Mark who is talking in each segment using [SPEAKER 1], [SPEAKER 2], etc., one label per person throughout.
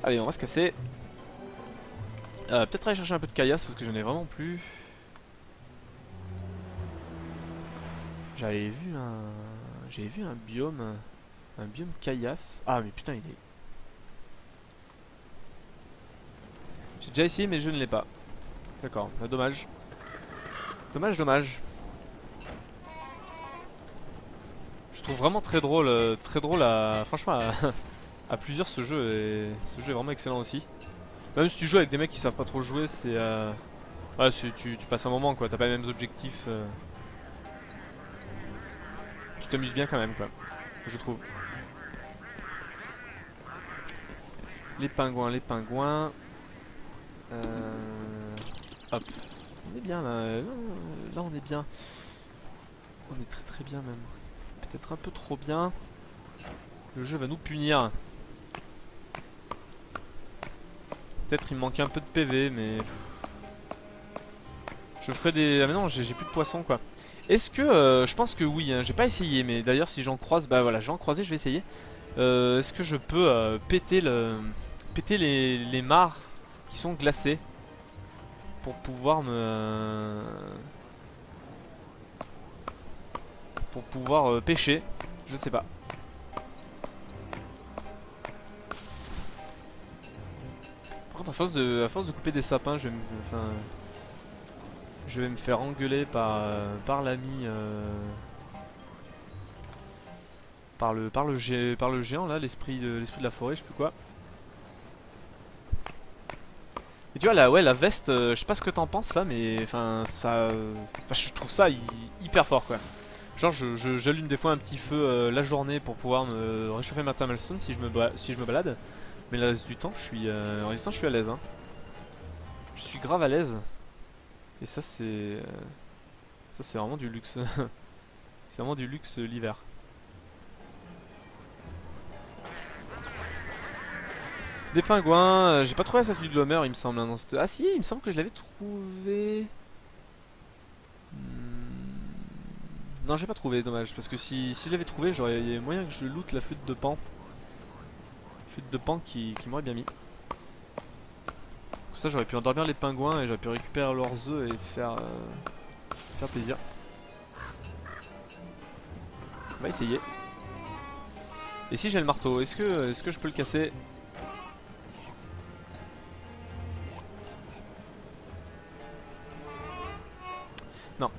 [SPEAKER 1] Allez, on va se casser. Peut-être aller chercher un peu de caillasse parce que j'en ai vraiment plus. J'avais vu un... J'avais vu un biome... Un biome caillasse. Ah mais putain il est... J'ai déjà essayé mais je ne l'ai pas. D'accord, dommage. Dommage, dommage. Je trouve vraiment très drôle à... Franchement à plusieurs ce jeu est vraiment excellent aussi. Même si tu joues avec des mecs qui savent pas trop jouer, c'est... Ouais, tu passes un moment quoi, t'as pas les mêmes objectifs. Tu t'amuses bien quand même quoi, je trouve. Les pingouins, les pingouins. Hop. On est bien là. Là on est bien. On est très très bien même. Peut-être un peu trop bien. Le jeu va nous punir. Peut-être il me manque un peu de PV mais... Je ferai des... Ah mais non j'ai plus de poissons quoi. Est-ce que... je pense que oui, hein, j'ai pas essayé mais d'ailleurs si j'en croise... Bah voilà, je vais en croiser, je vais essayer. Est-ce que je peux péter les mares qui sont glacées pour pouvoir me... Pour pouvoir pêcher? Je sais pas. Par contre à force de couper des sapins je vais me... Enfin... Je vais me faire engueuler par l'ami... par le géant là, l'esprit de la forêt, je sais plus quoi. Et tu vois là, ouais, la veste, je sais pas ce que t'en penses là, mais enfin ça, je trouve ça hyper fort quoi. Genre j'allume des fois un petit feu la journée pour pouvoir me réchauffer ma thermalstone si je me balade. Mais le reste du temps, en résistance, je suis à l'aise. Hein. Je suis grave à l'aise. Et ça c'est vraiment du luxe. C'est vraiment du luxe l'hiver. Des pingouins, j'ai pas trouvé la statue de l'Homer il me semble hein, dans cette... Ah si, il me semble que je l'avais trouvé. Non j'ai pas trouvé, dommage, parce que si je l'avais trouvé j'aurais y a moyen que je loot la flûte de Pan. Flûte de Pan qui m'aurait bien mis. Comme ça j'aurais pu endormir les pingouins et j'aurais pu récupérer leurs œufs et faire plaisir. On va essayer. Et si j'ai le marteau, est-ce que je peux le casser? Non.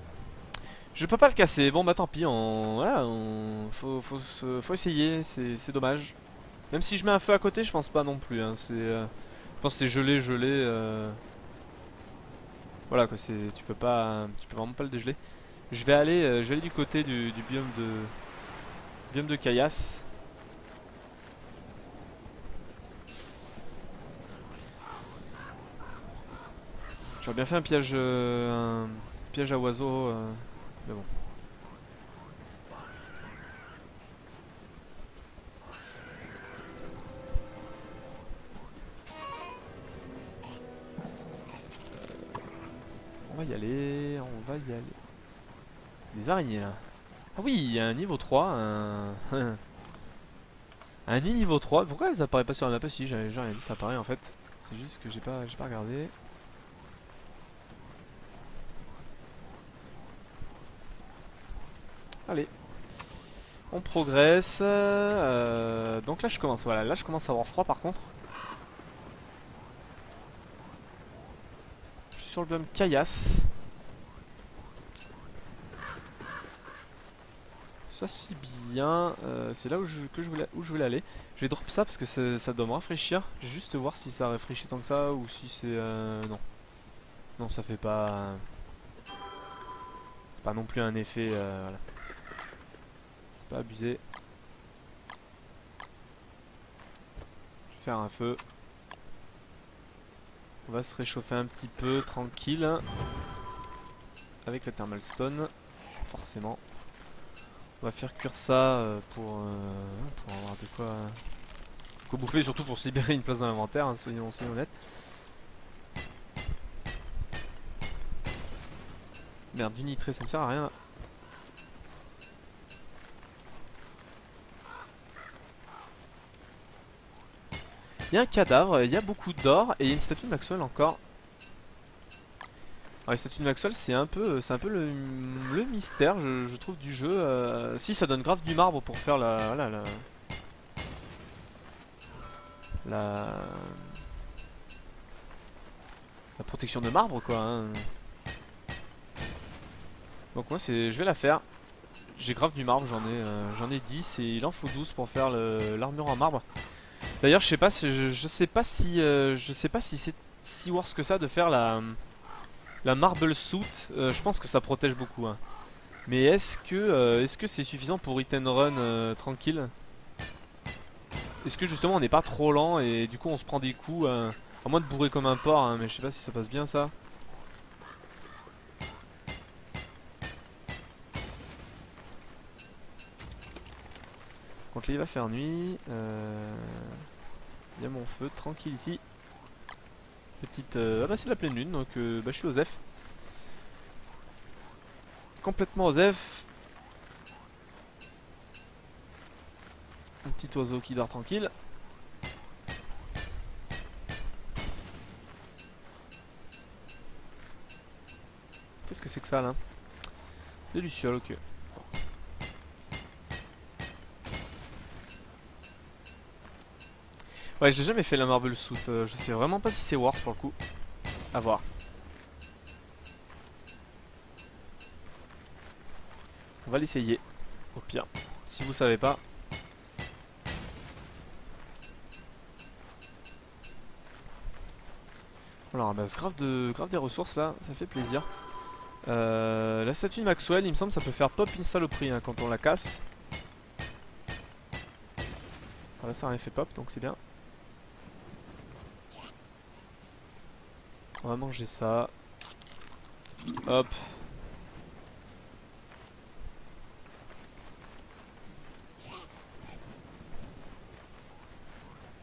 [SPEAKER 1] Je peux pas le casser, bon bah tant pis, voilà, faut essayer, c'est dommage. Même si je mets un feu à côté, je pense pas non plus, hein. Je pense que c'est gelé. Voilà quoi, tu peux vraiment pas le dégeler. Je vais aller du côté du biome de caillasse. J'aurais bien fait un piège à oiseaux, mais bon. On va y aller, on va y aller. Des araignées là. Ah oui, il y a un niveau 3, un nid niveau 3. Pourquoi ça apparaît pas sur la map? Si, j'ai rien dit, ça apparaît en fait. C'est juste que j'ai pas regardé. Allez, on progresse. Donc là je commence, voilà, là je commence à avoir froid par contre. Je suis sur le biome caillasse. Ça c'est bien, c'est là où je voulais aller. Je vais drop ça parce que ça doit me rafraîchir. Je vais juste voir si ça rafraîchit tant que ça ou si c'est... non. Non ça fait pas... C'est pas non plus un effet... voilà. C'est pas abusé. Je vais faire un feu. On va se réchauffer un petit peu, tranquille. Avec la thermal stone, forcément. On va faire cuire ça pour avoir de quoi bouffer, surtout pour se libérer une place dans l'inventaire, hein, soyons honnêtes. Merde, du nitré ça me sert à rien. Il y a un cadavre, il y a beaucoup d'or et il y a une statue de Maxwell encore. Alors, les statues de Maxwell, c'est un peu le mystère, je trouve, du jeu. Si, ça donne grave du marbre pour faire voilà, la protection de marbre, quoi. Hein. Donc moi, je vais la faire. J'ai grave du marbre, j'en ai 10 et il en faut 12 pour faire l'armure en marbre. D'ailleurs, je sais pas si je sais pas si c'est si worse que ça de faire la marble suit. Je pense que ça protège beaucoup. Hein. Mais est-ce que c'est suffisant pour hit and run tranquille? Est-ce que justement on n'est pas trop lent et du coup on se prend des coups à moins de bourrer comme un porc, hein, mais je sais pas si ça passe bien ça. Donc là il va faire nuit. Il y a mon feu tranquille ici. Petite. Ah bah c'est la pleine lune donc bah, je suis Osef. Complètement Osef. Un petit oiseau qui dort tranquille. Qu'est-ce que c'est que ça là? Des lucioles, ok. Ouais, j'ai jamais fait la marble suit, je sais vraiment pas si c'est worth pour le coup. À voir. On va l'essayer, au pire, si vous savez pas. Alors, on ramasse grave des ressources là, ça fait plaisir. La statue de Maxwell, il me semble que ça peut faire pop une saloperie hein, quand on la casse. Alors là ça a rien fait pop donc c'est bien. On va manger ça. Hop.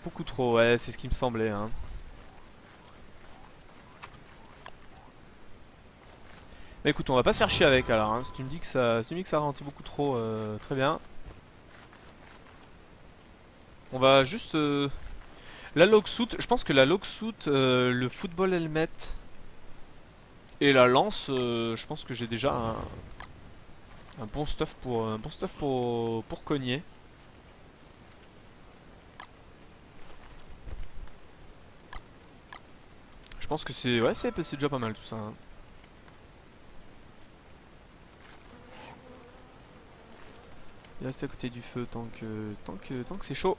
[SPEAKER 1] Beaucoup trop, ouais, c'est ce qui me semblait. Hein. Mais écoute, on va pas se faire chier avec alors. Hein. Si tu me dis que ça ralentit beaucoup trop, très bien. On va juste... La log suit, je pense que la log suit, le football helmet et la lance, je pense que j'ai déjà un bon stuff pour cogner. Je pense que c'est déjà pas mal tout ça. Hein. Il reste à côté du feu tant que c'est chaud.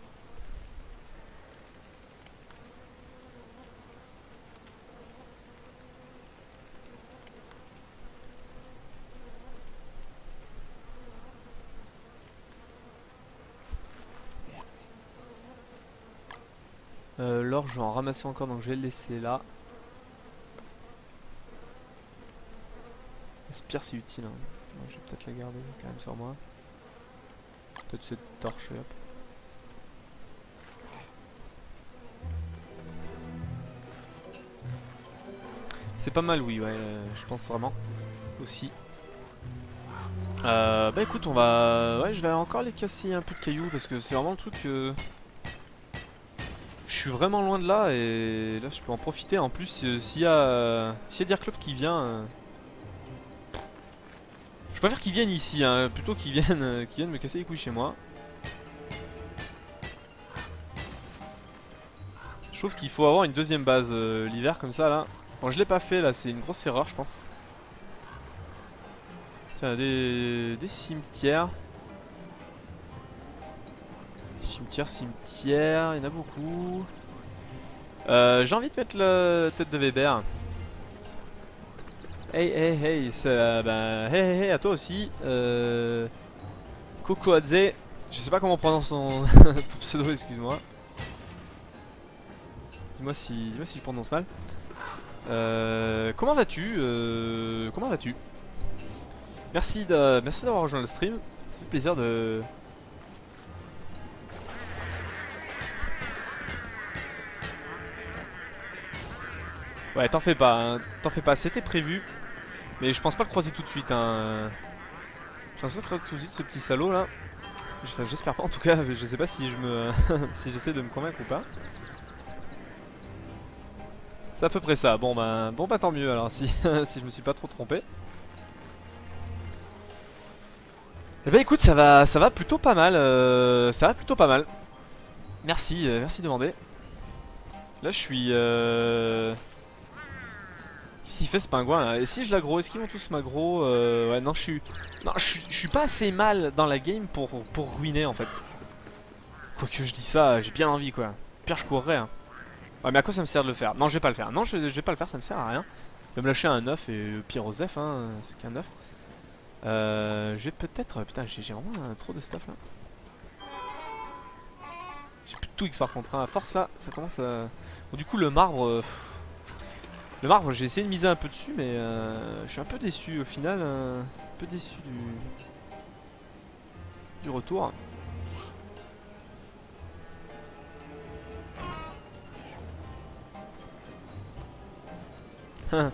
[SPEAKER 1] L'or je vais en ramasser encore donc je vais le laisser là. La spire c'est utile hein. Bon, je vais peut-être la garder quand même sur moi. Peut-être cette torche hop. C'est pas mal oui ouais je pense vraiment aussi. Bah écoute on va... Ouais je vais encore les casser un peu de cailloux parce que c'est vraiment le truc que... Je suis vraiment loin de là et là je peux en profiter. En plus s'il y a Deer Club qui vient... Je préfère qu'ils viennent ici hein, plutôt qu'ils viennent me casser les couilles chez moi. Je trouve qu'il faut avoir une deuxième base l'hiver comme ça là. Bon je l'ai pas fait là, c'est une grosse erreur je pense. Tiens des cimetières. Cimetière, il y en a beaucoup. J'ai envie de mettre la tête de Weber. Hey, ça, bah, hey, à toi aussi. Kokoadze, je sais pas comment on prononce ton pseudo, excuse-moi. Dis-moi si je prononce mal. Comment vas-tu Merci d'avoir rejoint le stream. Ça fait plaisir de... Ouais, t'en fais pas, c'était prévu. Mais je pense pas le croiser tout de suite. Hein. Je pense pas le croiser tout de suite ce petit salaud là. Enfin, j'espère pas en tout cas, je sais pas si je me si j'essaie de me convaincre ou pas. C'est à peu près ça. Bon bah tant mieux alors si, si je me suis pas trop trompé. Eh ben écoute, ça va plutôt pas mal. Ça va plutôt pas mal. Merci, merci de demander. Là je suis... Qu'est-ce qu'il fait ce pingouin là? Et si je l'aggro, est-ce qu'ils vont tous m'aggro? Ouais non, je suis pas assez mal dans la game pour ruiner en fait. Quoique je dis ça, j'ai bien envie quoi. Pire je courrais hein. Ouais mais à quoi ça me sert de le faire? Non je vais pas le faire, non je vais pas le faire, ça me sert à rien. Je vais me lâcher un 9 et pire aux F hein, c'est qu'un 9. Je vais peut-être... Putain j'ai vraiment trop de stuff là. J'ai plus de tout X par contre, hein. À force là, ça commence à... Bon du coup le marbre... Le marbre j'ai essayé de miser un peu dessus mais je suis un peu déçu au final. Un peu déçu du retour. Bah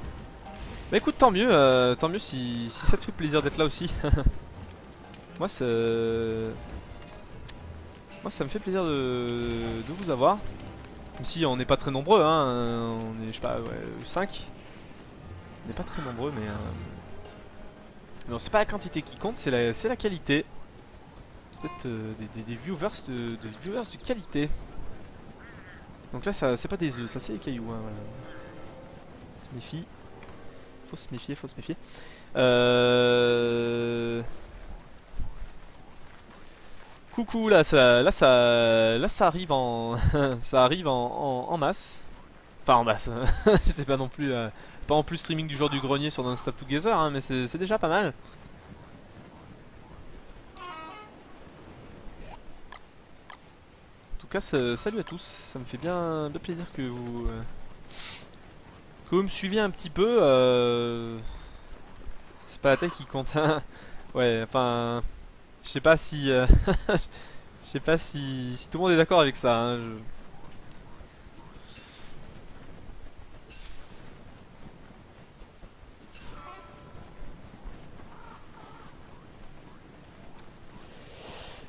[SPEAKER 1] écoute tant mieux si ça te fait plaisir d'être là aussi. Moi ça me fait plaisir de vous avoir. Même si on n'est pas très nombreux hein, on est je sais pas ouais, 5. On n'est pas très nombreux mais non c'est pas la quantité qui compte, c'est la qualité. Peut-être des viewers de qualité. Donc là ça c'est pas des œufs, ça c'est des cailloux hein, voilà. Se méfie. Faut se méfier, faut se méfier. Coucou, là ça arrive en, ça arrive en masse. Enfin en masse. Je sais pas non plus, pas en plus streaming du jour du grenier sur Non Stop Together, hein, mais c'est déjà pas mal. En tout cas, salut à tous. Ça me fait bien plaisir que vous me suiviez un petit peu. C'est pas la taille qui compte. Ouais, enfin, je sais pas si, je sais pas si tout le monde est d'accord avec ça. Hein,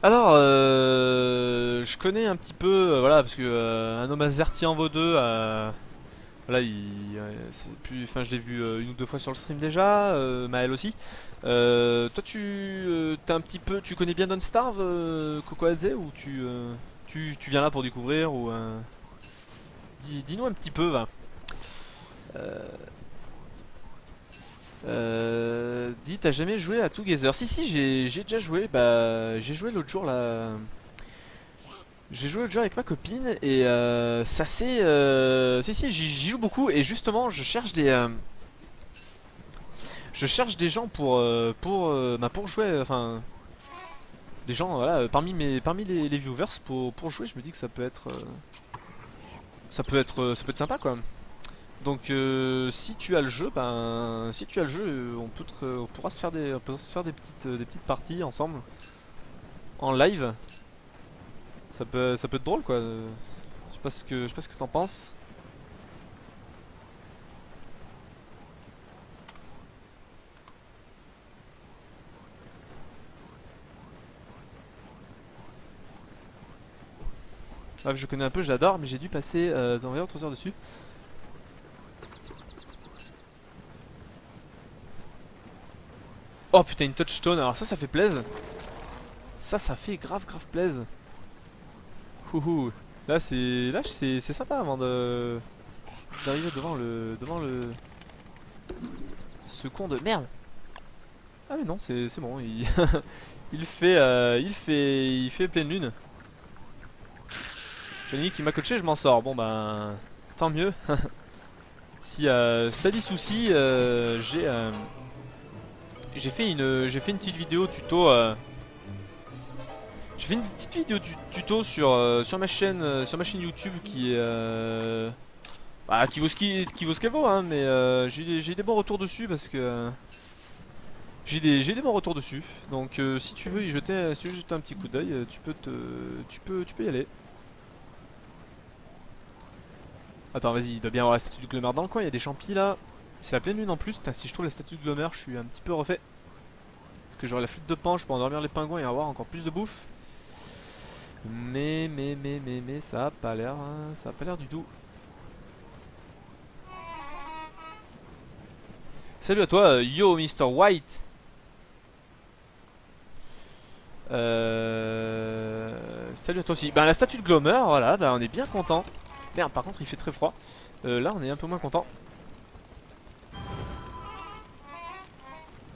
[SPEAKER 1] Alors, je connais un petit peu, voilà, parce que un homme azerty en vaut deux. Voilà, c'est plus, enfin, je l'ai vu une ou deux fois sur le stream déjà. Maël aussi. Toi, t'as un petit peu, tu connais bien Don't Starve, Coco Adze, ou tu viens là pour découvrir ou dis-nous un petit peu, va. Dis, t'as jamais joué à Together? Si, j'ai déjà joué. Bah, j'ai joué l'autre jour là. J'ai joué l'autre jour avec ma copine et ça c'est. Si, j'y joue beaucoup et justement, je cherche des gens pour jouer. Enfin, des gens, voilà, parmi les viewers pour jouer. Je me dis que ça peut être, ça peut être sympa quoi. Donc si tu as le jeu, ben si tu as le jeu, on pourra se faire des petites parties ensemble en live. Ça peut être drôle quoi. Je sais pas ce que t'en penses. Bref, je connais un peu, j'adore, mais j'ai dû passer environ 3 heures dessus. Oh putain, une touchstone, alors ça fait plaise. Ça fait grave plaise. Houhou. Là c'est sympa avant d'arriver devant le ce con de merde. Ah mais non, c'est bon, il fait pleine lune. J'ai mis qui m'a coaché, je m'en sors. Bon bah tant mieux. Si t'as des soucis, j'ai fait une petite vidéo tuto. J'ai fait une petite vidéo tuto sur ma chaîne YouTube qui est bah, qui vaut ce qu'elle vaut hein, mais j'ai des bons retours dessus parce que j'ai des bons retours dessus. Donc si tu veux y jeter un petit coup d'œil, tu peux y aller. Attends, vas-y, il doit bien avoir la statue de Glomer dans le coin, il y a des champis là. C'est la pleine lune en plus. Putain, si je trouve la statue de Glomer, je suis un petit peu refait. Parce que j'aurai la flûte de Pan, je peux endormir les pingouins et avoir encore plus de bouffe. Mais ça a pas l'air, hein, ça a pas l'air du tout. Salut à toi, yo Mr. White. Salut à toi aussi. Bah la statue de Glomer, voilà, bah on est bien content. Merde, par contre il fait très froid. Là on est un peu moins content.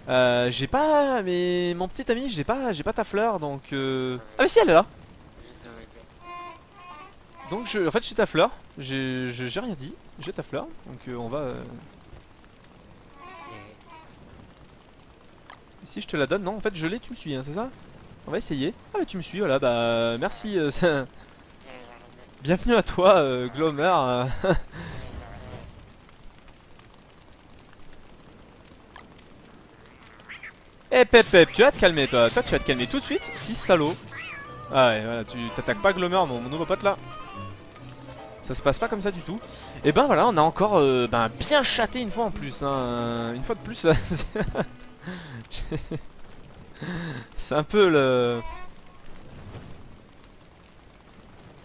[SPEAKER 1] J'ai pas, mais mon petit ami, j'ai pas ta fleur, donc ah mais si elle est là. Donc en fait j'ai ta fleur. J'ai rien dit. J'ai ta fleur, donc on va. Si je te la donne, non, en fait je l'ai, tu me suis, hein, c'est ça? On va essayer. Ah bah tu me suis, voilà, bah merci. Bienvenue à toi, Glomer. Eh pep pep, tu vas te calmer toi, tu vas te calmer tout de suite, petit salaud. Ah ouais, voilà, tu t'attaques pas Glomer, mon nouveau pote là. Ça se passe pas comme ça du tout. Et ben voilà, on a encore ben, bien chaté une fois en plus, hein. Une fois de plus. C'est un peu le...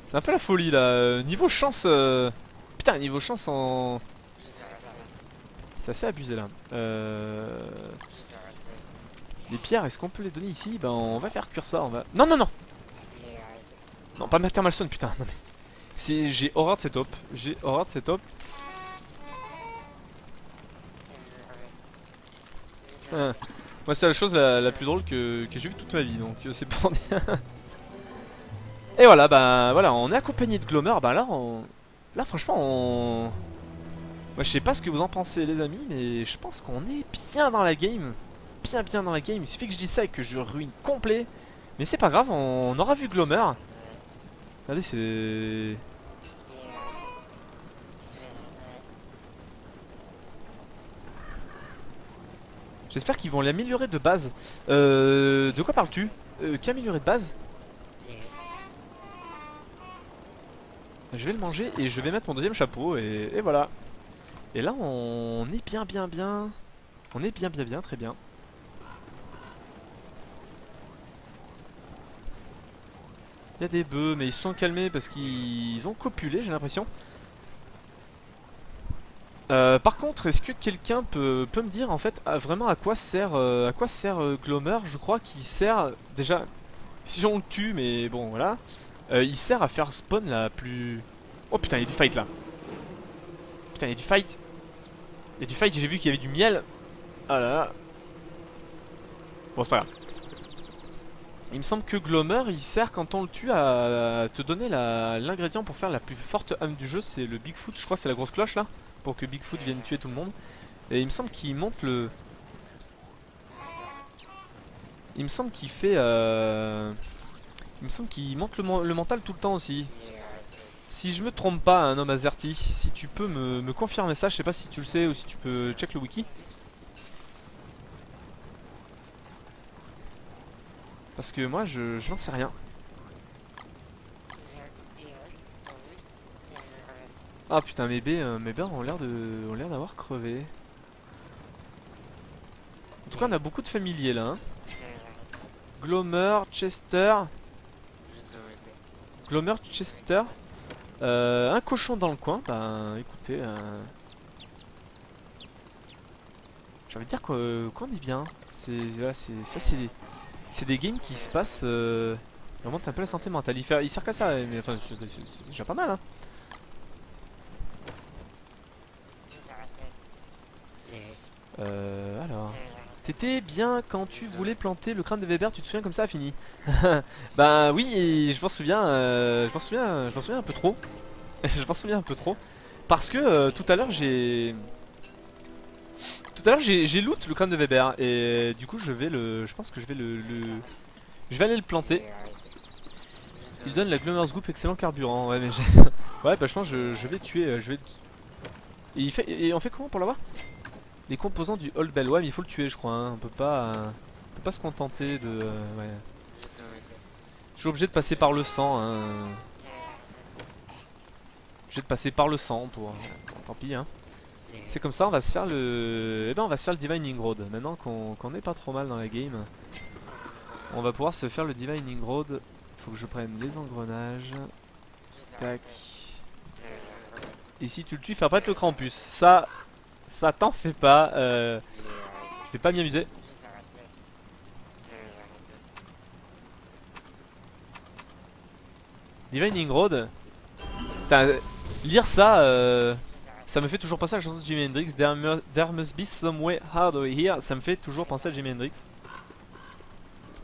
[SPEAKER 1] C'est un peu la folie là. Niveau chance... Putain, niveau chance en... C'est assez abusé là. Les pierres, est-ce qu'on peut les donner ici? Ben on va faire cuire ça, on va... Non, non, non. Non, pas Thermal Stone, putain. Non, mais... J'ai horreur de ces taupes. J'ai horreur de ces taupes. Moi c'est la chose la plus drôle que j'ai vue toute ma vie, donc c'est pour dire. Et voilà, bah voilà, on est accompagné de Glomer, bah là Là franchement on... Moi je sais pas ce que vous en pensez les amis, mais je pense qu'on est bien dans la game. Bien dans la game, il suffit que je dise ça et que je ruine complet. Mais c'est pas grave, on aura vu Glomer. Regardez c'est... J'espère qu'ils vont l'améliorer de base. De quoi parles-tu? Qu'améliorer de base? Je vais le manger et je vais mettre mon deuxième chapeau et voilà. Et là on est bien. On est bien, très bien. Il y a des bœufs mais ils se sont calmés parce qu'ils ont copulé j'ai l'impression. Par contre, est-ce que quelqu'un peut me dire en fait vraiment à quoi sert Glomer? Je crois qu'il sert déjà, si on le tue, mais bon voilà, il sert à faire spawn la plus... Oh putain, il y a du fight là. Putain, il y a du fight. Il y a du fight, j'ai vu qu'il y avait du miel. Ah là là. Bon, c'est pas grave. Il me semble que Glomer il sert quand on le tue à te donner l'ingrédient pour faire la plus forte âme du jeu. C'est le Bigfoot, je crois, c'est la grosse cloche là. Pour que Bigfoot vienne tuer tout le monde. Et il me semble qu'il monte le... Il me semble qu'il fait... Il me semble qu'il monte le mental tout le temps aussi. Si je me trompe pas, un homme Azerty, si tu peux me confirmer ça, je sais pas si tu le sais ou si tu peux check le wiki. Parce que moi je n'en sais rien. Ah putain mes baies ont l'air d'avoir crevé. En tout cas on a beaucoup de familiers là hein. Glomer, Chester. Glomer, Chester. Un cochon dans le coin, bah écoutez j'ai envie de dire qu'on est bien. Voilà, c'est des games qui se passent vraiment un peu la santé mentale. Il sert qu'à ça, mais enfin c'est déjà pas mal hein. Alors... T'étais bien quand tu voulais planter le crâne de Weber, tu te souviens comme ça a fini. Bah oui, et je m'en souviens, un peu trop. Je m'en souviens un peu trop. Parce que tout à l'heure j'ai loot le crâne de Weber et du coup je pense que je vais aller le planter. Il donne la Glomer's Goop excellent carburant. Ouais mais ouais bah je pense que je vais tuer, et on fait comment pour l'avoir? Les composants du Old Bell, ouais mais il faut le tuer je crois hein. On peut pas se contenter de... ouais. Je suis obligé de passer par le sang hein. Obligé de passer par le sang pour... tant pis hein. C'est comme ça, on va se faire le... Eh ben on va se faire le Divining Road. Maintenant qu'on est pas trop mal dans la game, on va pouvoir se faire le Divining Road. Faut que je prenne les engrenages. Tac. Et si tu le tues, fais apparaître le Krampus. Ça, Ça t'en fait pas. Je vais pas m'y amuser. Divining Road. Putain, lire ça, ça me fait toujours penser à la chanson de Jimi Hendrix. There must be some way harder here. Ça me fait toujours penser à Jimi Hendrix.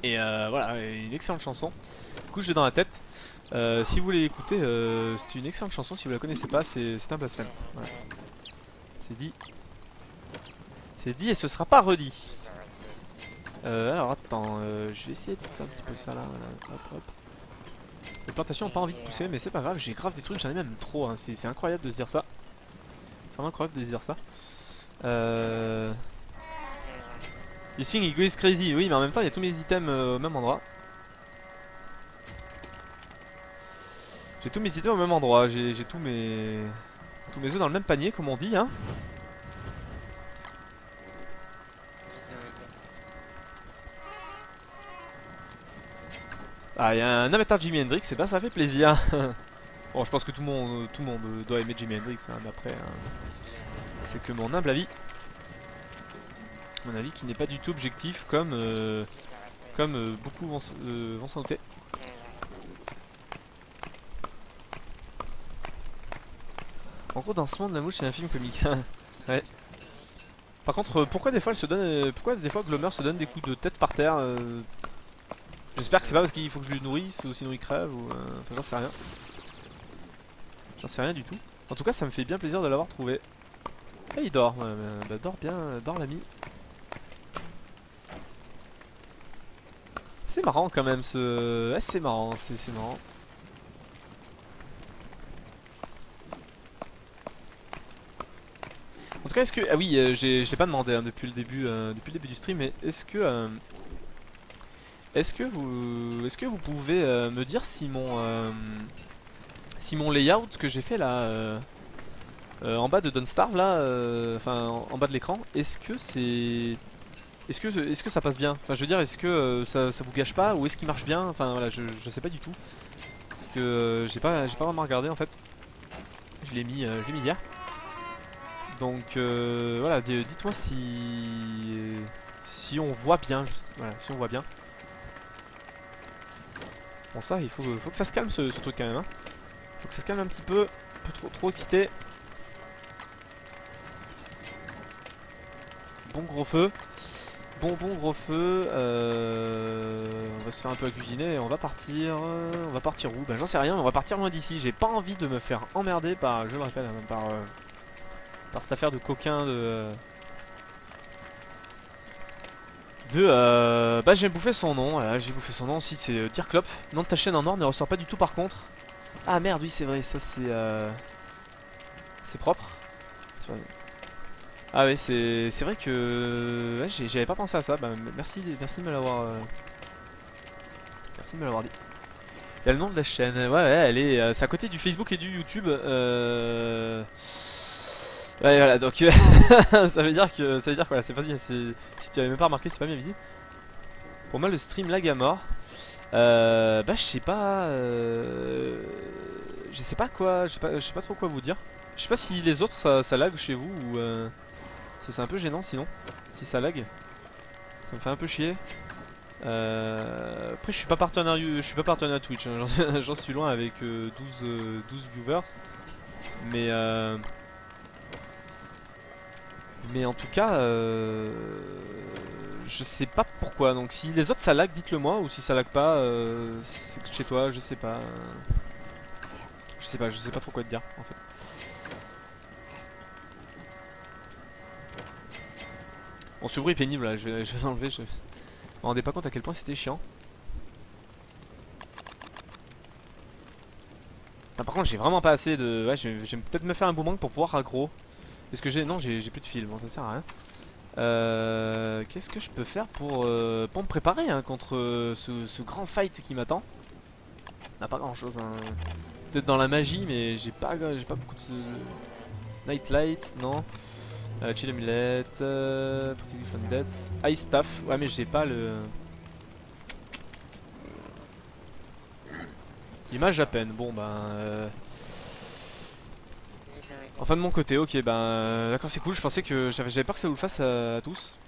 [SPEAKER 1] Et voilà, une excellente chanson. Du coup, je l'ai dans la tête. Si vous voulez l'écouter, c'est une excellente chanson. Si vous la connaissez pas, c'est un blasphème. Voilà. C'est dit. C'est dit et ce sera pas redit. Alors attends, je vais essayer de faire un petit peu ça là. Voilà. Hop, hop. Les plantations ont pas envie de pousser, mais c'est pas grave, j'ai grave des trucs, j'en ai même trop. Hein. C'est incroyable de se dire ça. C'est vraiment incroyable de se dire ça. This thing it goes crazy. Oui, mais en même temps, il y a tous mes items au même endroit. J'ai tous mes items au même endroit. J'ai tous mes œufs dans le même panier, comme on dit. Hein. Ah, il y a un amateur de Jimi Hendrix, et bah ça fait plaisir. Bon, je pense que tout le monde doit aimer Jimi Hendrix, hein, mais après, c'est que mon humble avis. Mon avis qui n'est pas du tout objectif, comme beaucoup vont s'en douter. En gros, dans ce monde, la mouche, c'est un film comique. Ouais. Par contre, pourquoi des fois elle se donne, pourquoi des fois Glomer se donne des coups de tête par terre J'espère que c'est pas parce qu'il faut que je le nourrisse ou sinon il crève ou enfin j'en sais rien. J'en sais rien du tout. En tout cas ça me fait bien plaisir de l'avoir trouvé. Et il dort, bah, dors bien, dors l'ami. C'est marrant quand même ce... Ouais, c'est marrant, c'est marrant. En tout cas est-ce que... Ah oui, je l'ai pas demandé hein, depuis le début du stream, mais est-ce que... Est-ce que vous pouvez me dire si mon layout que j'ai fait là en bas de Don't Starve là, enfin en bas de l'écran, est-ce que ça passe bien? Enfin je veux dire, est-ce que ça vous gâche pas ou est-ce qu'il marche bien? Enfin voilà, je sais pas du tout parce que j'ai pas vraiment regardé en fait. Je l'ai mis hier. Donc voilà, dites-moi si on voit bien, voilà, si on voit bien. Bon ça, il faut que ça se calme ce truc quand même. Hein. Faut que ça se calme un petit peu trop excité. Bon gros feu. Bon gros feu. On va se faire un peu à cuisiner et on va partir. On va partir où? Ben j'en sais rien, on va partir loin d'ici. J'ai pas envie de me faire emmerder par, je le répète, hein, par cette affaire de coquin bah j'ai bouffé son nom, voilà, j'ai bouffé son nom aussi, c'est Tirclop. Nom de ta chaîne en or ne ressort pas du tout par contre. Ah merde, oui c'est vrai, ça c'est propre. Ah oui, c'est vrai que ouais, j'avais pas pensé à ça. Bah, merci de me l'avoir merci de me l'avoir dit. Il y a le nom de la chaîne. Ouais, elle est c'est à côté du Facebook et du YouTube. Ouais, voilà, donc ça veut dire que voilà, c'est pas bien. Si tu avais même pas remarqué, c'est pas bien visible. Pour moi, le stream lag à mort. Bah, je sais pas. Je sais pas quoi. Je sais pas trop quoi vous dire. Je sais pas si les autres ça lag chez vous ou. C'est un peu gênant sinon. Si ça lag. Ça me fait un peu chier. Après je suis pas partenaire Twitch, hein. J'en suis loin avec 12 viewers. Mais en tout cas je sais pas pourquoi. Donc si les autres ça lag, dites-le moi. Ou si ça lag pas, c'est que chez toi, je sais pas. Je sais pas trop quoi te dire en fait. Bon, ce bruit est pénible là, je vais l'enlever. Je me rendais pas compte à quel point c'était chiant. Ah, par contre, j'ai vraiment pas assez de. Ouais, je vais peut-être me faire un boomerang pour pouvoir aggro. Est-ce que j'ai. Non, j'ai plus de fil, bon, ça sert à rien. Qu'est-ce que je peux faire pour me préparer hein, contre ce grand fight qui m'attend? On n'a pas grand chose, hein. Peut-être dans la magie, mais j'ai pas beaucoup de. Nightlight, non. Chill Amulet, Protective from Death, Ice Staff, ouais mais j'ai pas le... Image à peine, bon ben... Enfin de mon côté, ok, ben d'accord, c'est cool. Je pensais que j'avais peur que ça vous le fasse à tous.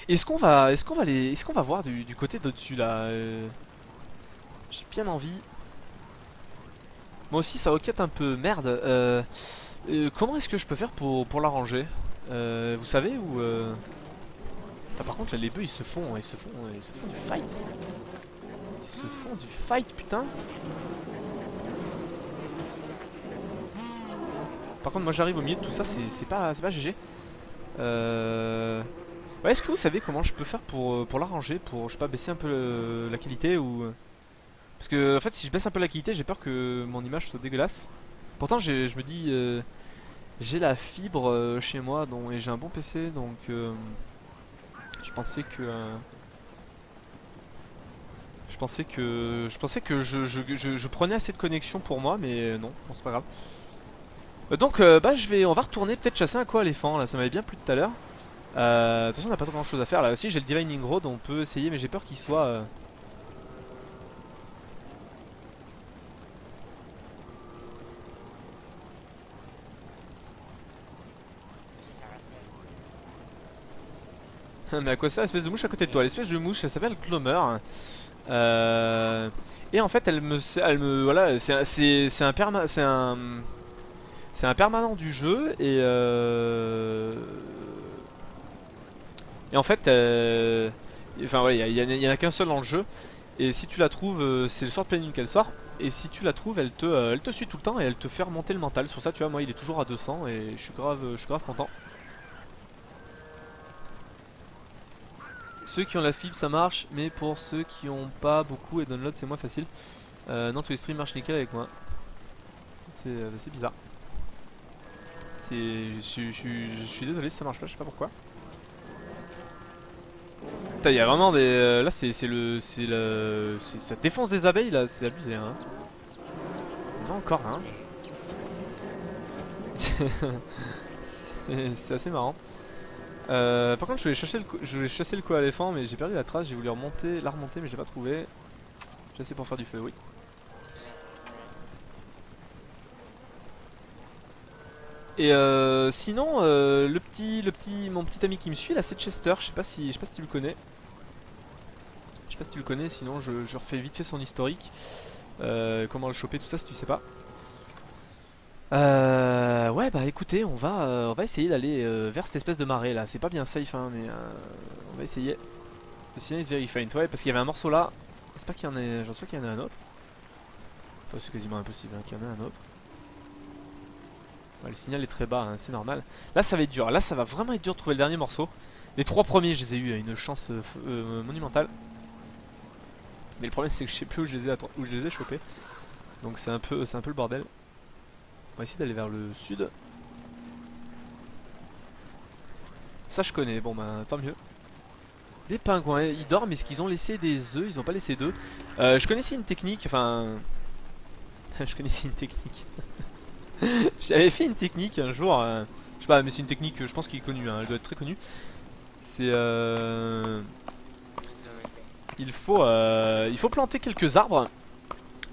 [SPEAKER 1] Est-ce qu'on va voir du côté d'au-dessus là j'ai bien envie. Moi aussi ça roquette un peu merde. Comment est-ce que je peux faire pour l'arranger vous savez ou Putain, par contre là les bœufs ils se font du fight. Ils se font du fight putain. Par contre moi j'arrive au milieu de tout ça, c'est pas GG. Ouais, est-ce que vous savez comment je peux faire pour l'arranger, pour je sais pas baisser un peu la qualité ou parce que en fait si je baisse un peu la qualité j'ai peur que mon image soit dégueulasse. Pourtant je me dis j'ai la fibre chez moi et j'ai un bon PC donc je pensais que je pensais que je prenais assez de connexion pour moi mais non, bon, c'est pas grave. Donc bah on va retourner peut-être chasser un coaléphant là, ça m'avait bien plu tout à l'heure. De toute façon on n'a pas grand chose à faire là aussi, j'ai le Divining Rod on peut essayer mais j'ai peur qu'il soit mais à quoi ça, espèce de mouche à côté de toi? L'espèce de mouche, elle s'appelle Clomer. Et en fait, voilà, c'est un permanent du jeu et en fait, enfin voilà, il y en a qu'un seul dans le jeu. Et si tu la trouves, c'est le sort planning qu'elle sort. Et si tu la trouves, elle te suit tout le temps et elle te fait remonter le mental. C'est pour ça, tu vois, moi, il est toujours à 200 et je suis grave content. Ceux qui ont la fibre ça marche, mais pour ceux qui ont pas beaucoup et download c'est moins facile. Non, tous les streams marchent nickel avec moi. C'est bizarre. Je suis désolé si ça marche pas, je sais pas pourquoi. Putain, y a vraiment des. Là, ça défonce des abeilles là, c'est abusé hein. Non, encore hein. C'est assez marrant. Par contre, je voulais chasser le coaléphant, mais j'ai perdu la trace. J'ai voulu la remonter, mais je l'ai pas trouvé. J'ai assez pour faire du feu, oui. Et sinon, mon petit ami qui me suit là, c'est Chester. Je sais pas si tu le connais. Je sais pas si tu le connais. Sinon, je refais vite fait son historique. Comment le choper, tout ça, si tu sais pas. Ouais, bah écoutez, on va essayer d'aller vers cette espèce de marée là. C'est pas bien safe, hein, mais on va essayer. The signal is very faint. Ouais, parce qu'il y avait un morceau là. C'est pas qu'il y en ait. J'en sais qu'il y en a un autre. Enfin, c'est quasiment impossible hein, qu'il y en ait un autre. Ouais, le signal est très bas, hein, c'est normal. Là, ça va être dur. Là, ça va vraiment être dur de trouver le dernier morceau. Les 3 premiers, je les ai eu à une chance monumentale. Mais le problème, c'est que je sais plus où où je les ai chopés. Donc, c'est un peu le bordel. On va essayer d'aller vers le sud. Ça, je connais. Bon, bah, tant mieux. Des pingouins, ils dorment. Est-ce qu'ils ont laissé des œufs? Ils ont pas laissé d'œufs. Je connaissais une technique. Enfin, je connaissais une technique. J'avais fait une technique un jour. Je sais pas, mais c'est une technique, je pense, qui est connue. Hein, elle doit être très connue. C'est il faut planter quelques arbres.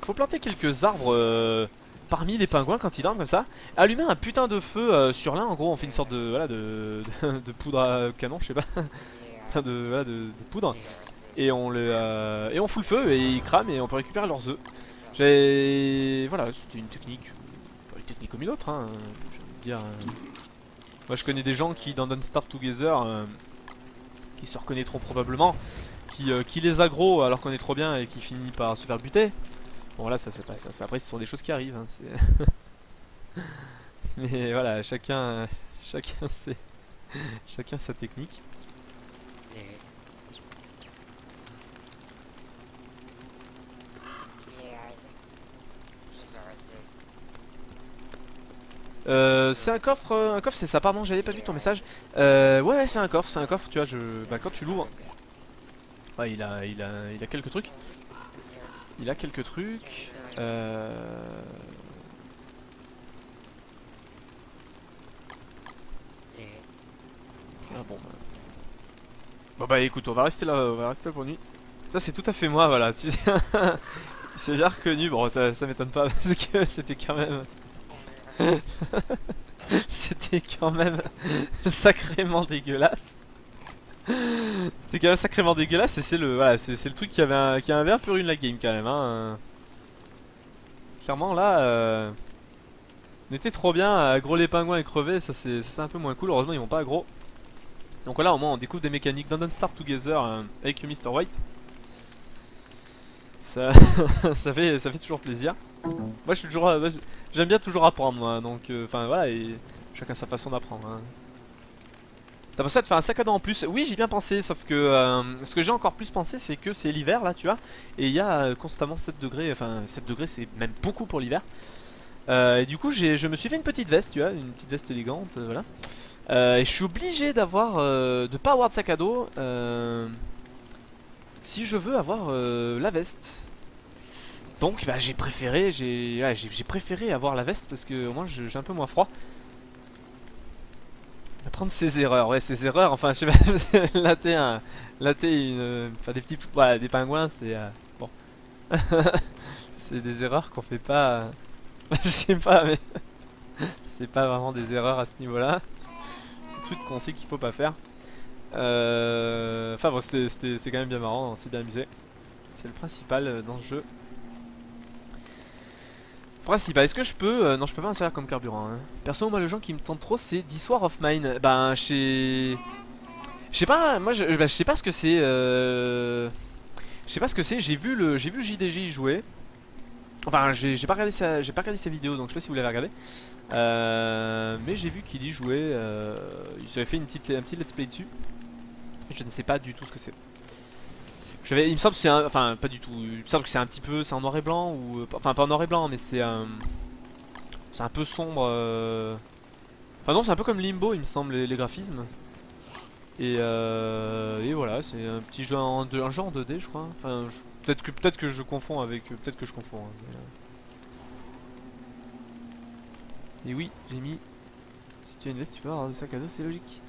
[SPEAKER 1] Il faut planter quelques arbres parmi les pingouins quand ils dorment comme ça. Allumer un putain de feu sur l'un. En gros, on fait une sorte de voilà de poudre à canon, je sais pas. Enfin de poudre. Et on fout le feu et ils crament et on peut récupérer leurs œufs. Voilà, c'était une technique. Pas une technique comme une autre, hein. J'ai envie de dire. Moi, je connais des gens qui dans Don't Starve Together qui se reconnaîtront probablement. Qui les aggro alors qu'on est trop bien et qui finit par se faire buter. Bon là ça se passe, ça, après ce sont des choses qui arrivent hein, mais voilà, chacun sa technique. C'est un coffre c'est ça, pardon, j'avais pas vu ton message. Ouais, c'est un coffre, tu vois, bah, quand tu l'ouvres, ouais, il a quelques trucs. Il a quelques trucs. Ah bon. Bon bah écoute, on va rester là pour nuit. Ça c'est tout à fait moi, voilà. C'est bien reconnu, bon ça m'étonne pas parce que c'était quand même... C'était quand même sacrément dégueulasse. C'était quand même sacrément dégueulasse et c'est le, voilà, c'est le truc qui avait un peu ruiné la game quand même. Hein. Clairement là, on était trop bien à gros les pingouins et crever, ça c'est un peu moins cool. Heureusement ils vont pas aggro. Donc voilà, au moins on découvre des mécaniques dans Don't Starve Together avec Mr. White. Ça, ça fait toujours plaisir. Moi je suis toujours, j'aime bien toujours apprendre moi, donc enfin voilà, et chacun sa façon d'apprendre. Hein. T'as pensé à te faire un sac à dos en plus? Oui, j'ai bien pensé, sauf que ce que j'ai encore plus pensé, c'est que c'est l'hiver là, tu vois, et il y a constamment 7 degrés, enfin 7 degrés c'est même beaucoup pour l'hiver. Et du coup, je me suis fait une petite veste, tu vois, une petite veste élégante, voilà. Et je suis obligé d'avoir, de pas avoir de sac à dos si je veux avoir la veste. Donc bah, j'ai préféré, j'ai préféré avoir la veste parce que au moins j'ai un peu moins froid. Apprendre ses erreurs, ouais, ses erreurs, enfin je sais pas, là t'es une, enfin des petits, voilà, des pingouins, c'est bon, c'est des erreurs qu'on fait pas, je sais pas, mais c'est pas vraiment des erreurs à ce niveau-là, des trucs qu'on sait qu'il faut pas faire. Enfin bon, c'était quand même bien marrant, on s'est bien amusé, c'est le principal dans ce jeu. Principal, est-ce que je peux... non, je peux pas insérer comme carburant. Hein. Perso, moi, le genre qui me tente trop, c'est This War of Mine. Ben, chez... Je sais pas, moi, je sais pas ce que c'est. Je sais pas ce que c'est. J'ai vu JDG y jouer. Enfin, j'ai pas regardé sa vidéo, donc je sais pas si vous l'avez regardé. Mais j'ai vu qu'il y jouait. Il s'avait fait un petit let's play dessus. Je ne sais pas du tout ce que c'est. Il me semble que c'est un... Enfin, pas du tout. Il me semble que c'est un petit peu... C'est en noir et blanc ou... Enfin, pas en noir et blanc, mais c'est un peu sombre. Enfin non, c'est un peu comme Limbo, il me semble, les graphismes. Et voilà, c'est un petit jeu un jeu en 2D, je crois. Enfin, peut-être que je confonds avec... Peut-être que je confonds. Hein, et oui, j'ai mis... Si tu as une veste, tu peux avoir des sacs à dos, c'est logique.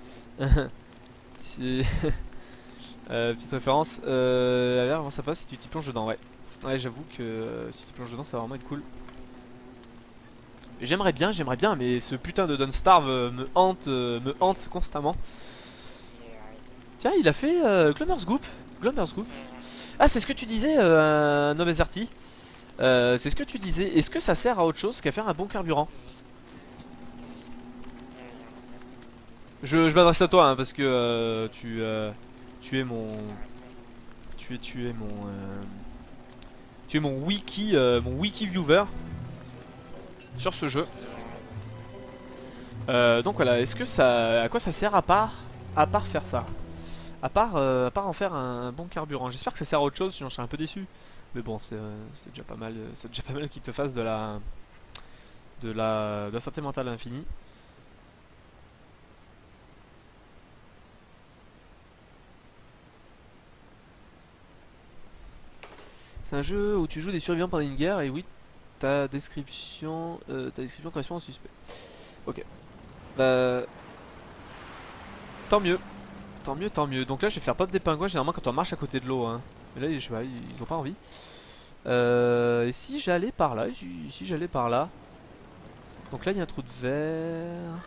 [SPEAKER 1] C'est... petite référence. A l'air, comment ça passe si tu t'y plonges dedans, ouais. Ouais, j'avoue que si tu plonges dedans, ça va vraiment être cool. J'aimerais bien, mais ce putain de Don't Starve me hante constamment. Tiens, il a fait Glommer's Goop. Ah, c'est ce que tu disais, Nobezerti. C'est ce que tu disais. Est-ce que ça sert à autre chose qu'à faire un bon carburant? Je m'adresse à toi, hein, parce que tu es mon... Tu es mon wiki viewer sur ce jeu. Donc voilà, est-ce que ça, à quoi ça sert à part faire ça, à part en faire un bon carburant. J'espère que ça sert à autre chose, sinon je serais un peu déçu. Mais bon, c'est déjà pas mal, qu'il te fasse de la santé mentale infinie. C'est un jeu où tu joues des survivants pendant une guerre et oui, ta description correspond au suspect. Ok. Bah, tant mieux. Tant mieux. Donc là, je vais faire pop des pingouins généralement quand on marche à côté de l'eau. Hein. Mais là, je sais pas, ils ont pas envie. Et si j'allais par là, si j'allais par là. Donc là, il y a un trou de verre.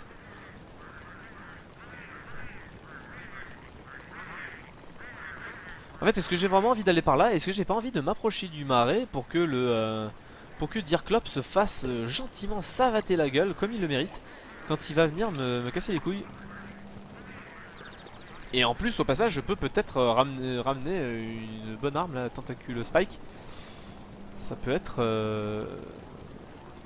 [SPEAKER 1] En fait, est-ce que j'ai vraiment envie d'aller par là? Est-ce que j'ai pas envie de m'approcher du marais pour que pour que Deerclop se fasse gentiment savater la gueule comme il le mérite quand il va venir me casser les couilles? Et en plus, au passage, je peux peut-être ramener une bonne arme, la tentacule Spike. Ça peut être...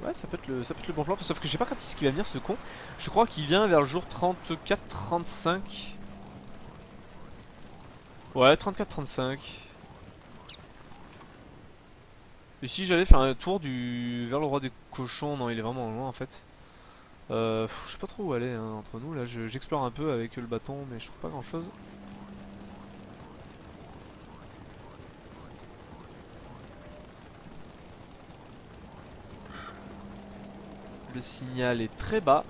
[SPEAKER 1] Ouais, ça peut être le bon plan. Sauf que je sais pas quand est-ce qu'il va venir, ce con. Je crois qu'il vient vers le jour 34-35. Ouais, 34-35. Et si j'allais faire un tour vers le roi des cochons, non, il est vraiment loin en fait. Je sais pas trop où aller hein, entre nous. Là, j'explore un peu avec le bâton, mais je trouve pas grand chose. Le signal est très bas.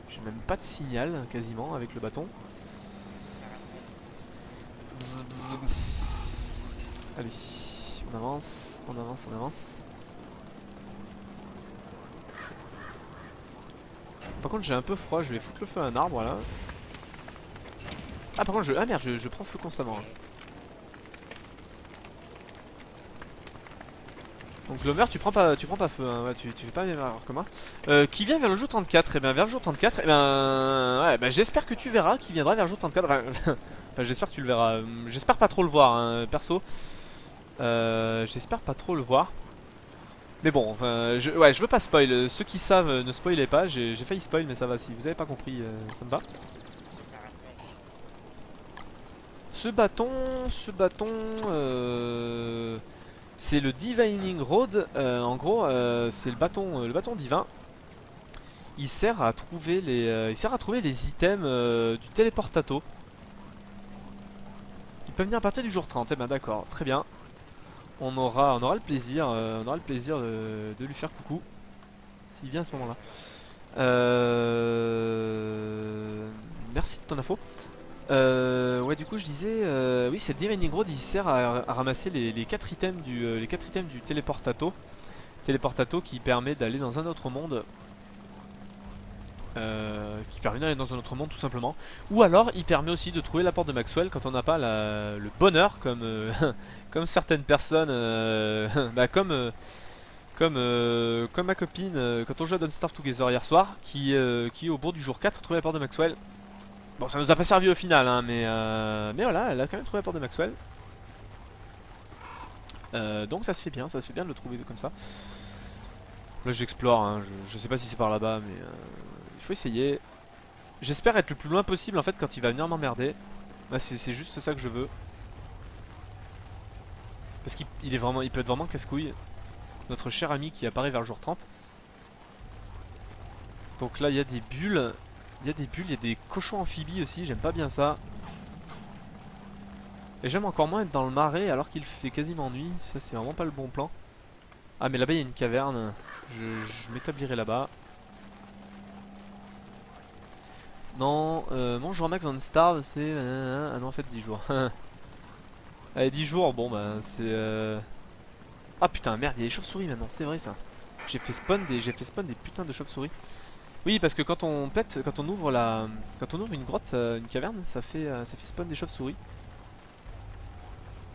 [SPEAKER 1] J'ai même pas de signal quasiment avec le bâton. Bzz, Allez, on avance, on avance, on avance. Par contre j'ai un peu froid, je vais foutre le feu à un arbre là. Ah par contre je... Ah merde, je prends feu constamment. Hein. Donc Glomer tu prends pas feu, hein. Ouais, tu fais pas la même erreur que moi. Qui vient vers le jour 34, et bien vers le jour 34, et ben ouais, bah, j'espère que tu verras qui viendra vers le jour 34. Enfin j'espère que tu le verras, j'espère pas trop le voir hein, perso. J'espère pas trop le voir. Mais bon, ouais, je veux pas spoil, ceux qui savent ne spoilez pas, j'ai failli spoil mais ça va, si vous avez pas compris ça me va. Ce bâton, c'est le Divining Rod, en gros c'est le bâton divin. Il sert à trouver les items du téléportato. Ils peuvent venir à partir du jour 30, eh ben d'accord, très bien. On aura le plaisir, de lui faire coucou s'il vient à ce moment-là. Merci de ton info. Ouais, du coup, je disais, oui, c'est le Divining Road. Il sert à ramasser les 4 items du téléportato. Téléportato qui permet d'aller dans un autre monde. Tout simplement. Ou alors il permet aussi de trouver la porte de Maxwell quand on n'a pas le bonheur comme, comme certaines personnes, bah, comme ma copine quand on joue à Don't Starve Together hier soir qui au bout du jour 4 a trouvé la porte de Maxwell. Bon ça nous a pas servi au final hein, mais voilà elle a quand même trouvé la porte de Maxwell. Donc ça se fait bien de le trouver comme ça. Là j'explore, hein, je sais pas si c'est par là-bas mais il faut essayer. J'espère être le plus loin possible en fait quand il va venir m'emmerder. Bah, c'est juste ça que je veux. Parce qu'il peut être vraiment casse-couille. Notre cher ami qui apparaît vers le jour 30. Donc là il y a des bulles. Il y a des cochons amphibies aussi, j'aime pas bien ça. Et j'aime encore moins être dans le marais alors qu'il fait quasiment nuit. Ça c'est vraiment pas le bon plan. Ah mais là-bas il y a une caverne. Je m'établirai là-bas. Non, mon jour max on Starve c'est... ah non en fait 10 jours. Allez 10 jours, bon bah c'est... Ah putain merde, il y a des chauves-souris maintenant, c'est vrai ça. J'ai fait spawn des putains de chauves-souris. Oui parce que quand on pète, quand on ouvre une grotte, une caverne, ça fait spawn des chauves-souris.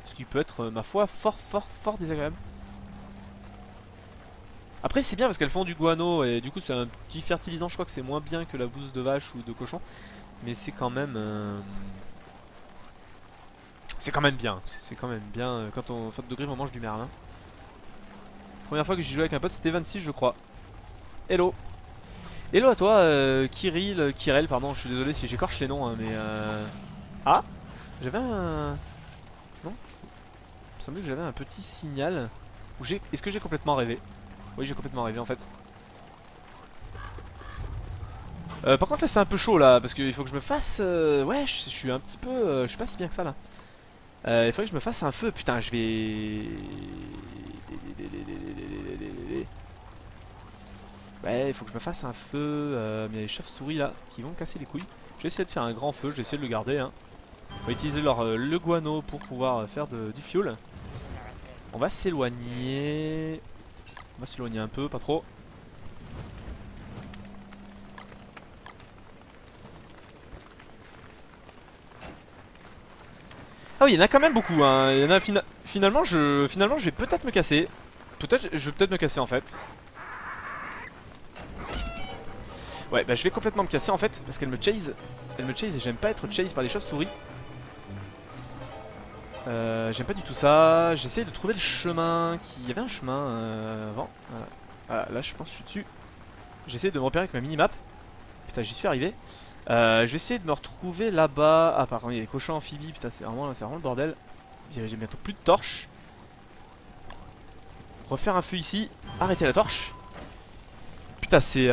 [SPEAKER 1] Ce qui peut être, ma foi, fort désagréable. Après c'est bien parce qu'elles font du guano et du coup c'est un petit fertilisant, je crois que c'est moins bien que la bouse de vache ou de cochon. Mais c'est quand même... c'est quand même bien, quand on faute de griffe on mange du merlin. Première fois que j'ai joué avec un pote c'était 26 je crois. Hello. Hello à toi Kirel pardon, je suis désolé si j'écorche les noms hein, mais Ah, j'avais un... Non, il me semblait que j'avais un petit signal. Est-ce que j'ai complètement rêvé? Oui j'ai complètement rêvé en fait. Par contre là c'est un peu chaud là parce qu'il faut que je me fasse... ouais je suis un petit peu... je suis pas si bien que ça là. Il faudrait que je me fasse un feu, putain je vais... Ouais il faut que je me fasse un feu, mais il y a les chauves-souris là qui vont me casser les couilles. Je vais essayer de faire un grand feu, je vais essayer de le garder hein. On va utiliser le guano pour pouvoir faire du fuel. On va s'éloigner. On va s'éloigner un peu, pas trop. Ah oui, il y en a quand même beaucoup hein. Il y en a finalement je vais peut-être me casser. Je vais peut-être me casser en fait. Ouais, bah je vais complètement me casser en fait parce qu'elle me chase. Elle me chase et j'aime pas être chase par des chauves-souris. J'aime pas du tout ça. J'essaie de trouver le chemin. Il y avait un chemin avant. Voilà, là je pense que je suis dessus. J'essaie de me repérer avec ma minimap. Putain, j'y suis arrivé. Je vais essayer de me retrouver là-bas. Ah, par contre, il y a des cochons amphibies. Putain, c'est vraiment le bordel. J'ai bientôt plus de torches. Refaire un feu ici. Arrêter la torche. Putain, c'est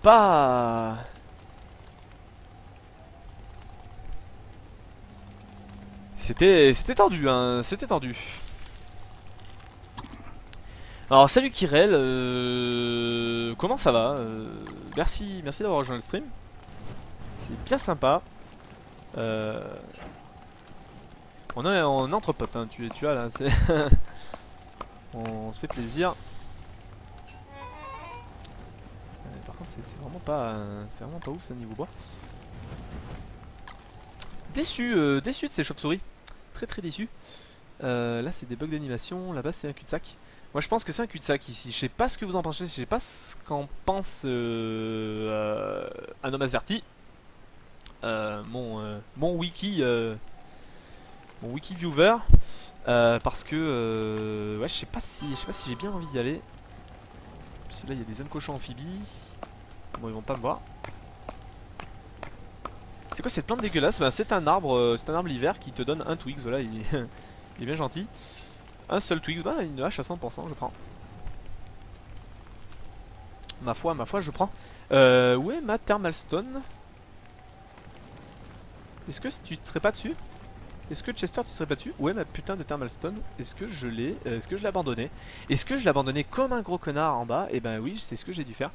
[SPEAKER 1] pas... C'était tendu, hein. C'était tendu. Alors, salut Kirel. Comment ça va merci d'avoir rejoint le stream. C'est bien sympa. On est entre potes, hein, tu vois là, on se fait plaisir. Par contre c'est vraiment pas ouf ça niveau bois. Déçu de ces chauves-souris. Très déçu. Là c'est des bugs d'animation, là-bas c'est un cul-de-sac. Moi je pense que c'est un cul-de-sac ici. Je sais pas ce que vous en pensez, je sais pas ce qu'en pense Anom Azerty. Mon wiki viewer. Parce que ouais je sais pas si j'ai bien envie d'y aller. Parce que là il y a des hommes cochons amphibies. Bon ils vont pas me voir. C'est quoi cette plante dégueulasse? Bah, c'est un arbre l'hiver qui te donne un Twigs, voilà, il est bien gentil. Un seul Twigs, bah une hache à 100%, je prends. Ma foi, je prends. Où est ma Thermal Stone? Est-ce que tu te serais pas dessus? Est-ce que Chester tu serais pas dessus? Où est ma putain de Thermal Stone? Est-ce que je l'ai Est-ce que je l'ai abandonné? Est-ce que je l'ai abandonné comme un gros connard en bas? Et ben oui, c'est ce que j'ai dû faire.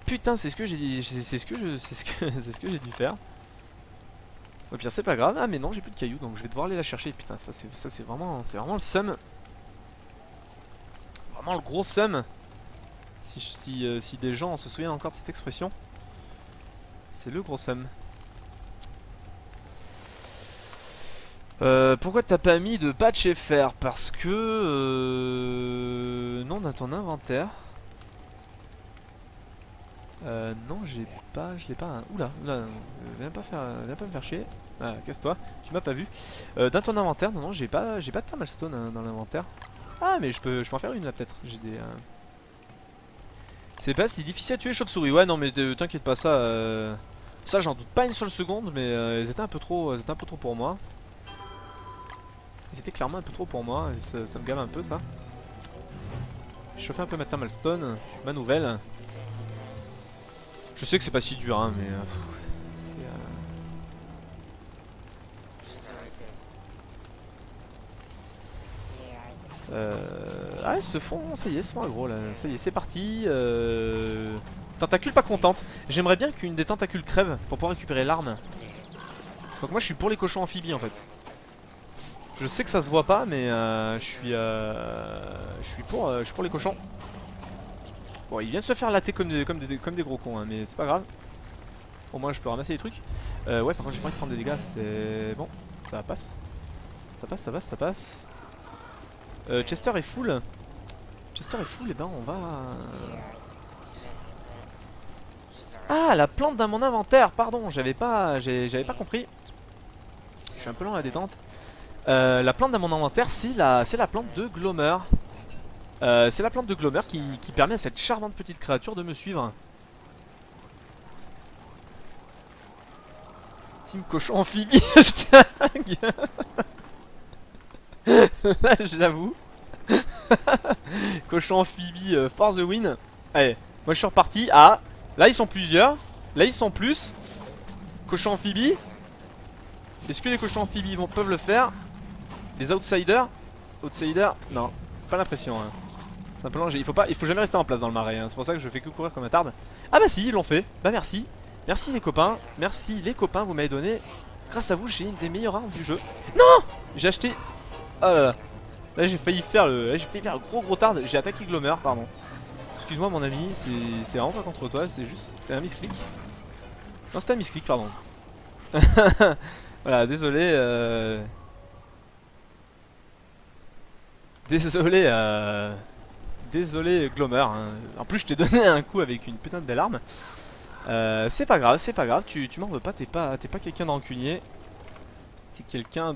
[SPEAKER 1] Putain, c'est ce que j'ai dit, c'est ce que j'ai dû faire. Au pire, c'est pas grave. Ah mais non, j'ai plus de cailloux, donc je vais devoir aller la chercher. Putain, ça c'est vraiment le seum. Vraiment le gros seum. Si des gens se souviennent encore de cette expression, c'est le gros seum. Pourquoi t'as pas mis de patch FR? Parce que non, dans ton inventaire. Non, je l'ai pas, hein. Oula, viens pas me faire chier. Ah, casse-toi, tu m'as pas vu. Dans ton inventaire, non, j'ai pas de thermal stone hein, dans l'inventaire. Ah, mais je peux en faire une là peut-être. J'ai des. C'est pas si difficile à tuer les chauves-souris. Ouais, non, mais t'inquiète pas, ça j'en doute pas une seule seconde, mais elles étaient un peu trop pour moi. C'était clairement un peu trop pour moi, ça me gave un peu ça. Je chauffais un peu ma thermal stone, ma nouvelle. Je sais que c'est pas si dur hein, mais ah ils se font, ça y est, ils se font aggro là, ça y est c'est parti. Tentacule pas contente. J'aimerais bien qu'une des tentacules crève pour pouvoir récupérer l'arme. Donc moi je suis pour les cochons amphibies en fait. Je sais que ça se voit pas mais je suis pour les cochons. Bon, il vient de se faire latter comme des gros cons, hein, mais c'est pas grave. Au moins, je peux ramasser les trucs. Ouais, par contre, j'ai pas envie de prendre des dégâts, c'est bon. Ça passe. Ça passe. Chester est full. Et ben on va. Ah, la plante dans mon inventaire, pardon, j'avais pas compris. Je suis un peu lent à la détente. La plante dans mon inventaire, c'est la plante de Glomer. C'est la plante de Glomer qui permet à cette charmante petite créature de me suivre. Team cochon amphibie, hashtag. Là j'avoue. Cochon amphibie for the win. Allez, moi je suis reparti. Ah, là ils sont plusieurs. Là ils sont plus. Cochon amphibie. Est-ce que les cochons amphibies peuvent le faire? Les outsiders? Outsiders? Non, pas l'impression hein. Simplement, il faut jamais rester en place dans le marais, hein. C'est pour ça que je fais que courir comme un tarde. Ah bah si, ils l'ont fait. Bah merci. Merci les copains. Merci les copains, vous m'avez donné. Grâce à vous, j'ai une des meilleures armes du jeu. Non! J'ai acheté. Oh là là. Là j'ai failli faire un gros tarde. J'ai attaqué Glomer, pardon. Excuse-moi mon ami, c'est vraiment pas contre toi, c'était un misclick. Non, c'était un misclick, pardon. Voilà, désolé. Désolé Glomer, hein. En plus je t'ai donné un coup avec une putain de belle arme. C'est pas grave, tu m'en veux pas, t'es pas quelqu'un de rancunier. T'es quelqu'un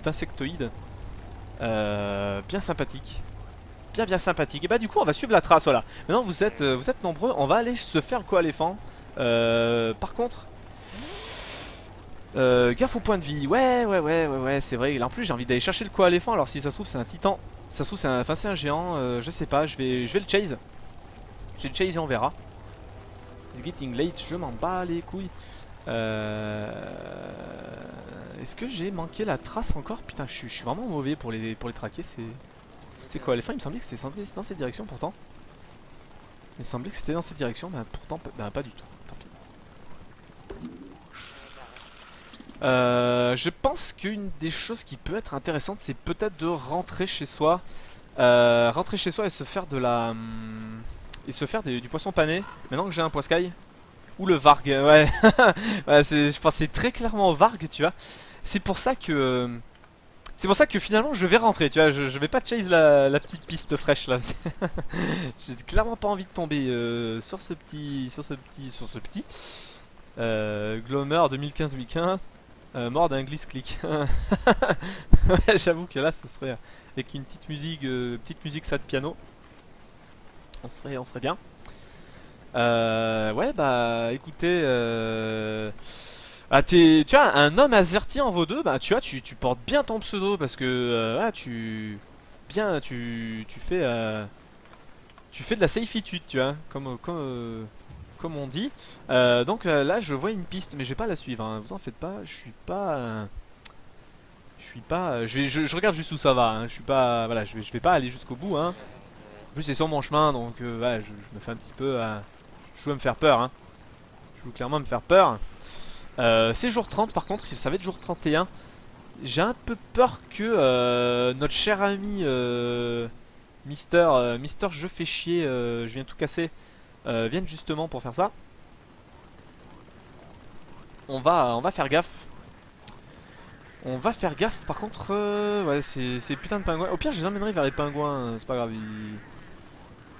[SPEAKER 1] d'insectoïde. Bien sympathique. Bien sympathique. Et bah du coup on va suivre la trace, voilà. Maintenant vous êtes nombreux, on va aller se faire le coaléphant. Par contre... gaffe au point de vie. Ouais, c'est vrai. Là, en plus j'ai envie d'aller chercher le coaléphant. Alors si ça se trouve c'est un titan. Si ça se trouve c'est un géant, je sais pas, je vais le chase. Je vais le chase et on verra. It's getting late, je m'en bats les couilles. Est-ce que j'ai manqué la trace encore? Putain, je suis vraiment mauvais pour les traquer. C'est quoi les fins? Il me semblait que c'était dans cette direction pourtant. Il me semblait que c'était dans cette direction, mais pourtant pas du tout. Tant pis. Je pense qu'une des choses qui peut être intéressante, c'est peut-être de rentrer chez soi. Rentrer chez soi et se faire de la... et se faire du poisson pané. Maintenant que j'ai un poiscaille. Ou le varg, ouais. Ouais, je pense que c'est très clairement varg, tu vois. C'est pour ça que... C'est pour ça que finalement je vais rentrer, tu vois. Je vais pas chase la petite piste fraîche là. J'ai clairement pas envie de tomber sur ce petit... Glomer 2015-2015. Mort d'un glisse-click. Ouais, j'avoue que là, ce serait avec une petite musique ça de piano. On serait bien. Ouais, bah écoutez, tu vois, un homme azerty en vaut deux, bah tu vois, tu portes bien ton pseudo parce que tu fais de la safitude, tu vois, comme on dit. Donc là, je vois une piste, mais je vais pas la suivre, hein, vous en faites pas, je regarde juste où ça va, hein, je suis pas, voilà, je vais pas aller jusqu'au bout, hein. En plus, c'est sur mon chemin, donc ouais, je me fais un petit peu, je veux me faire peur, hein. Je veux clairement me faire peur. C'est jour 30 par contre, ça va être jour 31. J'ai un peu peur que notre cher ami Mister Je fais chier, je viens tout casser, vienne justement pour faire ça. On va faire gaffe. On va faire gaffe par contre, ouais, c'est putain de pingouins. Au pire, je les emmènerai vers les pingouins, c'est pas grave.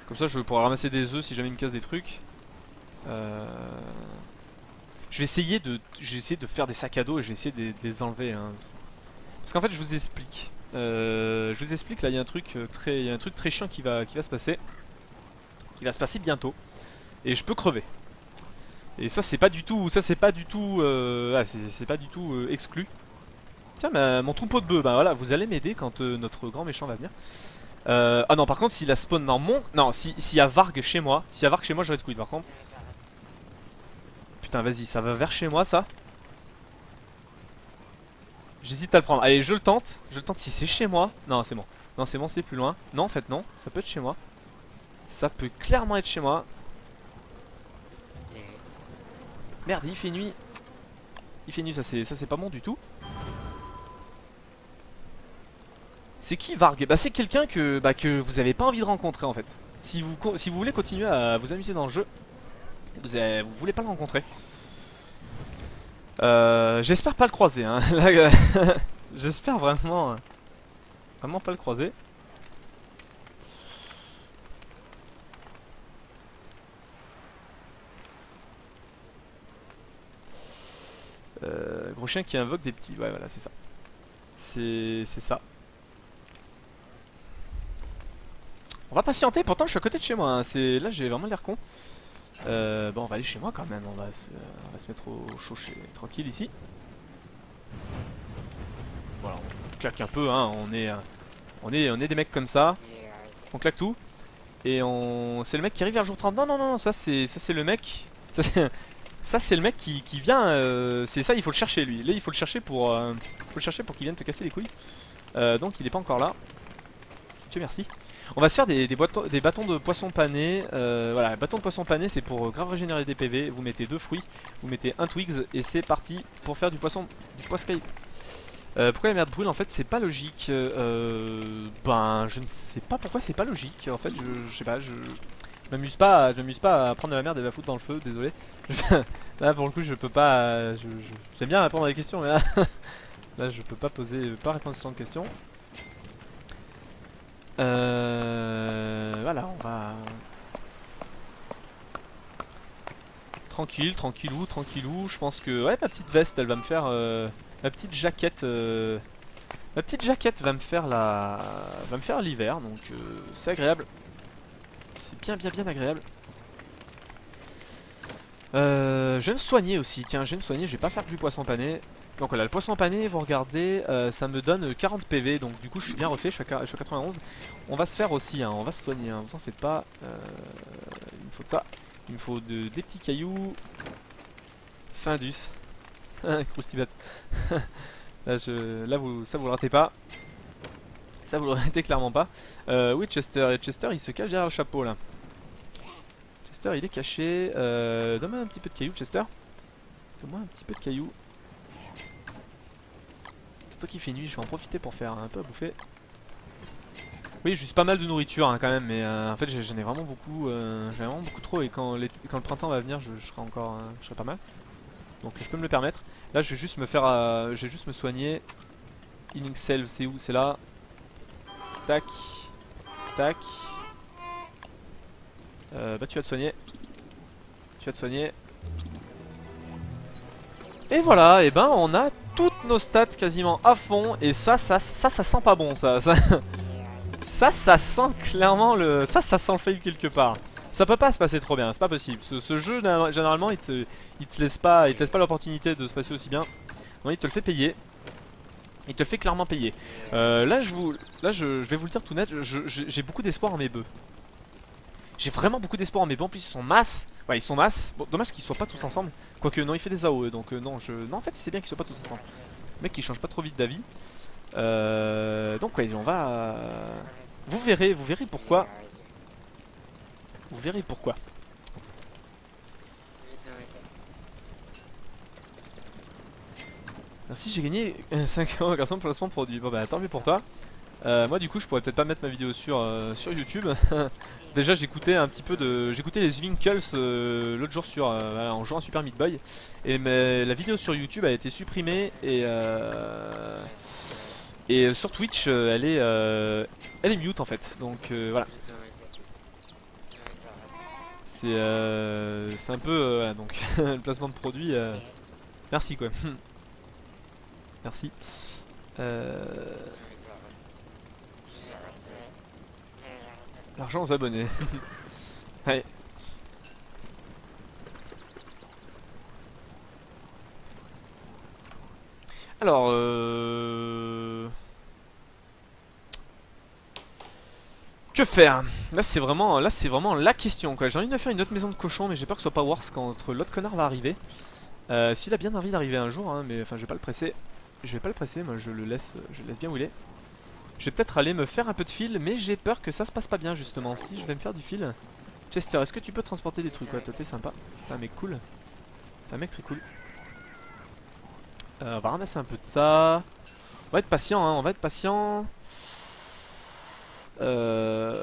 [SPEAKER 1] Comme ça, je pourrai ramasser des œufs si jamais ils me cassent des trucs. Euh... Je vais essayer de faire des sacs à dos et je vais essayer de les enlever, hein. Parce qu'en fait, je vous explique. Là, il y a un truc très chiant qui va se passer. Qui va se passer bientôt. Et je peux crever. Et ça, c'est pas du tout, c'est pas du tout exclu. Tiens, mon troupeau de bœufs, bah voilà, vous allez m'aider quand notre grand méchant va venir. Ah non, par contre, s'il a spawn dans mon... Non, s'il y a Varg chez moi, j'aurais de quid par contre. Putain, vas-y, ça va vers chez moi, ça. J'hésite à le prendre. Allez, je le tente. Je le tente si c'est chez moi. Non, c'est bon. Non, c'est bon, c'est plus loin. Non, en fait, non. Ça peut être chez moi. Ça peut clairement être chez moi. Merde, il fait nuit. Il fait nuit, ça c'est pas bon du tout. C'est qui Varg? Bah c'est quelqu'un que vous avez pas envie de rencontrer en fait. Si vous voulez continuer à vous amuser dans le jeu, vous voulez pas le rencontrer. J'espère pas le croiser, hein. Là, j'espère vraiment pas le croiser. Gros chien qui invoque des petits. Ouais, voilà, c'est ça. C'est ça. On va patienter, pourtant je suis à côté de chez moi, hein. Là j'ai vraiment l'air con. Bon, on va aller chez moi quand même, on va se mettre au chaud tranquille ici. Voilà, on claque un peu, hein. On est des mecs comme ça. On claque tout. Et c'est le mec qui arrive vers le jour 30. Non, non, non, ça c'est le mec. Ça c'est le mec qui vient. C'est ça, il faut le chercher lui. Là, il faut le chercher pour qu'il vienne te casser les couilles. Donc il est pas encore là. Dieu merci. On va se faire des bâtons de poisson pané. Voilà, bâton de poisson pané, c'est pour grave régénérer des PV. Vous mettez 2 fruits, vous mettez un twigs et c'est parti pour faire du poiscaille. Pourquoi la merde brûle? En fait, c'est pas logique. Ben, je ne sais pas pourquoi c'est pas logique. En fait, je sais pas, je m'amuse pas à prendre de la merde et la foutre dans le feu. Désolé. Là, pour le coup, je peux pas. J'aime bien répondre à des questions, mais là, là je peux pas répondre à ce genre de questions. Voilà, on va... Tranquillou. Je pense que... Ouais, ma petite veste, elle va me faire... ma petite jaquette... Ma petite jaquette va me faire l'hiver, donc c'est agréable. C'est bien agréable. Je vais me soigner aussi, tiens, je vais pas faire que du poisson pané. Donc voilà, le poisson pané, vous regardez, ça me donne 40 PV, donc du coup je suis bien refait, je suis à 91. On va se faire aussi, hein, on va se soigner, hein, vous en faites pas. Il me faut de ça, il me faut des petits cailloux. Findus. Croustibet. Là, ça vous le ratez pas. Ça vous le ratez clairement pas. Oui, Chester il se cache derrière le chapeau là. Chester il est caché. Donne-moi un petit peu de cailloux, Chester. Donne-moi un petit peu de cailloux. c'est toi qui fais nuit, je vais en profiter pour faire un peu à bouffer. Oui, juste pas mal de nourriture hein, quand même, mais en fait j'en ai vraiment beaucoup, trop et quand le printemps va venir, je serai encore, je serai pas mal. Donc je peux me le permettre. Là, je vais juste me faire, je vais juste me soigner. Healing Salve, c'est où? C'est là. Tac, tac. Bah tu vas te soigner. Tu vas te soigner. Et voilà, et ben on a toutes nos stats quasiment à fond et ça sent pas bon ça. Ça sent clairement le... Ça sent le fail quelque part. Ça peut pas se passer trop bien, c'est pas possible. Ce jeu, généralement, il te laisse pas l'opportunité de se passer aussi bien. Non, il te le fait payer. Il te le fait clairement payer. Là, je vais vous le dire tout net, j'ai beaucoup d'espoir en mes bœufs. J'ai vraiment beaucoup d'espoir en mes bœufs. En plus, ils sont masse. Ouais, ils sont masse. Bon, dommage qu'ils soient pas tous ensemble. Quoique, non, il fait des AOE. Donc, non, en fait, c'est bien qu'ils soient pas tous ensemble. Le mec, il change pas trop vite d'avis. Donc, ouais, on va... Vous verrez pourquoi. Vous verrez pourquoi. Merci, j'ai gagné 5€ grâce au placement de produit. Bon bah tant mieux pour toi. Moi du coup je pourrais peut-être pas mettre ma vidéo sur YouTube. Déjà j'écoutais un petit peu de... J'écoutais les Winkles l'autre jour sur, en jouant à Super Meat Boy. Et la vidéo sur YouTube a été supprimée et sur Twitch elle est mute en fait. Donc voilà. C'est un peu... voilà, donc le placement de produit... merci quoi. Merci. L'argent aux abonnés. Allez. Alors, que faire? Là c'est vraiment la question quoi. J'ai envie de faire une autre maison de cochon mais j'ai peur que ce soit pas worse quand l'autre connard va arriver. S'il a bien envie d'arriver un jour hein, mais enfin je vais pas le presser. Je vais pas le presser, moi je le laisse bien où il est. Je vais peut-être aller me faire un peu de fil, mais j'ai peur que ça se passe pas bien justement. Si je vais me faire du fil. Chester, est-ce que tu peux transporter des trucs? Ouais, toi t'es sympa. T'es un mec cool. T'es un mec très cool. On va ramasser un peu de ça. On va être patient, hein, on va être patient. Bah,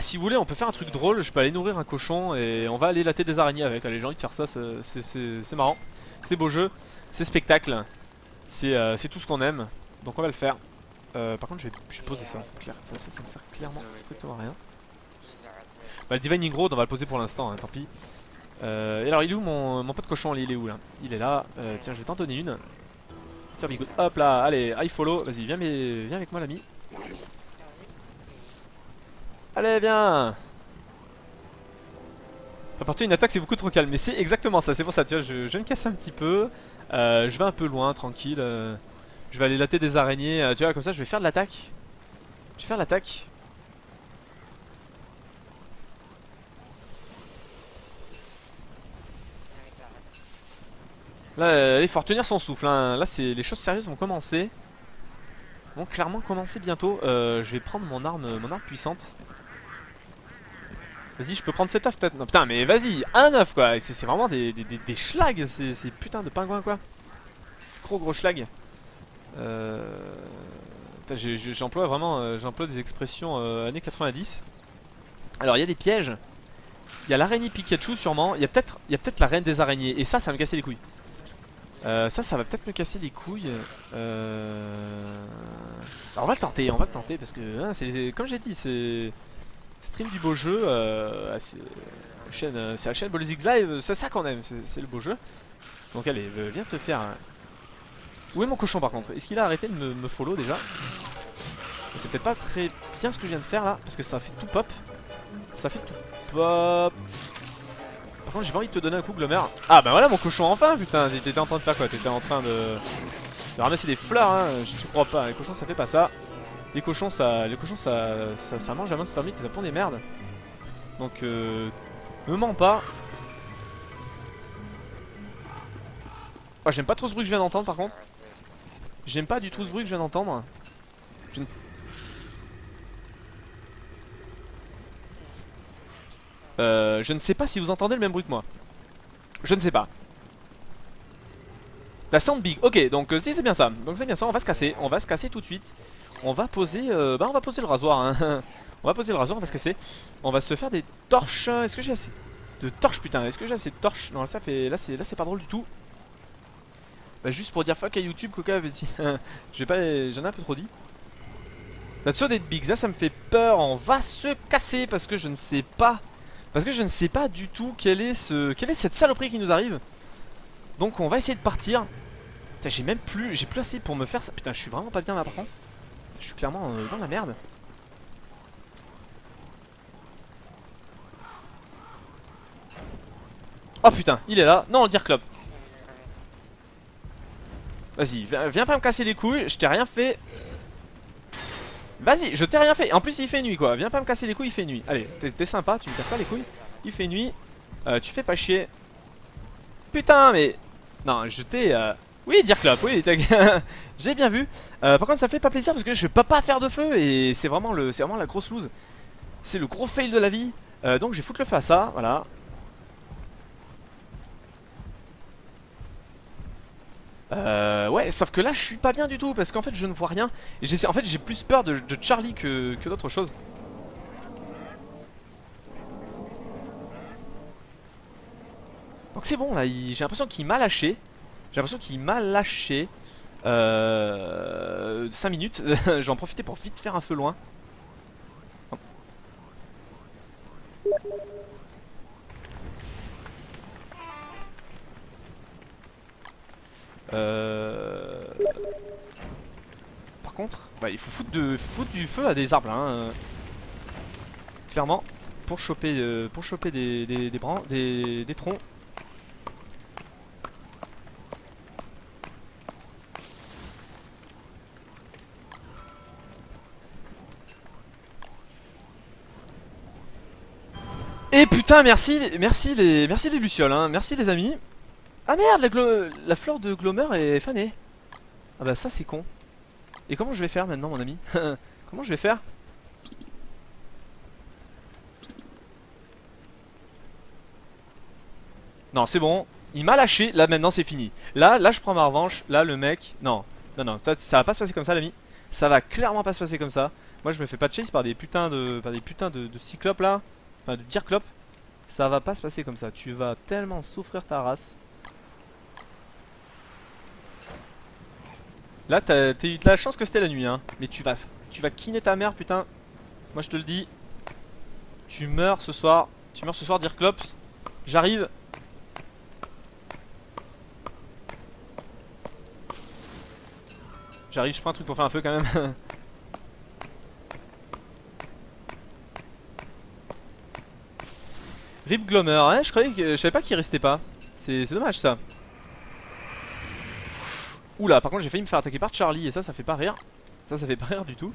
[SPEAKER 1] si vous voulez, on peut faire un truc drôle. Je peux aller nourrir un cochon et on va aller latter des araignées avec. Allez, j'ai envie de faire ça, c'est marrant. C'est beau jeu, c'est spectacle. C'est tout ce qu'on aime. Donc on va le faire. Par contre je vais poser ça, c'est clair. Ça me sert clairement strictement à rien. Bah le Divine Growth on va le poser pour l'instant, hein, tant pis. Et alors il est où mon pote cochon? Il est où là? Il est là, tiens je vais t'en donner une. Tiens Bigoud, hop là, allez, I follow, vas-y viens avec moi l'ami. Allez viens. Apporter une attaque c'est beaucoup trop calme, mais c'est exactement ça, c'est pour ça tu vois, je vais me casser un petit peu. Je vais un peu loin, tranquille. Je vais aller latter des araignées, tu vois, comme ça je vais faire de l'attaque. Je vais faire l'attaque. Là, il faut retenir son souffle, hein. Là, les choses sérieuses vont commencer. Vont clairement commencer bientôt. Je vais prendre mon arme puissante. Vas-y, je peux prendre cet œuf peut-être. Non, putain, mais vas-y, un œuf quoi. C'est vraiment des schlags, ces putains de pingouins quoi. Gros schlag. J'emploie vraiment j'emploie des expressions années 90. Alors il y a des pièges. Il y a l'araignée Pikachu sûrement. Il y a peut-être la reine des araignées. Et ça va me casser les couilles. Ça va peut-être me casser les couilles. Alors on va le tenter parce que hein, comme j'ai dit, c'est stream du beau jeu. C'est la chaîne Bolzix Live, c'est ça qu'on aime, c'est le beau jeu. Donc allez, viens te faire. Où est mon cochon par contre? Est-ce qu'il a arrêté de me follow déjà? C'est peut-être pas très bien ce que je viens de faire là, parce que ça fait tout pop. Ça fait tout pop. Par contre j'ai pas envie de te donner un coup Glomer. Ah bah voilà mon cochon enfin putain, t'étais en train de faire quoi? T'étais en train de ramasser des fleurs hein, je crois pas, les cochons ça fait pas ça. Les cochons ça mange à Monster Meat et ça pond des merdes. Donc me mens pas. Oh, j'aime pas trop ce bruit que je viens d'entendre par contre. J'aime pas du tout ce bruit que je viens d'entendre. Je ne sais pas si vous entendez le même bruit que moi. Je ne sais pas. T'as sound big, ok, donc si c'est bien ça. Donc c'est bien ça, on va se casser tout de suite. On va poser, on va poser le rasoir hein. On va poser le rasoir, on va se casser. On va se faire des torches, est-ce que j'ai assez de torches putain, est-ce que j'ai assez de torches? Non ça fait, là c'est pas drôle du tout. Bah juste pour dire fuck à YouTube, Coca, vas-y. J'en ai un peu trop dit. La saut d'être big, ça me fait peur, on va se casser parce que je ne sais pas. Parce que je ne sais pas du tout quelle est cette saloperie qui nous arrive. Donc on va essayer de partir. J'ai plus assez pour me faire ça. Putain, je suis vraiment pas bien là par contre. Je suis clairement dans la merde. Oh putain, il est là. Non, dire club. Vas-y, viens pas me casser les couilles, je t'ai rien fait. Vas-y, je t'ai rien fait. En plus, il fait nuit quoi. Viens pas me casser les couilles, il fait nuit. Allez, t'es sympa, tu me casses pas les couilles. Il fait nuit. Tu fais pas chier. Putain, mais. Non, je t'ai. Oui, dire club, oui, j'ai bien vu. Par contre, ça fait pas plaisir parce que je peux pas faire de feu et c'est vraiment la grosse loose. C'est le gros fail de la vie. Donc, je vais foutre le feu à ça, voilà. Ouais, sauf que là, je suis pas bien du tout parce qu'en fait, je ne vois rien. Et en fait, j'ai plus peur de Charlie que d'autre chose. Donc, c'est bon là, j'ai l'impression qu'il m'a lâché. J'ai l'impression qu'il m'a lâché 5 minutes. Je vais en profiter pour vite faire un feu loin. Par contre, bah, il faut foutre du feu à des arbres là, hein. Clairement, pour choper des troncs. Et putain, merci les lucioles, hein. Merci les amis. Ah merde, la fleur de Glomer est fanée. Ah bah ça c'est con. Et comment je vais faire maintenant mon ami? Comment je vais faire? Non c'est bon, il m'a lâché, là maintenant c'est fini. Là je prends ma revanche, là le mec... Non, ça va pas se passer comme ça l'ami. Ça va clairement pas se passer comme ça. Moi je me fais pas chase par des putains de cyclopes là. Enfin de dirclopes. Ça va pas se passer comme ça, tu vas tellement souffrir ta race. Là t'as eu de la chance que c'était la nuit hein. Mais tu vas kiner ta mère putain. Moi je te le dis. Tu meurs ce soir, dirclops. J'arrive. Je prends un truc pour faire un feu quand même. Rip Glomer, ouais, je savais pas qu'il restait pas. C'est dommage ça. Oula, par contre j'ai failli me faire attaquer par Charlie et ça fait pas rire. Ça fait pas rire du tout.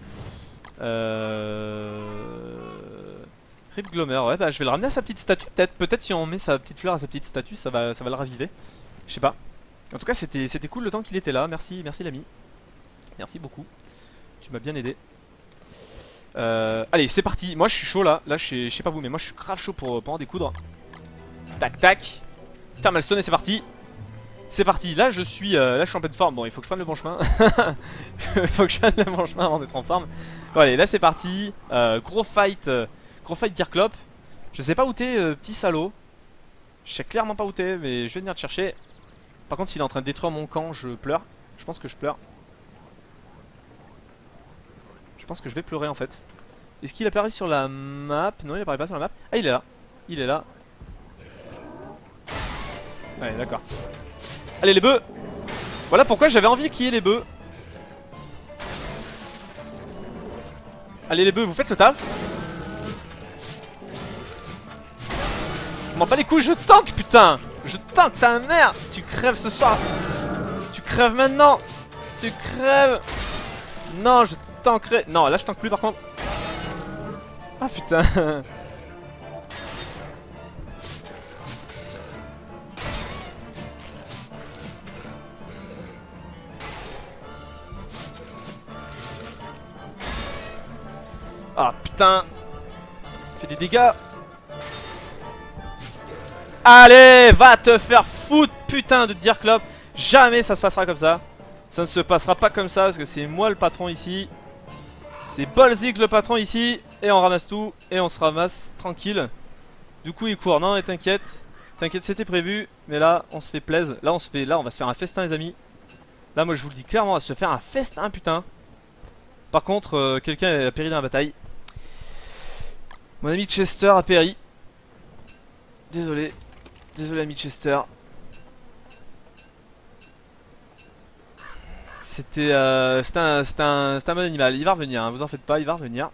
[SPEAKER 1] Rip Glomer, ouais, bah je vais le ramener à sa petite statue. Peut-être si on met sa petite fleur à sa petite statue, ça va le raviver. Je sais pas. En tout cas, c'était cool le temps qu'il était là. Merci l'ami. Merci beaucoup. Tu m'as bien aidé. Allez, c'est parti. Moi, je suis chaud là. Là, je sais pas vous, mais moi, je suis grave chaud pour en découdre. Tac, tac. Putain, Malstone, et c'est parti. C'est parti. Là, je suis en pleine forme. Bon, il faut que je prenne le bon chemin. Il faut que je prenne le bon chemin avant d'être en forme. Bon, allez, là, c'est parti. Gros fight Dirclop. Je sais pas où t'es, petit salaud. Je sais clairement pas où t'es, mais je vais venir te chercher. Par contre, s'il est en train de détruire mon camp, je pleure. Je pense que je pleure. Je pense que je vais pleurer en fait. Est-ce qu'il apparaît sur la map? Non, il apparaît pas sur la map. Ah, il est là. Il est là. Ouais, d'accord. Allez, les bœufs. Voilà pourquoi j'avais envie qu'il y ait les bœufs. Allez, les bœufs, vous faites le taf. Je m'en bats les couilles, je tank, putain. Je tank ta mère. Tu crèves ce soir. Tu crèves maintenant. Tu crèves. Non, je tankerai. Non, là je tank plus par contre. Ah putain. Ah putain. Fais des dégâts. Allez, va te faire foutre, putain de Dirclop. Jamais ça se passera comme ça. Ça ne se passera pas comme ça parce que c'est moi le patron ici. C'est Bolzik le patron ici. Et on ramasse tout. Et on se ramasse tranquille. Du coup il court. Non et t'inquiète. T'inquiète c'était prévu. Mais là on se fait plaisir. Là on va se faire un festin les amis. Là moi je vous le dis clairement on va se faire un festin putain. Par contre quelqu'un a péri dans la bataille. Mon ami Chester a péri. Désolé. Désolé ami Chester. C'était un bon animal. Il va revenir, hein, vous en faites pas, il va revenir.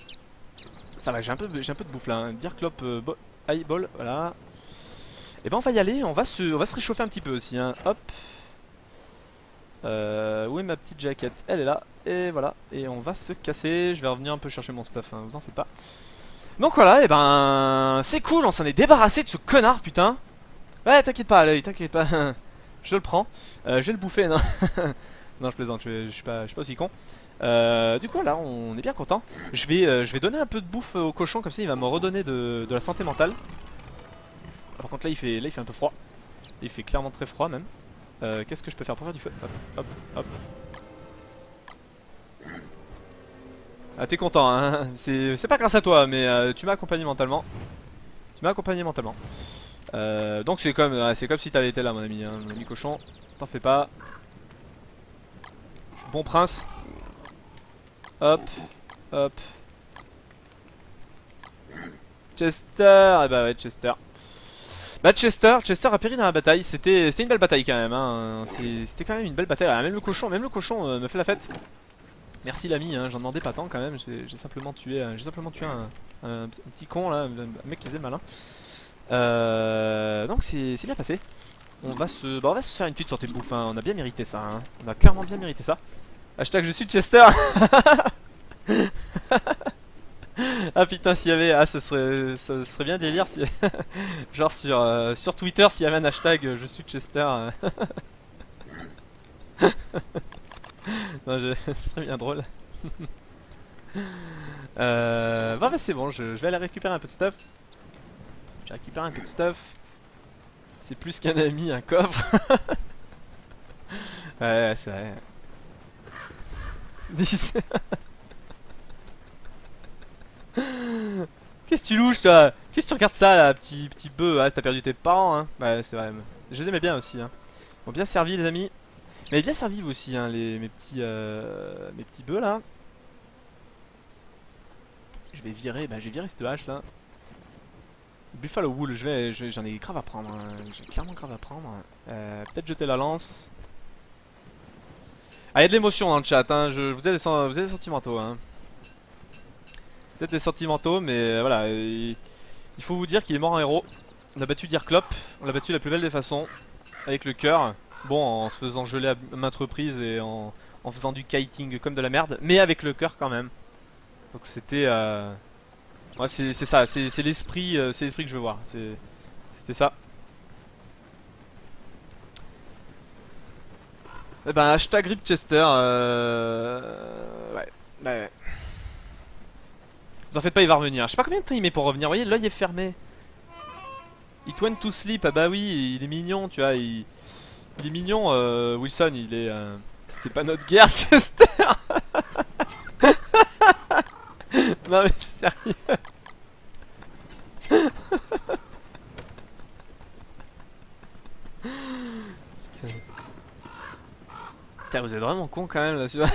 [SPEAKER 1] Ça va, j'ai un peu de bouffe là. Hein. Dirklop, highball, voilà. Et ben on va y aller, on va se réchauffer un petit peu aussi. Hein. Hop. Où est ma petite jaquette? Elle est là. Et voilà. Et on va se casser. Je vais revenir un peu chercher mon stuff, hein, vous en faites pas. Donc voilà, et ben c'est cool, on s'en est débarrassé de ce connard, putain. Ouais, t'inquiète pas, l'œil, t'inquiète pas. Je le prends. Je vais le bouffer, non. Non, je plaisante, je suis pas aussi con. Du coup, là, on est bien content. Je vais donner un peu de bouffe au cochon, comme ça il va me redonner de la santé mentale. Par contre, là, il fait un peu froid. Il fait clairement très froid, même. Qu'est-ce que je peux faire pour faire du feu? Hop, hop, hop. Ah, t'es content, hein. C'est pas grâce à toi, mais tu m'as accompagné mentalement. Tu m'as accompagné mentalement. Donc c'est comme si t'avais été là, mon ami, hein. Mon ami cochon. T'en fais pas. Bon prince. Hop, hop. Chester, eh bah ouais, Chester. Bah Chester a péri dans la bataille. C'était une belle bataille quand même. Hein. C'était quand même une belle bataille. Ah, même le cochon me fait la fête. Merci l'ami, hein. J'en demandais pas tant quand même. J'ai simplement tué, un petit con là, un mec qui faisait le malin. Donc c'est bien passé. On va se faire une petite sortie de bouffe. Hein. On a bien mérité ça. Hein. On a clairement bien mérité ça. Hashtag je suis Chester. Ah putain s'il y avait, ça serait bien délire si genre sur Twitter s'il y avait un hashtag je suis Chester. Non, ce serait bien drôle. Bon bah c'est bon, je vais aller récupérer un peu de stuff. Je vais récupérer un peu de stuff. C'est plus qu'un ami, un coffre. Ouais c'est vrai. 10. Qu'est-ce que tu louches toi? Qu'est-ce que tu regardes ça là, petit bœuf? Ah t'as perdu tes parents hein. Ouais c'est vrai, je les aimais bien aussi hein. Bon bien servi les amis. Mais bien servi vous aussi hein, mes petits bœufs là. Je vais virer cette hache là. Buffalo Wool, j'en ai grave à prendre hein. J'ai clairement grave à prendre. Peut-être jeter la lance. Ah y'a de l'émotion dans le chat hein, vous êtes des sentimentaux hein. Vous êtes des sentimentaux mais voilà, il faut vous dire qu'il est mort en héros. On a battu Dirklop, on l'a battu de la plus belle des façons, avec le cœur. Bon, en se faisant geler à maintes reprises et en faisant du kiting comme de la merde, mais avec le cœur quand même. Donc c'était... Ouais, c'est ça, c'est l'esprit que je veux voir, c'était ça. Eh ben, hashtag Ripchester, ouais. Vous en faites pas, il va revenir. Je sais pas combien de temps il met pour revenir, vous voyez, l'œil est fermé. It went to sleep, ah bah oui, il est mignon, tu vois, il est mignon, Wilson, il est... C'était pas notre guerre, Chester. Non mais sérieux. Putain, vous êtes vraiment con quand même là, tu vois.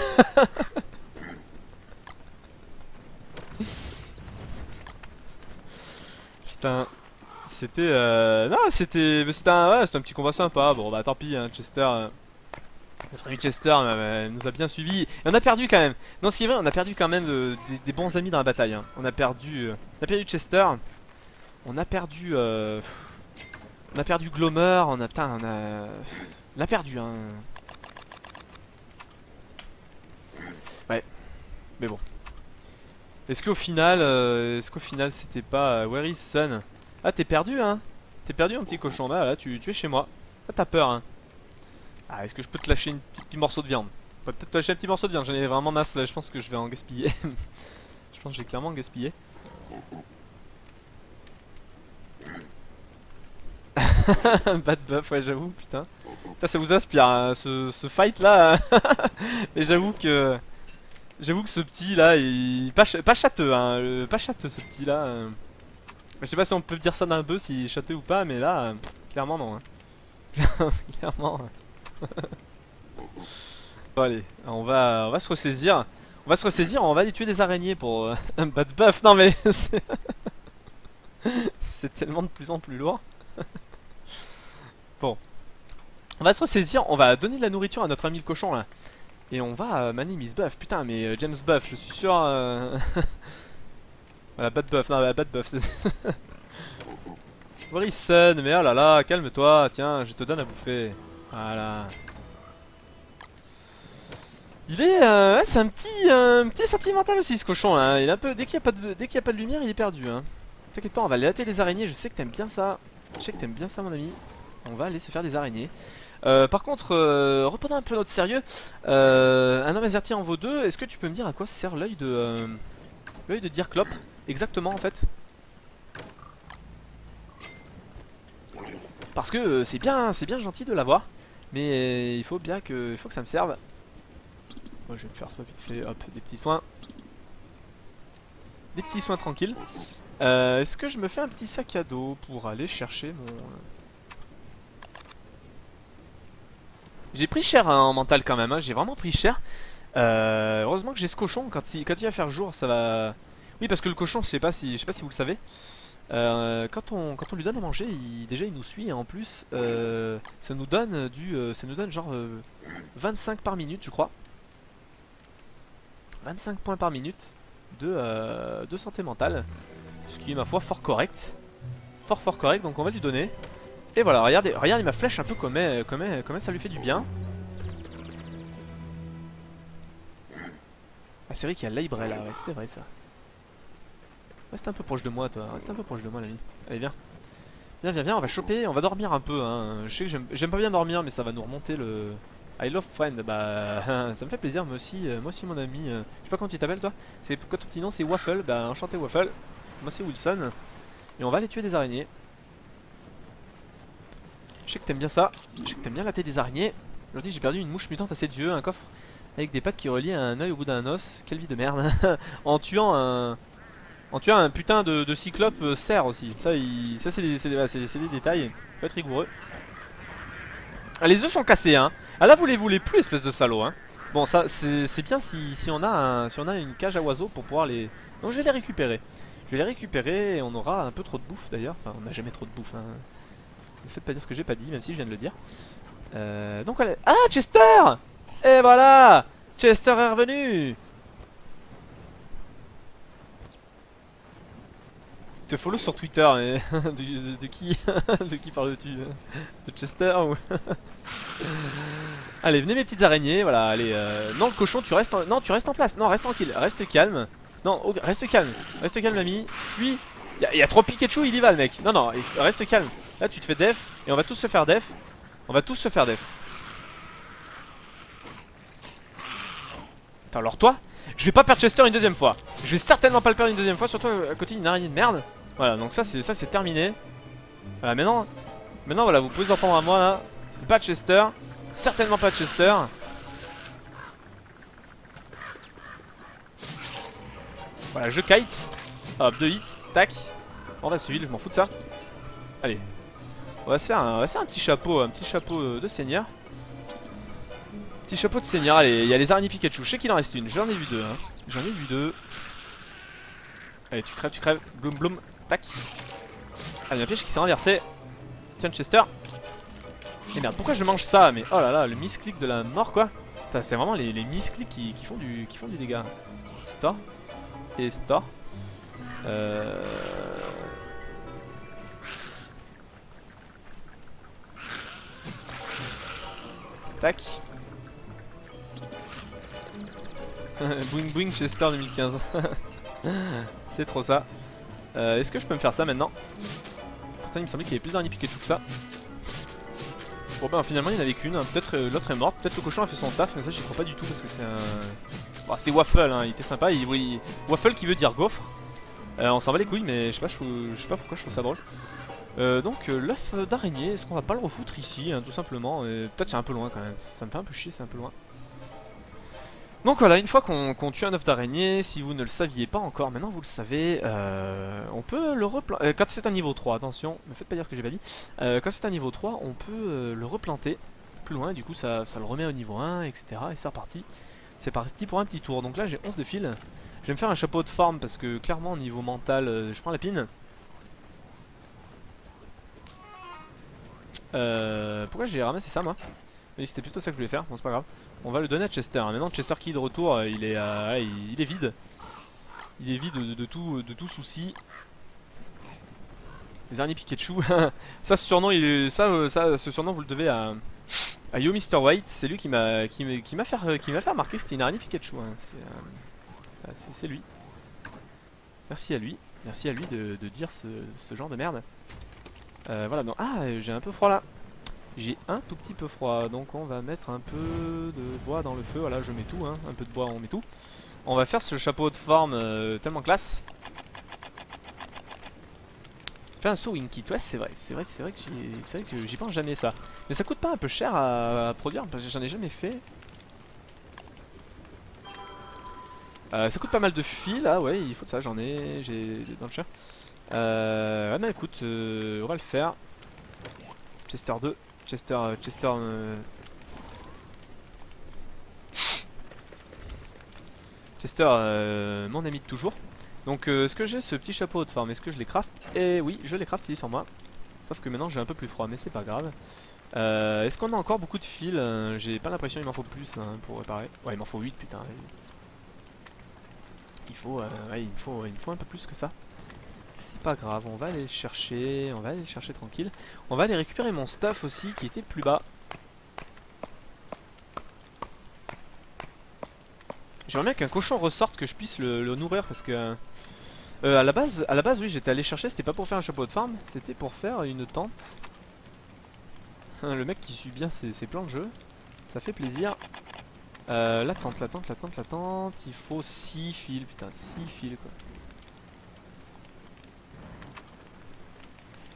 [SPEAKER 1] Putain. C'était non c'était un petit combat sympa. Bon bah tant pis hein, Chester notre ami Chester nous a bien suivis. Et on a perdu quand même. Non ce qui est vrai, on a perdu quand même des bons amis dans la bataille hein. On a perdu Chester. On a perdu Glomer, on a perdu hein. Ouais. Mais bon. Est-ce qu'au final c'était pas Where is Sun? Ah t'es perdu hein. T'es perdu un petit cochon. Bah là tu es chez moi. Ah t'as peur hein. Ah est-ce que je peux te lâcher un petit morceau de viande? On peut peut-être te lâcher un petit morceau de viande. J'en ai vraiment masse là. Je pense que je vais en gaspiller. Je pense que j'ai clairement gaspillé. Bad buff, ouais, j'avoue, putain. Ça vous inspire, hein, ce fight là. Et j'avoue que. J'avoue que ce petit là, il. Pas châteux, hein. Pas châteux ce petit là. Je sais pas si on peut dire ça d'un bœuf, s'il est châteux ou pas, mais là, clairement non. Hein. Clairement. Bon, allez, on va se ressaisir. On va se ressaisir, on va aller tuer des araignées pour un bad buff. Non mais. C'est tellement de plus en plus lourd. Bon. On va se ressaisir, on va donner de la nourriture à notre ami le cochon là. Et on va manier Miss Buff. Putain, mais James Buff, je suis sûr. Voilà, bad buff, non, bad buff. Morrison, mais oh là là, calme-toi, tiens, je te donne à bouffer. Voilà. Il est, c'est un petit sentimental aussi ce cochon là. Il est un peu, dès qu'il y a pas de lumière, il est perdu. Hein. T'inquiète pas, on va aller latter les araignées. Je sais que t'aimes bien ça. Je sais que t'aimes bien ça, mon ami. On va aller se faire des araignées. Par contre, reprenons un peu notre sérieux. Un homme azerty en vaut deux. Est-ce que tu peux me dire à quoi sert l'œil de Dirklopp exactement en fait? Parce que c'est bien gentil de l'avoir, mais il faut que ça me serve. Moi, je vais me faire ça vite fait. Hop, des petits soins tranquilles. Est-ce que je me fais un petit sac à dos pour aller chercher mon... J'ai pris cher hein, en mental quand même, hein. J'ai vraiment pris cher. Heureusement que j'ai ce cochon, quand il va faire jour ça va... Oui parce que le cochon, je sais pas si vous le savez, quand on lui donne à manger, déjà il nous suit et en plus ça nous donne genre 25 par minute je crois. 25 points par minute de santé mentale. Ce qui est ma foi fort correct. Fort correct, donc on va lui donner. Et voilà, regardez ma flèche un peu comme ça lui fait du bien. Ah c'est vrai qu'il y a l'Aibrel là, ouais c'est vrai ça. Reste un peu proche de moi toi, reste un peu proche de moi l'ami. Allez viens. Viens, on va choper, on va dormir un peu hein. Je sais que j'aime pas bien dormir mais ça va nous remonter le... I love friend, bah ça me fait plaisir moi aussi mon ami. Je sais pas comment tu t'appelles toi. C'est quoi ton petit nom? C'est Waffle, bah enchanté Waffle. Moi c'est Wilson. Et on va aller tuer des araignées. Je sais que t'aimes bien ça, je sais que t'aimes bien latter des araignées. Aujourd'hui j'ai perdu une mouche mutante à 7 yeux, un coffre avec des pattes qui relient un œil au bout d'un os. Quelle vie de merde. En tuant un putain de cyclope cerf aussi. Ça c'est des détails. Faut être rigoureux. Ah, les œufs sont cassés hein. Ah là vous les voulez plus espèce de salaud hein. Bon ça c'est bien si on a une cage à oiseaux pour pouvoir les... Donc je vais les récupérer. Je vais les récupérer et on aura un peu trop de bouffe d'ailleurs. Enfin on n'a jamais trop de bouffe hein. Ne faites pas dire ce que j'ai pas dit même si je viens de le dire. Donc allez... Ah Chester. Et voilà, Chester est revenu. Te follow sur Twitter, mais de qui de qui parles-tu? De Chester ou... Allez, venez mes petites araignées, voilà, allez, non le cochon, tu restes en place, non reste tranquille, reste calme. Non, oh, reste calme l'ami, fuis. Il y a trop Pikachu, il y va le mec. Non, reste calme. Là tu te fais def, et on va tous se faire def. Attends, alors toi, je vais pas perdre Chester une deuxième fois. Je vais certainement pas le perdre une deuxième fois, surtout à côté d'une araignée de merde. Voilà, donc ça c'est terminé. Voilà, maintenant voilà, vous pouvez en prendre à moi là. Pas de Chester, certainement pas de Chester. Voilà, je kite. Hop, 2 hits, tac. On va suivre, je m'en fous de ça. Allez, on va se faire un petit chapeau de seigneur. Petit chapeau de seigneur, allez, il y a les araignées Pikachu, je sais qu'il en reste une, j'en ai vu deux hein. J'en ai vu deux. Allez, tu crèves, bloum, tac. Allez, un piège qui s'est renversé. Tiens Chester. Et merde, pourquoi je mange ça? Mais oh là là, le misclick de la mort quoi. C'est vraiment les misclicks qui font du dégât. Store. Et store. Tac. Boing boing Chester 2015. C'est trop ça. Est-ce que je peux me faire ça maintenant? Pourtant il me semblait qu'il y avait plus d'araignées Pikachu que ça. Bon ben finalement il n'y en avait qu'une, hein. Peut-être l'autre est morte, peut-être le cochon a fait son taf, mais ça j'y crois pas du tout parce que c'est un... Bon, c'était Waffle, hein. Il était sympa, Waffle qui veut dire gaufre. On s'en va les couilles mais je sais pas pourquoi je trouve ça drôle. Donc l'œuf d'araignée, est-ce qu'on va pas le refoutre ici, hein, tout simplement. Peut-être c'est un peu loin quand même, ça me fait un peu chier, c'est un peu loin. Donc voilà, une fois qu'on tue un œuf d'araignée, si vous ne le saviez pas encore, maintenant vous le savez, on peut le replanter. Quand c'est un niveau 3, attention, ne faites pas dire ce que j'ai pas dit. Quand c'est un niveau 3, on peut le replanter plus loin, du coup ça le remet au niveau 1, etc. Et c'est reparti. C'est parti pour un petit tour. Donc là j'ai 11 de fil. Je vais me faire un chapeau de forme parce que clairement au niveau mental, je prends la pine. Pourquoi j'ai ramassé ça moi? Oui, c'était plutôt ça que je voulais faire, bon c'est pas grave. On va le donner à Chester. Maintenant Chester qui est de retour, il est vide. Il est vide de tout souci. Les araignées Pikachu. Ça ce surnom ce surnom vous le devez à Yo Mr White. C'est lui qui m'a fait remarquer que c'était une araignée Pikachu, hein. C'est lui. Merci à lui. Merci à lui de dire ce genre de merde. Voilà, donc j'ai un peu froid là. J'ai un tout petit peu froid, donc on va mettre un peu de bois dans le feu. Voilà, je mets tout, hein. Un peu de bois, on met tout. On va faire ce chapeau de forme tellement classe. Faire un sewing kit, ouais c'est vrai que j'y pense jamais ça. Mais ça coûte pas un peu cher à produire parce que j'en ai jamais fait. Ça coûte pas mal de fil, ah ouais il faut de ça, j'ai dans le chat. Ah non écoute, on va le faire. Chester 2, Chester mon ami de toujours. Donc est-ce que j'ai ce petit chapeau de forme? Est-ce que je les craft? Eh oui, je les craft, il est sur moi. Sauf que maintenant j'ai un peu plus froid, mais c'est pas grave. Est-ce qu'on a encore beaucoup de fils? J'ai pas l'impression qu'il m'en faut plus, hein, pour réparer. Ouais, il m'en faut 8 putain. Ouais, il me faut un peu plus que ça. C'est pas grave, on va aller le chercher, tranquille. On va aller récupérer mon staff aussi qui était plus bas. J'aimerais bien qu'un cochon ressorte, que je puisse le nourrir parce que à la base oui j'étais allé chercher, c'était pas pour faire un chapeau de farm, c'était pour faire une tente. Le mec qui suit bien ses plans de jeu, ça fait plaisir. La tente, il faut 6 fils, putain 6 fils quoi.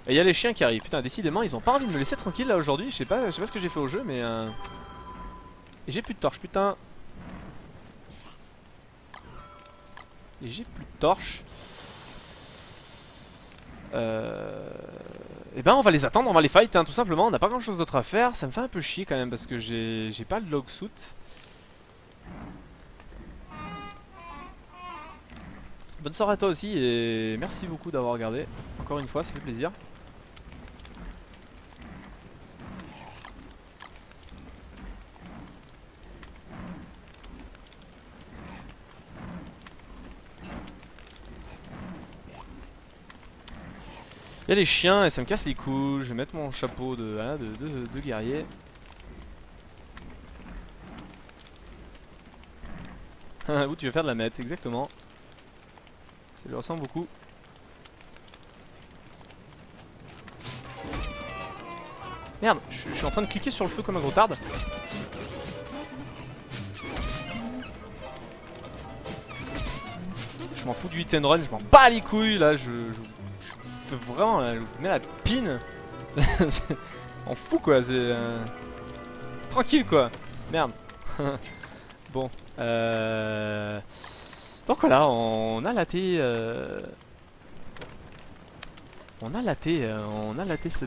[SPEAKER 1] Et il y a les chiens qui arrivent, putain décidément ils ont pas envie de me laisser tranquille là aujourd'hui, je sais pas ce que j'ai fait au jeu mais Et j'ai plus de torches, putain. Et j'ai plus de torches. Et ben on va les attendre, on va les fight, hein, tout simplement. On n'a pas grand chose d'autre à faire. Ça me fait un peu chier quand même parce que j'ai pas le log suit. Bonne soirée à toi aussi et merci beaucoup d'avoir regardé. Encore une fois, ça fait plaisir. Il y a des chiens et ça me casse les couilles. Je vais mettre mon chapeau de guerrier. Où tu veux faire de la meth, exactement. Ça lui ressemble beaucoup. Merde, je suis en train de cliquer sur le feu comme un gros tarde. Je m'en fous du hit and run, je m'en bats les couilles là, je fais vraiment, là, je mets la pine. On fout quoi, c'est tranquille quoi. Merde. Bon, donc voilà, on a laté ce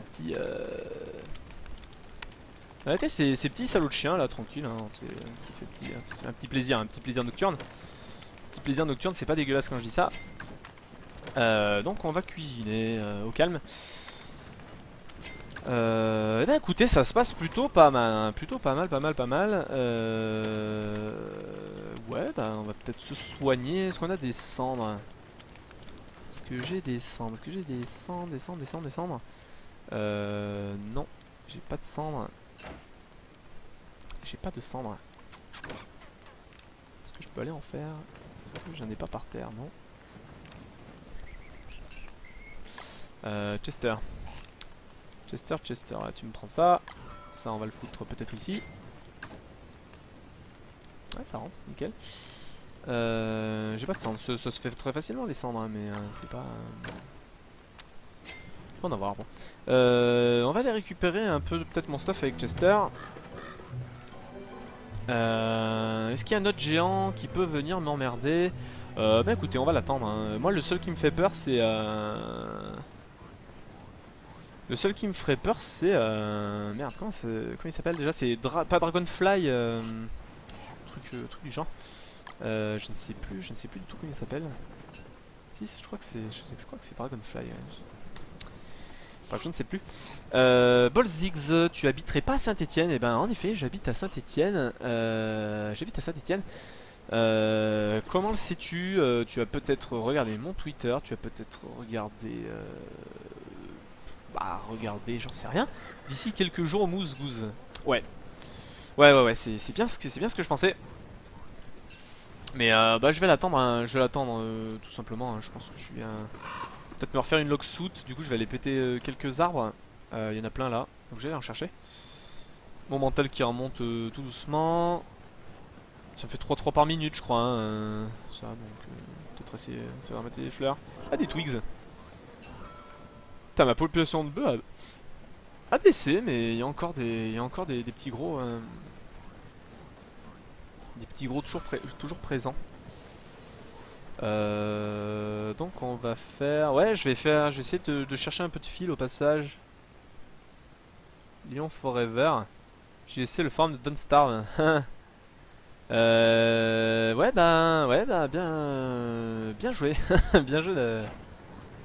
[SPEAKER 1] petit on a laté ces petits salauds de chiens là, tranquille, hein. Ça fait un petit plaisir nocturne. Petit plaisir nocturne, c'est pas dégueulasse quand je dis ça. Donc on va cuisiner au calme. Eh bien écoutez, ça se passe plutôt pas mal, hein. Pas mal. Ouais, bah on va peut-être se soigner. Est-ce qu'on a des cendres? Est-ce que j'ai des cendres? Non, j'ai pas de cendres. Est-ce que je peux aller en faire? Est-ce que j'en ai pas par terre? Non. Chester, là, tu me prends ça. Ça, on va le foutre peut-être ici. Ouais, ça rentre, nickel. J'ai pas de cendres. Ça se fait très facilement les cendres, hein, mais c'est pas. Faut en avoir, bon. On va aller récupérer un peu peut-être mon stuff avec Chester. Est-ce qu'il y a un autre géant qui peut venir m'emmerder? Bah écoutez, on va l'attendre. Hein. Moi, le seul qui me fait peur, c'est... Le seul qui me ferait peur, c'est... Merde, comment il s'appelle déjà? C'est pas Dragonfly, truc du genre. Je ne sais plus du tout comment il s'appelle. Si, je crois que c'est Dragonfly. Ouais. Enfin, je ne sais plus. Bolziggs, tu habiterais pas à Saint-Etienne? Et ben, en effet, j'habite à Saint-Etienne. Comment le sais-tu? Tu as peut-être regardé mon Twitter, tu as peut-être regardé... Bah, regardez, j'en sais rien. D'ici quelques jours, Moose Goose. Ouais. Ouais, c'est bien ce que je pensais. Mais bah, je vais l'attendre, hein. Je vais l'attendre tout simplement. Hein. Je pense que je vais peut-être me refaire une log suit. Du coup, je vais aller péter quelques arbres. Il y en a plein là, donc je vais aller en chercher. Mon mental qui remonte tout doucement. Ça me fait 3 par minute, je crois. Hein, ça, donc peut-être essayer de remettre des fleurs. Ah, des twigs. Putain, ma population de bœufs a baissé, mais il y a encore des petits gros. Des petits gros toujours présents. Donc on va faire... Ouais, je vais essayer de chercher un peu de fil au passage. Lion Forever. J'ai laissé le farm de Dawnstar. Ouais bah bien joué. Bien joué. De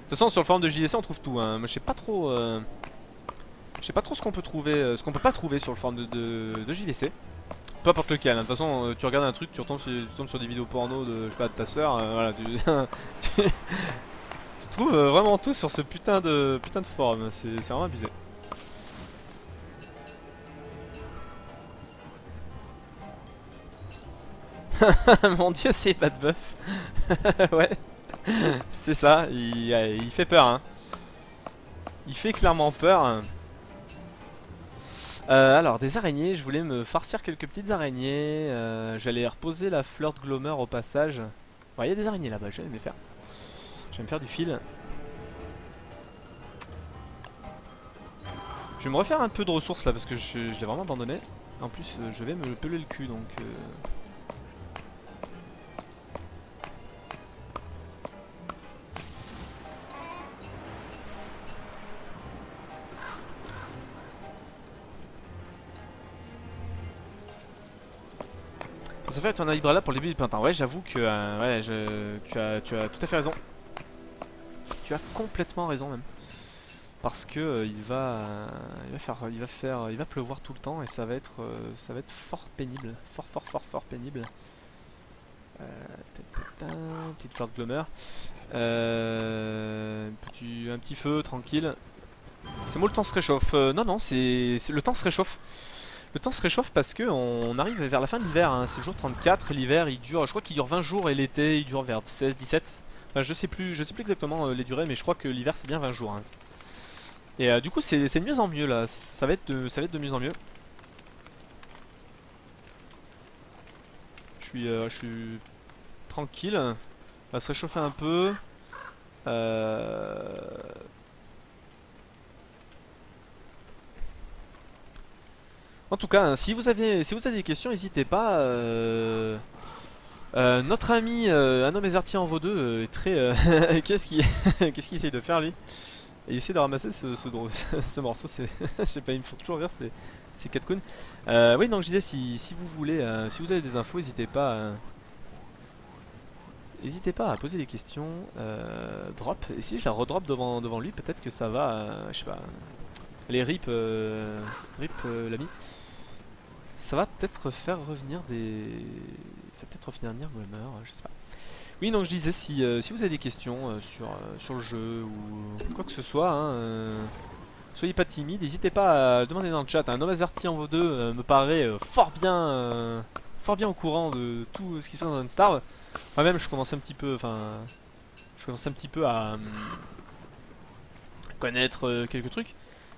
[SPEAKER 1] toute façon sur le forum de JDC on trouve tout. Hein. Moi je sais pas trop ce qu'on peut trouver, ce qu'on peut pas trouver sur le forum de JDC. Peu importe lequel, hein. De toute façon tu regardes un truc, tu tombes sur des vidéos porno de, je sais pas, de ta soeur, voilà, tu trouves vraiment tout sur ce putain de forum, c'est vraiment abusé. Mon dieu, c'est pas de bœuf. Ouais, c'est ça, il fait peur, hein. Il fait clairement peur. Alors, des araignées, je voulais me farcir quelques petites araignées. J'allais reposer la fleur de Glomer au passage. Ouais, il y a des araignées là-bas, je vais me les faire. Je vais me faire du fil. Je vais me refaire un peu de ressources là parce que je l'ai vraiment abandonné. En plus, je vais me peler le cul donc. Ça fait ton libre là pour le début du printemps. Ouais, j'avoue que ouais, tu as tout à fait raison. Tu as complètement raison même. Parce que il va pleuvoir tout le temps et ça va être fort pénible, fort pénible. Petite fleur de Glomer. Un petit feu tranquille. C'est moi le temps se réchauffe. Non, le temps se réchauffe. Le temps se réchauffe parce que on arrive vers la fin de l'hiver, hein. C'est le jour 34, l'hiver il dure, je crois qu'il dure 20 jours et l'été il dure vers 16, 17. Enfin je sais plus exactement les durées mais je crois que l'hiver c'est bien 20 jours. Hein. Et du coup c'est de mieux en mieux là, ça va être de mieux en mieux. Je suis tranquille, on va se réchauffer un peu. En tout cas, si vous avez des questions, n'hésitez pas. Notre ami un homme Ezerti en vaut deux est très. Qu'est-ce qu'il essaye de faire lui? Il essaie de ramasser ce morceau. Je sais pas, il me faut toujours rire. C'est Katkun. Oui, donc je disais si vous voulez, si vous avez des infos, n'hésitez pas. N'hésitez pas à poser des questions. Drop. Et si je la redrop devant lui, peut-être que ça va. Je sais pas. Les rip l'ami. Ça va peut-être faire revenir ça va peut-être revenir Glomer, je sais pas. Oui, donc je disais, si vous avez des questions sur le jeu ou quoi que ce soit, hein, soyez pas timide, n'hésitez pas à demander dans le chat. Un Nomazerti en vaut deux me paraît fort bien au courant de tout ce qui se passe dans Dawnstar. Moi-même, je commence un petit peu à connaître quelques trucs.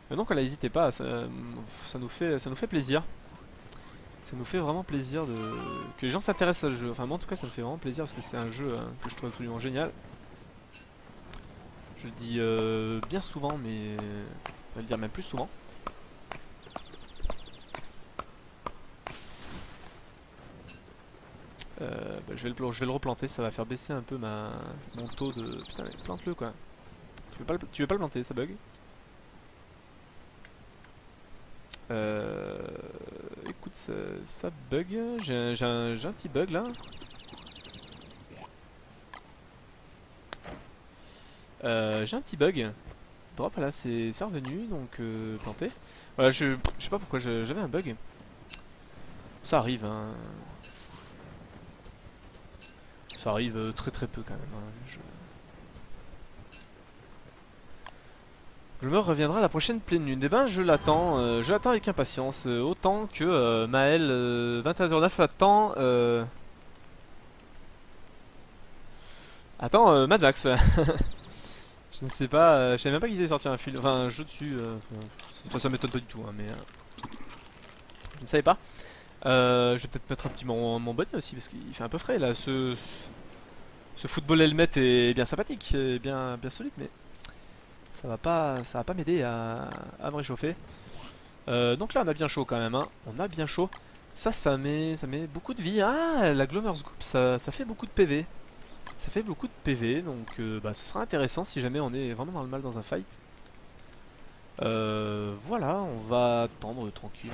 [SPEAKER 1] Donc voilà, n'hésitez pas, ça nous fait plaisir. Ça nous fait vraiment plaisir que les gens s'intéressent à ce jeu. Enfin moi en tout cas ça me fait vraiment plaisir parce que c'est un jeu que je trouve absolument génial. Je Je le dis bien souvent, mais on va le dire même plus souvent. Bah, je vais le replanter, ça va faire baisser un peu mon taux de... Putain mais plante-le quoi. Tu veux pas le planter, ça bug. Écoute, ça bug, j'ai un petit bug là. J'ai un petit bug. Drop là, c'est revenu, donc planté. Voilà, je sais pas pourquoi j'avais un bug. Ça arrive, hein. Ça arrive très très peu quand même. Hein. Le meur reviendra à la prochaine pleine lune. Eh ben je l'attends avec impatience. Autant que Maël 2109 attend. Attends Mad Max. Je ne sais pas, je savais même pas qu'ils allaient sortir un film, enfin un jeu dessus. Ça m'étonne pas du tout, hein, mais je ne savais pas. Je vais peut-être mettre un petit mon bonnet aussi parce qu'il fait un peu frais là. Ce football helmet est bien sympathique, est bien solide, mais ça va pas m'aider à me réchauffer. Donc là on a bien chaud quand même, hein. On a bien chaud. Ça met beaucoup de vie. Ah, la Glommer's Goop, ça fait beaucoup de PV. Ça fait beaucoup de PV, donc bah, ça sera intéressant si jamais on est vraiment dans le mal dans un fight. Voilà, on va attendre tranquille.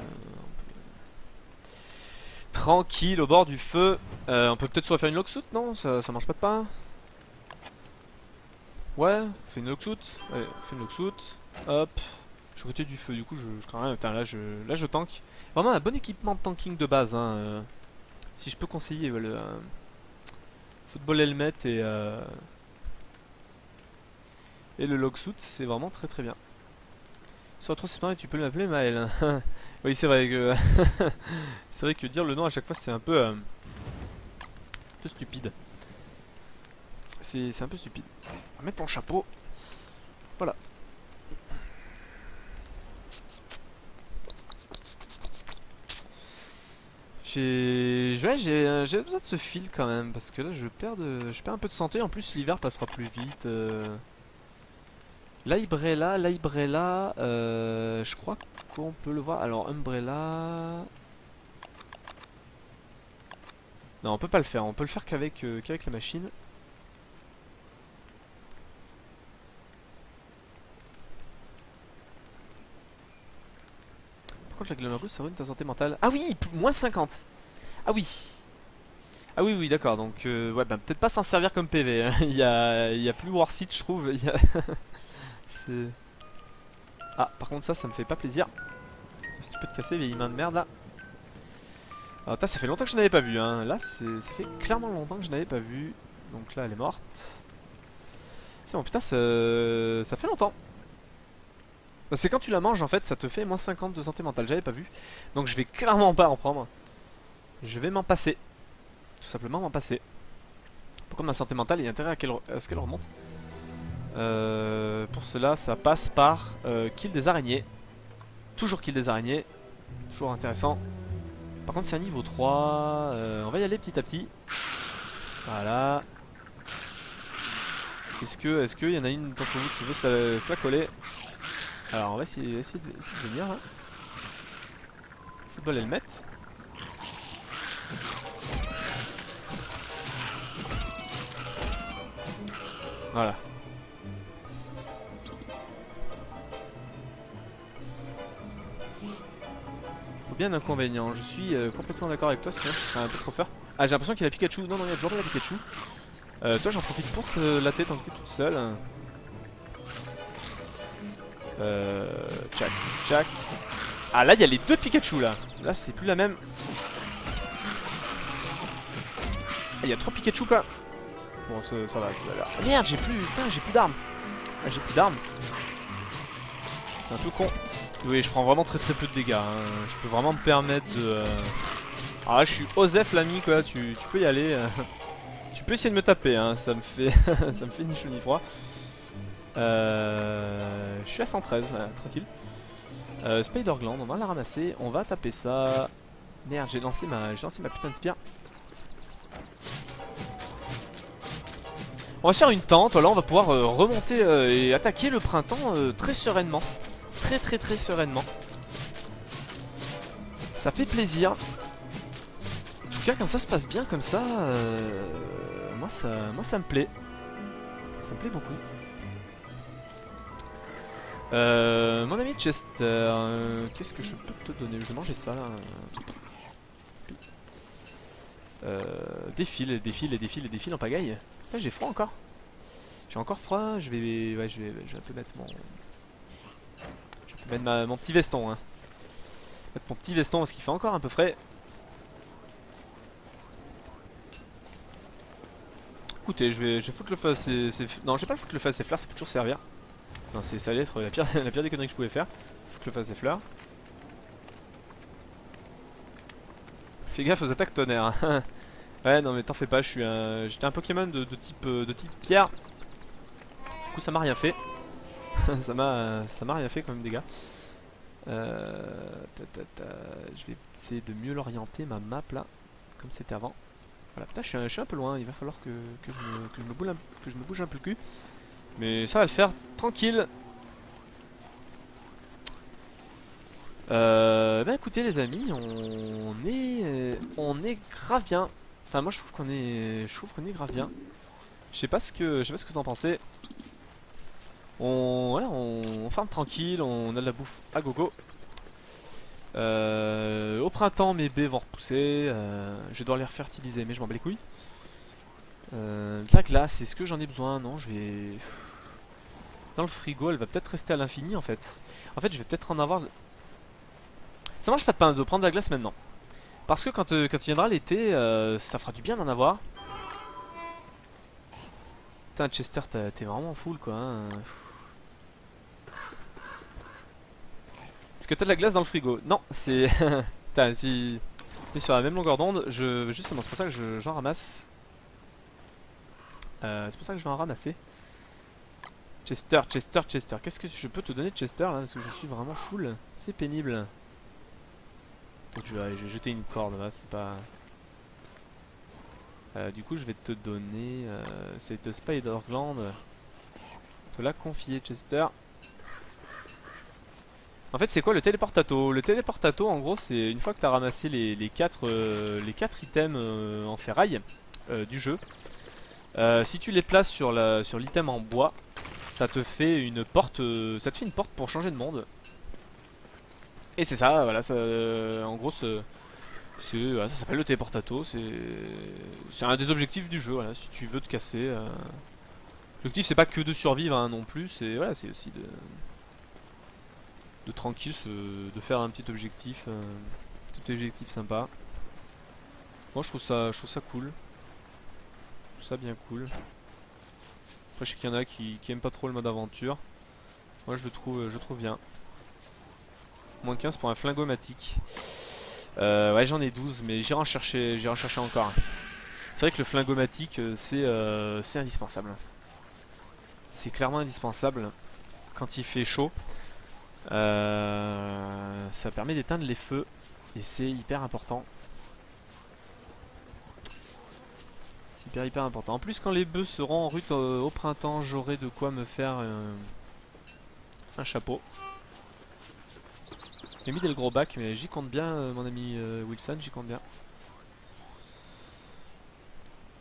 [SPEAKER 1] Tranquille au bord du feu. On peut peut-être se refaire une logsuit, non? Ça mange pas de pain. Ouais, on fait une logsuit. Allez, on fait une logsuit. Hop. Je suis à côté du feu, du coup je crains rien. Putain, là je tank. Vraiment un bon équipement de tanking de base. Hein. Si je peux conseiller le football helmet et le logsuit, c'est vraiment très très bien. Sur 3 septembre, tu peux m'appeler Maël. Oui, c'est vrai que c'est vrai que dire le nom à chaque fois c'est un peu stupide. C'est un peu stupide. On va mettre ton chapeau. Voilà. J'ai besoin de ce fil quand même parce que là je perds un peu de santé. En plus l'hiver passera plus vite. L'Ibrella, je crois qu'on peut le voir. Alors Umbrella, non on peut pas le faire. On peut le faire qu'avec la machine. Par contre la Glamour ça ruine ta santé mentale. Ah oui, moins 50. Ah oui. Ah oui d'accord, donc ouais bah peut-être pas s'en servir comme PV, hein. il y a plus Warseed je trouve. Ah par contre ça me fait pas plaisir. Si tu peux te casser vieille main de merde là. Alors ça fait longtemps que je n'avais pas vu, hein. Là ça fait clairement longtemps que je n'avais pas vu. Donc là elle est morte. C'est bon putain ça fait longtemps. C'est quand tu la manges en fait ça te fait moins 50 de santé mentale, j'avais pas vu. Donc je vais clairement pas en prendre. Je vais m'en passer. Tout simplement m'en passer. Pour comme ma santé mentale il y a intérêt à ce qu'elle remonte. Pour cela ça passe par kill des araignées. Toujours kill des araignées. Toujours intéressant. Par contre c'est un niveau 3. On va y aller petit à petit. Voilà. Est-ce qu'il y en a une d'entre vous qui veut se la coller? Alors on va essayer de venir là. Football helmet. Voilà. Faut bien un inconvénient. Je suis complètement d'accord avec toi, sinon ce serait un peu trop fort. Ah j'ai l'impression qu'il y a Pikachu. Non il y a toujours pas la Pikachu. Toi j'en profite pour te latter tant que t'es toute seule. Tchac. Ah là il y a les deux Pikachu là. Là c'est plus la même. Ah, il y a 3 Pikachu quoi. Bon ça va. Ah, merde j'ai plus d'armes. Ah j'ai plus d'armes. C'est un peu con. Oui je prends vraiment très peu de dégâts, hein. Je peux vraiment me permettre de... Ah là je suis Osef l'ami quoi, tu peux y aller. Tu peux essayer de me taper, hein. Ça me fait ça me fait ni chaud ni froid. Je suis à 113, tranquille. Spider-Gland, on va la ramasser, on va taper ça. Merde, j'ai lancé ma putain de spire. On va se faire une tente, là on va pouvoir remonter et attaquer le printemps très sereinement. Très sereinement. Ça fait plaisir. En tout cas quand ça se passe bien comme ça, moi ça me plaît. Ça me plaît beaucoup. Mon ami Chester, qu'est-ce que je peux te donner? Je vais manger ça là. Défile en pagaille. Putain, j'ai froid encore. J'ai encore froid, je vais un peu mettre mon... Je vais mettre mon petit veston, hein. Mettre mon petit veston parce qu'il fait encore un peu frais. Écoutez, je vais foutre le feu à Non, je vais pas le foutre le feu à ces fleurs, ça peut toujours servir. Non, ça allait être la pire des conneries que je pouvais faire. Foutre le feu à ces fleurs. Fais gaffe aux attaques tonnerre. Hein. Ouais, non mais t'en fais pas, j'étais un Pokémon de type pierre. Du coup ça m'a rien fait. ça m'a rien fait comme dégâts. Je vais essayer de mieux l'orienter ma map là, comme c'était avant. Voilà, putain, je suis un peu loin, il va falloir que je me bouge un peu le cul. Mais ça va le faire, tranquille. Bah écoutez les amis, on est grave bien. Enfin moi je trouve qu'on est grave bien. Je sais pas ce que vous en pensez. Voilà, on farme tranquille, on a de la bouffe à gogo. Au printemps mes baies vont repousser, je vais devoir les refertiliser mais je m'en bats les couilles. La glace, est-ce que j'en ai besoin? Non, je vais... Dans le frigo, elle va peut-être rester à l'infini en fait. En fait je vais peut-être en avoir... Ça marche pas de prendre de la glace maintenant. Parce que quand il viendra l'été, ça fera du bien d'en avoir. Putain Chester, t'es vraiment full quoi. Hein. Est-ce que t'as de la glace dans le frigo? Non, c'est... Putain, si... On est sur la même longueur d'onde, justement c'est pour ça que j'en ramasse. C'est pour ça que je vais en ramasser. Chester, qu'est-ce que je peux te donner de Chester là? Parce que je suis vraiment full. C'est pénible. Donc je vais jeter une corde là, c'est pas... du coup je vais te donner cette Spider Gland. Te la confier Chester. En fait c'est quoi le téléportato? Le téléportato en gros c'est une fois que tu as ramassé les 4 items en ferraille du jeu. Si tu les places sur l'item en bois, ça te fait une porte pour changer de monde. Et c'est ça, voilà, en gros voilà, ça s'appelle le téléportato, c'est un des objectifs du jeu, voilà, si tu veux te casser. L'objectif c'est pas que de survivre hein, non plus, c'est voilà, c'est aussi de tranquille, de faire un petit objectif sympa. Moi je trouve ça cool. Je trouve ça bien cool. Après je sais qu'il y en a qui aiment pas trop le mode aventure. Moi je le trouve bien. Moins 15 pour un flingomatique. Ouais j'en ai 12 mais j'irai en chercher encore. C'est vrai que le flingomatique c'est indispensable. C'est clairement indispensable quand il fait chaud. Ça permet d'éteindre les feux et c'est hyper important. C'est hyper important. En plus quand les bœufs seront en route au printemps, j'aurai de quoi me faire un chapeau. J'ai mis des gros bacs mais j'y compte bien mon ami Wilson, j'y compte bien.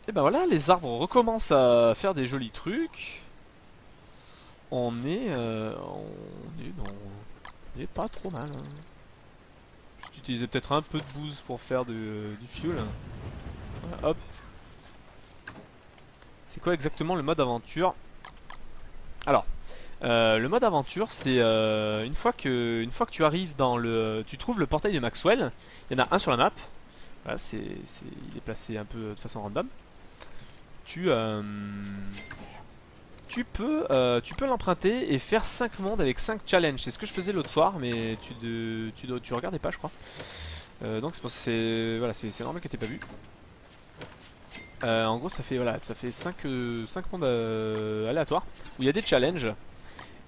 [SPEAKER 1] Et ben voilà, les arbres recommencent à faire des jolis trucs. On est pas trop mal. Hein. J'utilisais peut-être un peu de bouse pour faire du fuel. Voilà, hop. C'est quoi exactement le mode aventure? Alors, le mode aventure, c'est une fois que tu arrives dans tu trouves le portail de Maxwell. Il y en a un sur la map. Voilà, il est placé un peu de façon random. Tu peux l'emprunter et faire 5 mondes avec 5 challenges. C'est ce que je faisais l'autre soir, mais tu regardais pas, je crois. Donc c'est pour ça voilà, c'est normal que t'aies pas vu. En gros, ça fait 5 mondes aléatoires où il y a des challenges.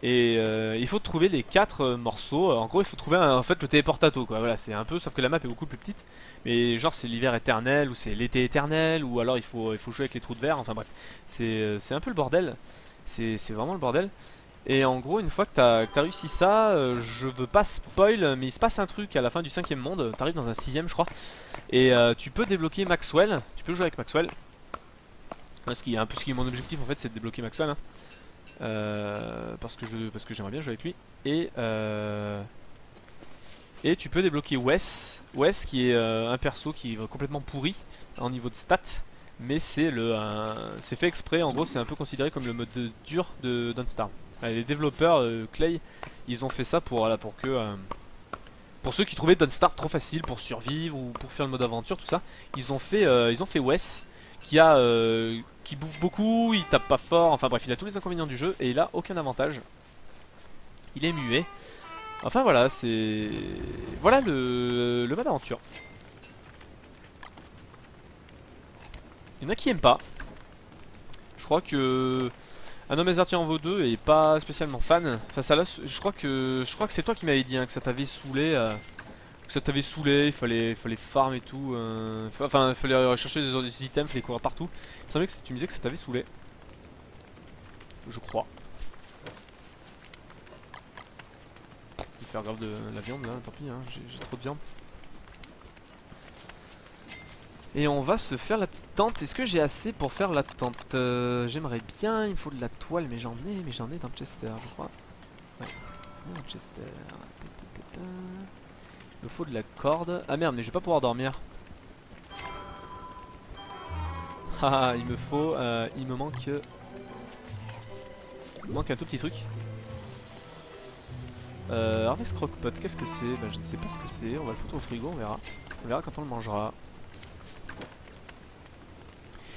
[SPEAKER 1] Et il faut trouver les 4 morceaux. En gros, il faut trouver en fait le téléportato quoi. Voilà, c'est un peu, sauf que la map est beaucoup plus petite. Mais genre c'est l'hiver éternel ou c'est l'été éternel ou alors il faut jouer avec les trous de verre. Enfin bref, c'est un peu le bordel. C'est vraiment le bordel. Et en gros, une fois que t'as réussi ça, je veux pas spoil, mais il se passe un truc à la fin du 5ème monde. T'arrives dans un 6ème, je crois. Et tu peux débloquer Maxwell. Tu peux jouer avec Maxwell. Ce qui est un peu ce qui est mon objectif en fait, c'est de débloquer Maxwell. Hein. Parce que j'aimerais bien jouer avec lui. Et tu peux débloquer Wes qui est un perso qui est complètement pourri en niveau de stats. Mais c'est fait exprès, en gros c'est un peu considéré comme le mode dur de Don't Starve. Les développeurs Clay, ils ont fait ça pour ceux qui trouvaient Don't Starve trop facile pour survivre ou pour faire le mode aventure, tout ça. Ils ont fait Wes qui bouffe beaucoup, il tape pas fort, enfin bref, il a tous les inconvénients du jeu et il a aucun avantage. Il est muet. Enfin voilà, voilà le mode aventure. Il y en a qui aiment pas. Je crois que un homme déserté en vaut deux et pas spécialement fan. Enfin ça là, je crois que c'est toi qui m'avais dit hein, que ça t'avait saoulé. Il fallait farm et tout. Enfin, il fallait chercher des items, il fallait courir partout. Il me semblait que tu me disais que ça t'avait saoulé. Je crois. Je vais faire grave de la viande là, tant pis, hein, j'ai trop de viande. Et on va se faire la petite tente. Est-ce que j'ai assez pour faire la tente? J'aimerais bien, il me faut de la toile, mais j'en ai dans Chester, je crois. Ouais, dans Chester. Il me faut de la corde. Ah merde, mais je vais pas pouvoir dormir. Haha, il me manque un tout petit truc. Harvest Crockpot, qu'est-ce que c'est? Bah je ne sais pas ce que c'est, on va le foutre au frigo, on verra. On verra quand on le mangera.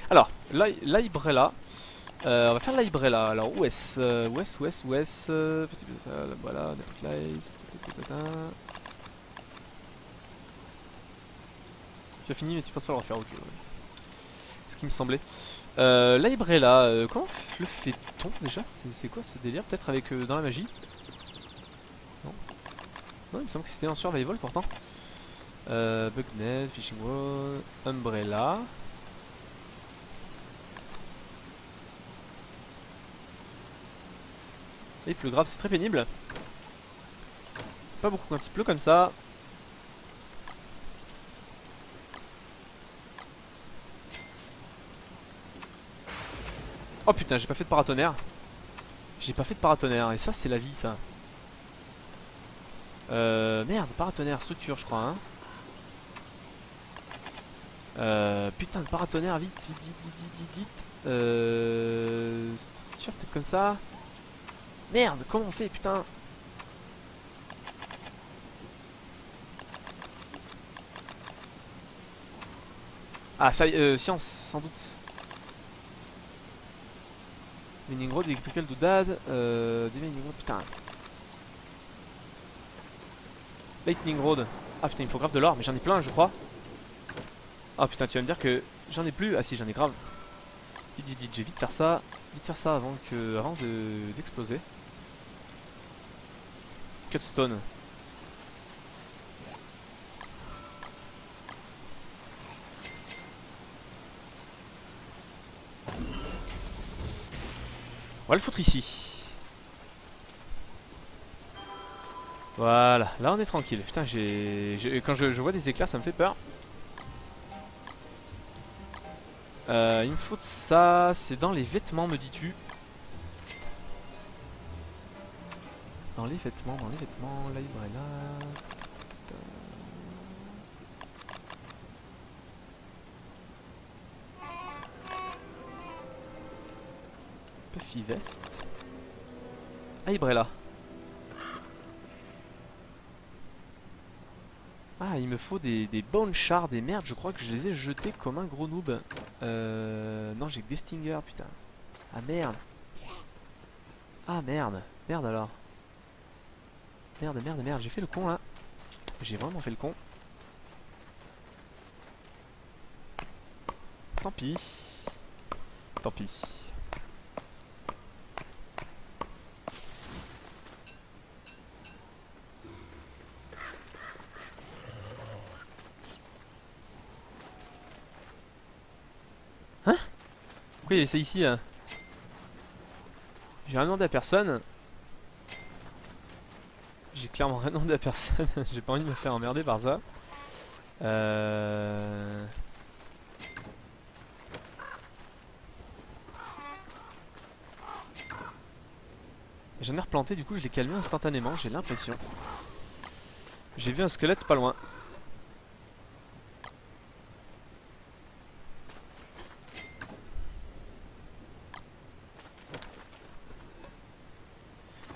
[SPEAKER 1] Alors, l'ibrella. On va faire l'ibrella. Alors où est-ce? Petit peu ça, voilà, tu as fini mais tu penses pas le refaire, ok. Ouais. Ce qui me semblait. L'ibrella, comment le fait-on déjà? C'est quoi ce délire? Peut-être avec dans la magie? Non. Non, il me semble que c'était en survival pourtant. Bugnet, Fishing Wall, Umbrella. Et il pleut grave, c'est très pénible. Pas beaucoup quand il pleut comme ça. Oh putain, j'ai pas fait de paratonnerre. J'ai pas fait de paratonnerre, et ça c'est la vie ça. Merde, paratonnerre, structure je crois hein. Putain de paratonnerre, vite. Structure peut-être comme ça. Merde, comment on fait putain? Ah ça science sans doute. Mining Road, Electrical Doodad, Mining Road, putain. Lightning Road. Ah putain, il me faut grave de l'or, mais j'en ai plein, je crois. Ah putain, tu vas me dire que j'en ai plus. Ah si, j'en ai grave. Vite, je vais vite faire ça. Avant d'exploser. Cutstone. On va le foutre ici. Voilà, là on est tranquille. Putain, quand je vois des éclairs, ça me fait peur. Il me faut de ça. C'est dans les vêtements, me dis-tu? Dans les vêtements, là, il est là. Puffy vest. Ah, Ibrella. Ah, il me faut des bone shards et merde, je crois que je les ai jetés comme un gros noob. Non, j'ai que des stingers, putain. Ah merde. Ah merde. Merde alors. Merde, j'ai fait le con là. J'ai vraiment fait le con. Tant pis. Tant pis. Pourquoi il est laissé ici là? J'ai rien demandé à personne. J'ai clairement rien demandé à personne. J'ai pas envie de me faire emmerder par ça. J'en ai replanté, du coup je l'ai calmé instantanément, j'ai l'impression. J'ai vu un squelette pas loin.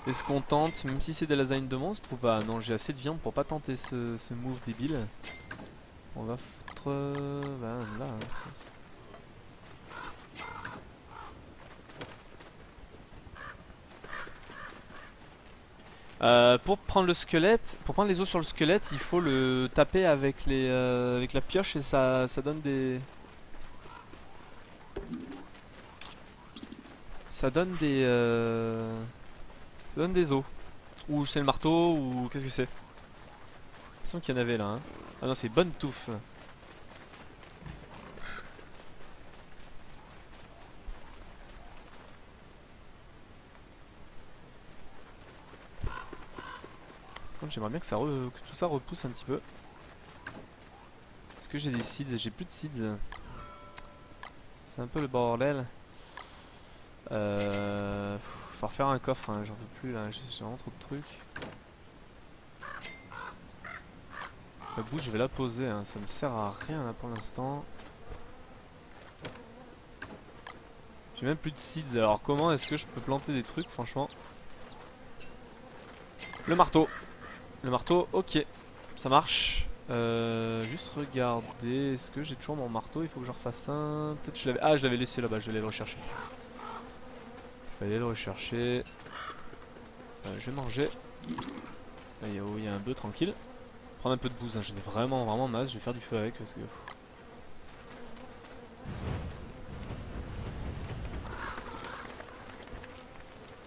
[SPEAKER 1] Est-ce qu'on tente, même si c'est des lasagnes de monstres ou pas? Non, j'ai assez de viande pour pas tenter ce move débile. On va foutre... bah là, hein, pour prendre le squelette, pour prendre les os sur le squelette, il faut le taper avec avec la pioche et ça donne des... Ça donne des... Ça donne des os. Ou c'est le marteau, ou qu'est-ce que c'est? Il me semble qu'il y en avait là. Hein. Ah non, c'est bonne touffe. J'aimerais bien que, que tout ça repousse un petit peu. Est-ce que j'ai des seeds? J'ai plus de seeds. C'est un peu le bordel. Faut refaire un coffre, hein. J'en peux plus là, j'ai vraiment trop de trucs. La bouche je vais la poser, hein. Ça me sert à rien là pour l'instant. J'ai même plus de seeds, alors comment est-ce que je peux planter des trucs franchement? Le marteau. Le marteau, ok, ça marche. Juste regarder, est-ce que j'ai toujours mon marteau? Il faut que j'en refasse un. Peut-être je l'avais. Ah, je l'avais laissé là-bas, je vais aller le rechercher. Je vais aller le rechercher. Je vais manger. Là, il y a un bœuf tranquille. Prendre un peu de bouse, hein. J'en ai vraiment masse. Je vais faire du feu avec parce que.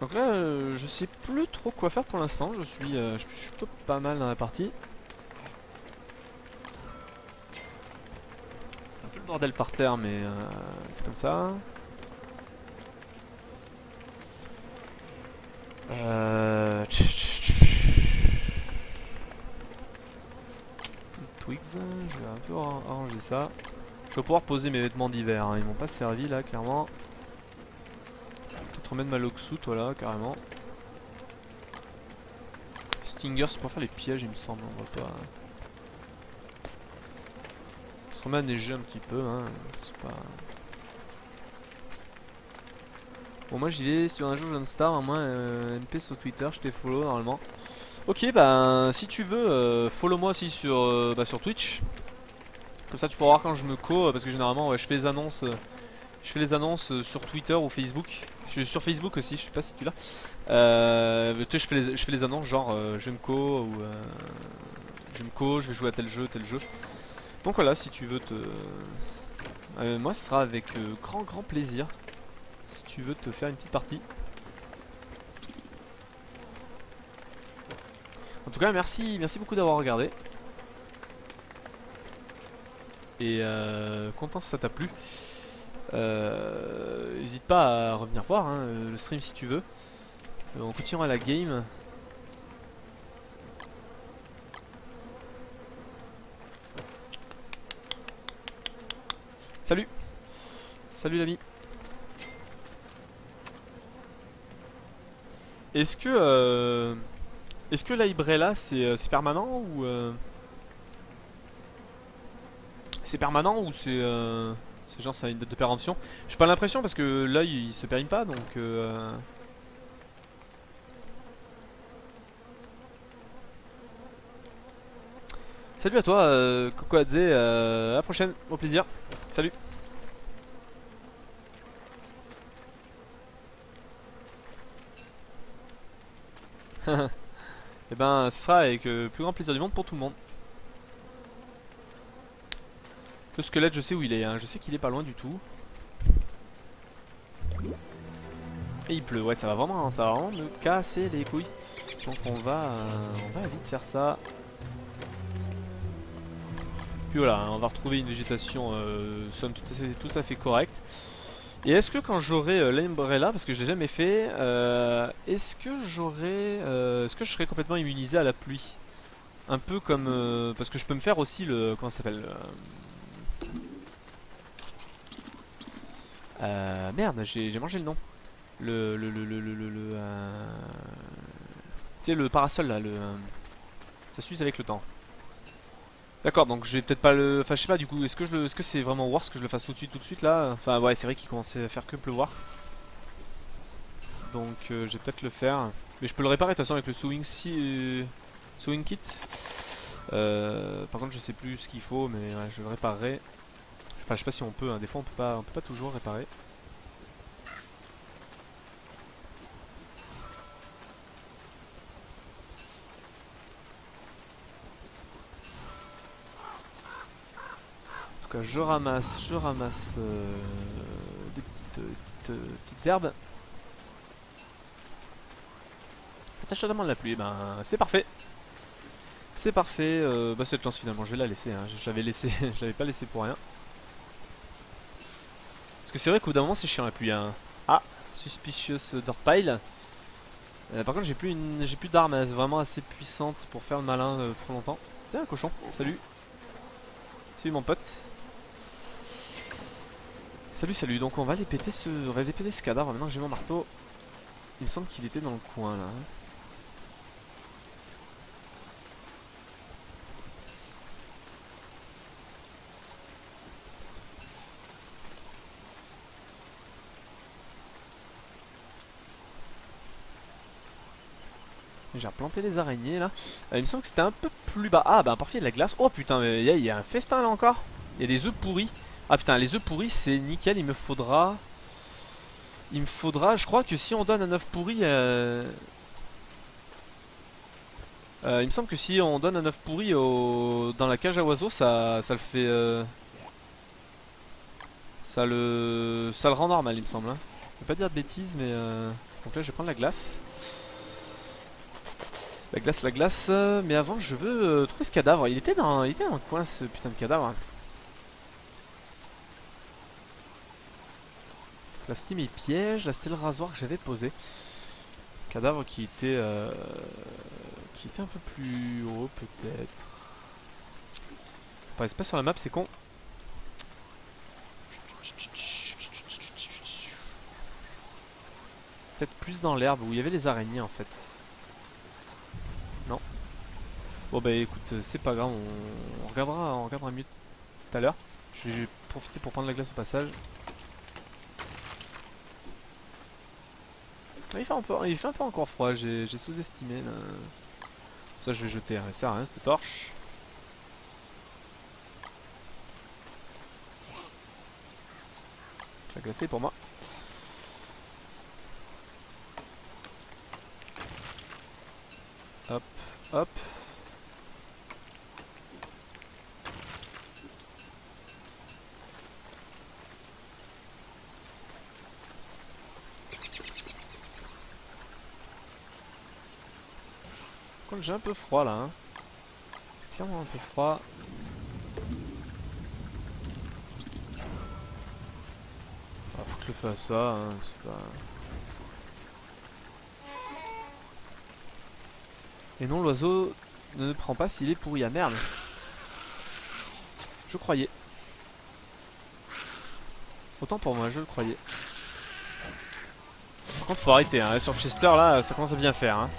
[SPEAKER 1] Donc là, je sais plus trop quoi faire pour l'instant. Je suis plutôt pas mal dans la partie. Un peu le bordel par terre, mais c'est comme ça. Twigs, je vais un peu arranger ça. Je vais pouvoir poser mes vêtements d'hiver, hein. Ils m'ont pas servi là, clairement. Peut-être remettre ma logsuit, voilà, carrément. Stinger, c'est pour faire les pièges, il me semble. On va pas. On se remet à neiger un petit peu, hein. C'est pas. Bon, moi j'y vais. Si tu veux un jour jeune star, à moins NP sur Twitter, je t'ai follow normalement. Ok, bah si tu veux, follow moi aussi sur, sur Twitch. Comme ça tu pourras voir quand je me co, parce que généralement ouais, je fais les annonces. Je fais les annonces sur Twitter ou Facebook. Je suis sur Facebook aussi, je sais pas si tu l'as. Tu sais, je fais les annonces genre je vais me co ou je vais jouer à tel jeu, tel jeu. Donc voilà, si tu veux te... moi ce sera avec grand plaisir. Si tu veux te faire une petite partie. En tout cas, merci beaucoup d'avoir regardé. Et content si ça t'a plu. N'hésite pas à revenir voir hein, le stream si tu veux. On continuera la game. Salut. Salut l'ami. Est-ce que la Ibrella c'est permanent ou c'est permanent ou c'est genre ça a une date de péremption? J'ai pas l'impression parce que là il se périme pas donc Salut à toi Kokoadze, à la prochaine, au plaisir. Salut. Et ben ce sera avec le plus grand plaisir du monde pour tout le monde. Le squelette je sais où il est, hein. Je sais qu'il est pas loin du tout. Et il pleut, ouais ça va vraiment me casser les couilles. Donc on va vite faire ça. Puis voilà, hein, on va retrouver une végétation somme tout à fait correcte. Et est-ce que quand j'aurai l'Umbrella, parce que je l'ai jamais fait, est-ce que est-ce que je serai complètement immunisé à la pluie? Un peu comme... parce que je peux me faire aussi le... Comment ça s'appelle merde, j'ai mangé le nom. Tu sais, le parasol là, ça s'use avec le temps. D'accord, donc je vais peut-être pas le... Enfin je sais pas du coup, est-ce que c'est vraiment worth que je le fasse tout de suite là? Enfin ouais, c'est vrai qu'il commençait à faire que pleuvoir. Donc je vais peut-être le faire. Mais je peux le réparer de toute façon avec le sewing kit. Par contre je sais plus ce qu'il faut, mais ouais, je le réparerai. Enfin je sais pas si on peut, hein. Des fois on peut pas toujours réparer. En tout cas je ramasse des petites herbes. Protège totalement de la pluie, ben c'est parfait. C'est parfait, bah cette chance finalement je vais la laisser, hein. Je l'avais laissé, je l'avais pas laissé pour rien. Parce que c'est vrai qu'au bout d'un moment c'est chiant la pluie, hein. Ah, suspicious dirt pile. Par contre j'ai plus d'armes vraiment assez puissantes pour faire le malin trop longtemps. Tiens un cochon, salut. Salut mon pote. Salut, donc on va aller péter ce cadavre maintenant que j'ai mon marteau. Il me semble qu'il était dans le coin là. J'ai replanté les araignées là. Il me semble que c'était un peu plus bas. Ah bah parfait, il y a de la glace. Oh putain, mais il y a un festin là encore. Il y a des œufs pourris. Ah putain, les œufs pourris c'est nickel. Il me faudra, je crois que si on donne un œuf pourri, il me semble que si on donne un œuf pourri dans la cage à oiseaux, ça le fait, ça le rend normal, il me semble. Hein. Je vais pas dire de bêtises, mais donc là je vais prendre la glace. La glace, mais avant je veux trouver ce cadavre. Il était dans le coin ce putain de cadavre. Là c'était mes pièges, là c'était le rasoir que j'avais posé. Cadavre qui était un peu plus haut peut-être. Enfin, c'est pas sur la map, c'est con. Peut-être plus dans l'herbe où il y avait les araignées en fait. Non. Bon bah écoute, c'est pas grave, on regardera mieux tout à l'heure. Je vais profiter pour prendre la glace au passage. Il fait un peu encore froid, j'ai sous-estimé là. Ça je vais jeter, hein. Ça sert à rien cette torche. La glacée pour moi. Hop, hop. Comme j'ai un peu froid là, hein. Clairement un peu froid. Ah, faut que je le fasse ça, hein. C'est pas... Et non, l'oiseau ne prend pas s'il est pourri. Ah merde. Je croyais. Autant pour moi, je le croyais. Par contre, faut arrêter, hein. Sur Chester, là, ça commence à bien faire, hein.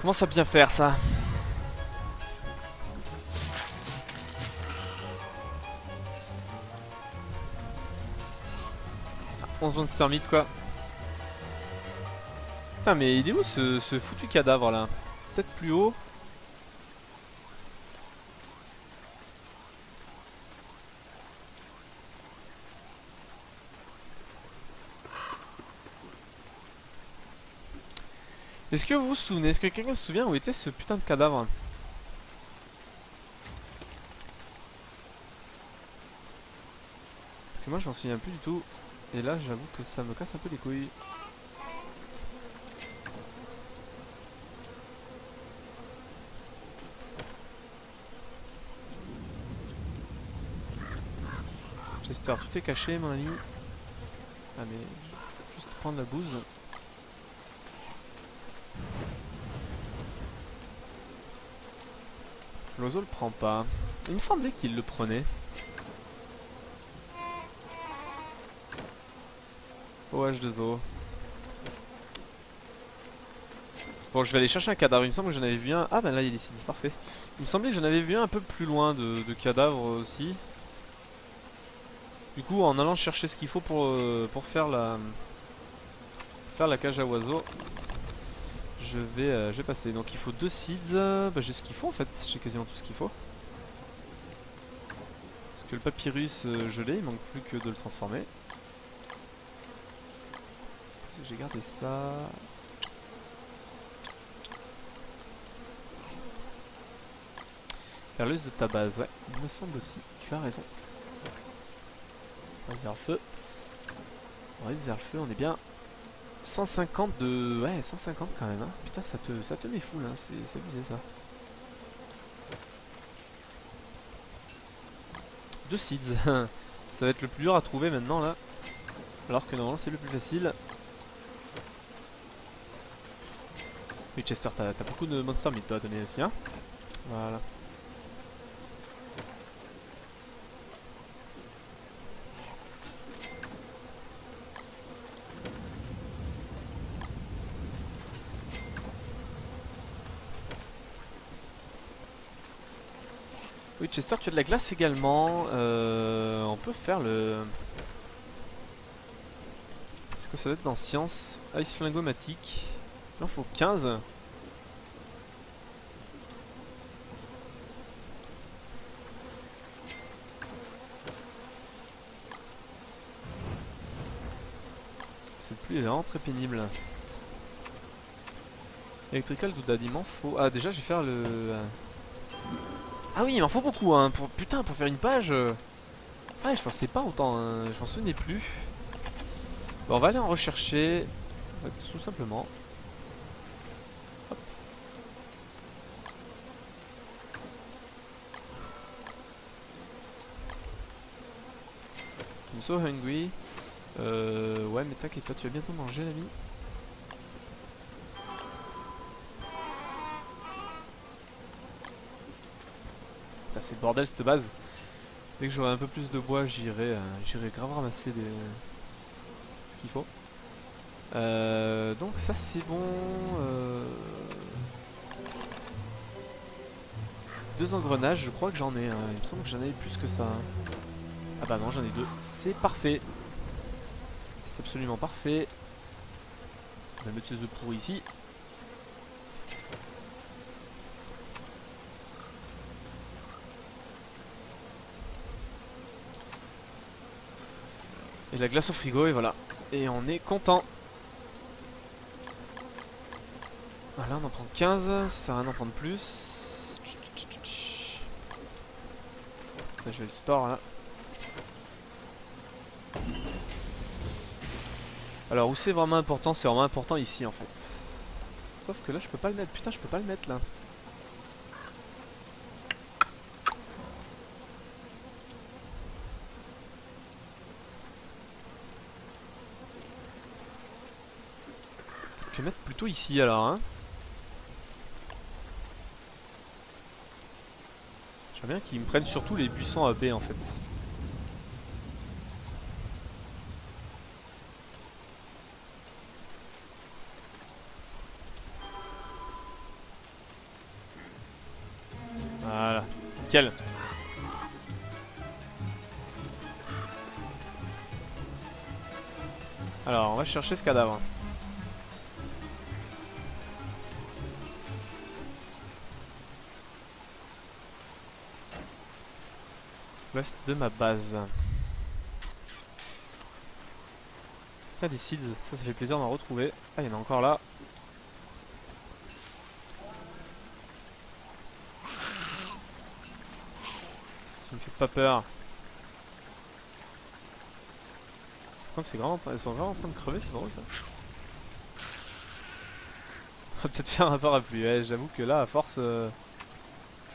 [SPEAKER 1] Commence à bien faire, ça. 11 Monster Meat, quoi. Putain, mais il est où ce foutu cadavre, là? Peut-être plus haut. Est-ce que vous vous souvenez, est-ce que quelqu'un se souvient où était ce putain de cadavre? Parce que moi je m'en souviens plus du tout. Et là j'avoue que ça me casse un peu les couilles. Chester, tout est caché mon ami. Ah mais juste prendre la bouse. L'oiseau le prend pas. Il me semblait qu'il le prenait. OH2O. Bon, je vais aller chercher un cadavre. Il me semble que j'en avais vu un. Ah, ben là, il y a des sites, c'est parfait. Il me semblait que j'en avais vu un peu plus loin de cadavres aussi. Du coup, en allant chercher ce qu'il faut pour faire la cage à oiseaux, je vais passer. Donc, il faut 2 seeds. Bah, j'ai ce qu'il faut en fait. J'ai quasiment tout ce qu'il faut. Parce que le papyrus, je l'ai. Il manque plus que de le transformer. J'ai gardé ça. Perleuse de ta base, ouais, il me semble aussi, tu as raison. On va vers le feu. On va vers le feu, on est bien. 150 de... Ouais, 150 quand même, hein. Putain, ça te met fou là, c'est abusé ça. 2 seeds. Ça va être le plus dur à trouver maintenant là. Alors que normalement c'est le plus facile. Oui, Chester, t'as beaucoup de monster meat toi à donner aussi, hein. Voilà. Oui, Chester, tu as de la glace également. On peut faire le... Est-ce que ça doit être dans Science? Ice Flingomatique. Il en faut 15. Cette pluie est vraiment très pénible. Electrical Doodad, il m'en faut... Ah, déjà, je vais faire le... Ah oui, il m'en faut beaucoup, hein. Putain, pour faire une page... Ah, je pensais pas autant, hein. Je m'en souvenais plus. Bon, on va aller en rechercher. Tout simplement. Hop. I'm so hungry. Ouais, mais t'inquiète pas, tu vas bientôt manger, l'ami. C'est le bordel cette base. Dès que j'aurai un peu plus de bois, j'irai grave ramasser ce qu'il faut. Donc ça c'est bon. 2 engrenages, je crois que j'en ai. Il me semble que j'en avais plus que ça. Ah bah non, j'en ai 2. C'est parfait. C'est absolument parfait. On va mettre ces œufs pourris ici. Et la glace au frigo et voilà. Et on est content. Voilà, on en prend 15. Ça sert à rien d'en prendre plus. Putain, je vais le store là. Alors où c'est vraiment important? C'est vraiment important ici en fait. Sauf que là je peux pas le mettre. Putain, je peux pas le mettre là. Je vais mettre plutôt ici alors, hein. J'aimerais bien qu'ils me prennent surtout les buissons AB en fait. Voilà, nickel. Alors on va chercher ce cadavre. L'ouest de ma base. Ah, des seeds, ça fait plaisir d'en retrouver. Ah, il y en a encore là. Ça me fait pas peur. Par contre, elles sont vraiment en train de crever, c'est drôle ça. On va peut-être faire un parapluie. Ouais, j'avoue que là, à force, j'aurais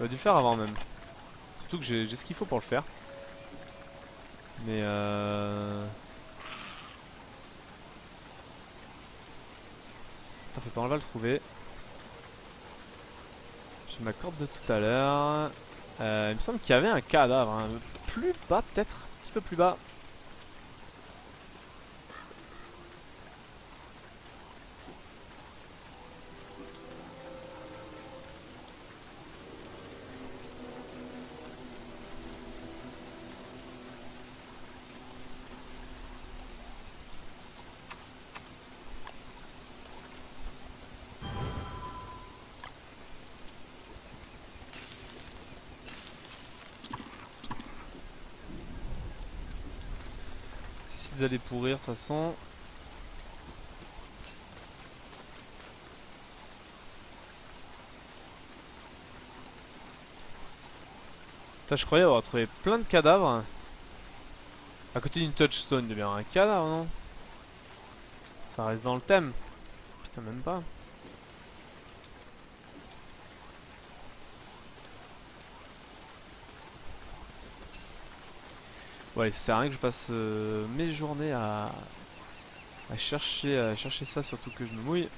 [SPEAKER 1] dû le faire avant même. Surtout que j'ai ce qu'il faut pour le faire. Mais ça fait pas mal à le trouver. J'ai ma corde de tout à l'heure. Il me semble qu'il y avait un cadavre, hein. Plus bas peut-être, un petit peu plus bas. Ils allaient pourrir de toute façon. Putain, je croyais avoir trouvé plein de cadavres. À côté d'une touchstone, il y a bien un cadavre, non? Ça reste dans le thème. Putain, même pas. Ouais, ça sert à rien que je passe mes journées à chercher ça, surtout que je me mouille.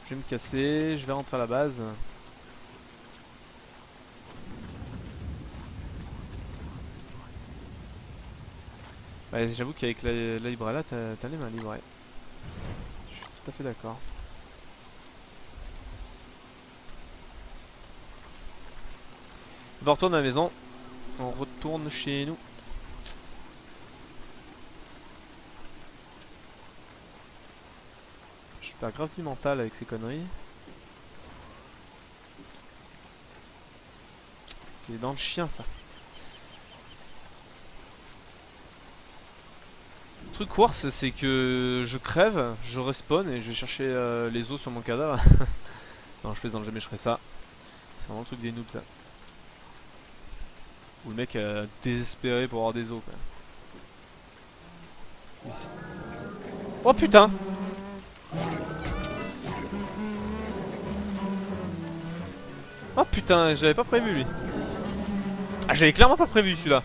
[SPEAKER 1] Je vais me casser, je vais rentrer à la base. Ouais, j'avoue qu'avec la librairie t'as les mains libres, ouais. Je suis tout à fait d'accord. On retourne à la maison. On retourne chez nous. Je perds grave du mental avec ces conneries. C'est dans le chien ça. Le truc worse c'est que je crève, je respawn et je vais chercher les os sur mon cadavre. Non, je plaisante, jamais je ferai ça. C'est vraiment le truc des noobs ça. Où le mec a désespéré pour avoir des os quoi. Oh putain! Oh putain, j'avais pas prévu lui. Ah, j'avais clairement pas prévu celui-là.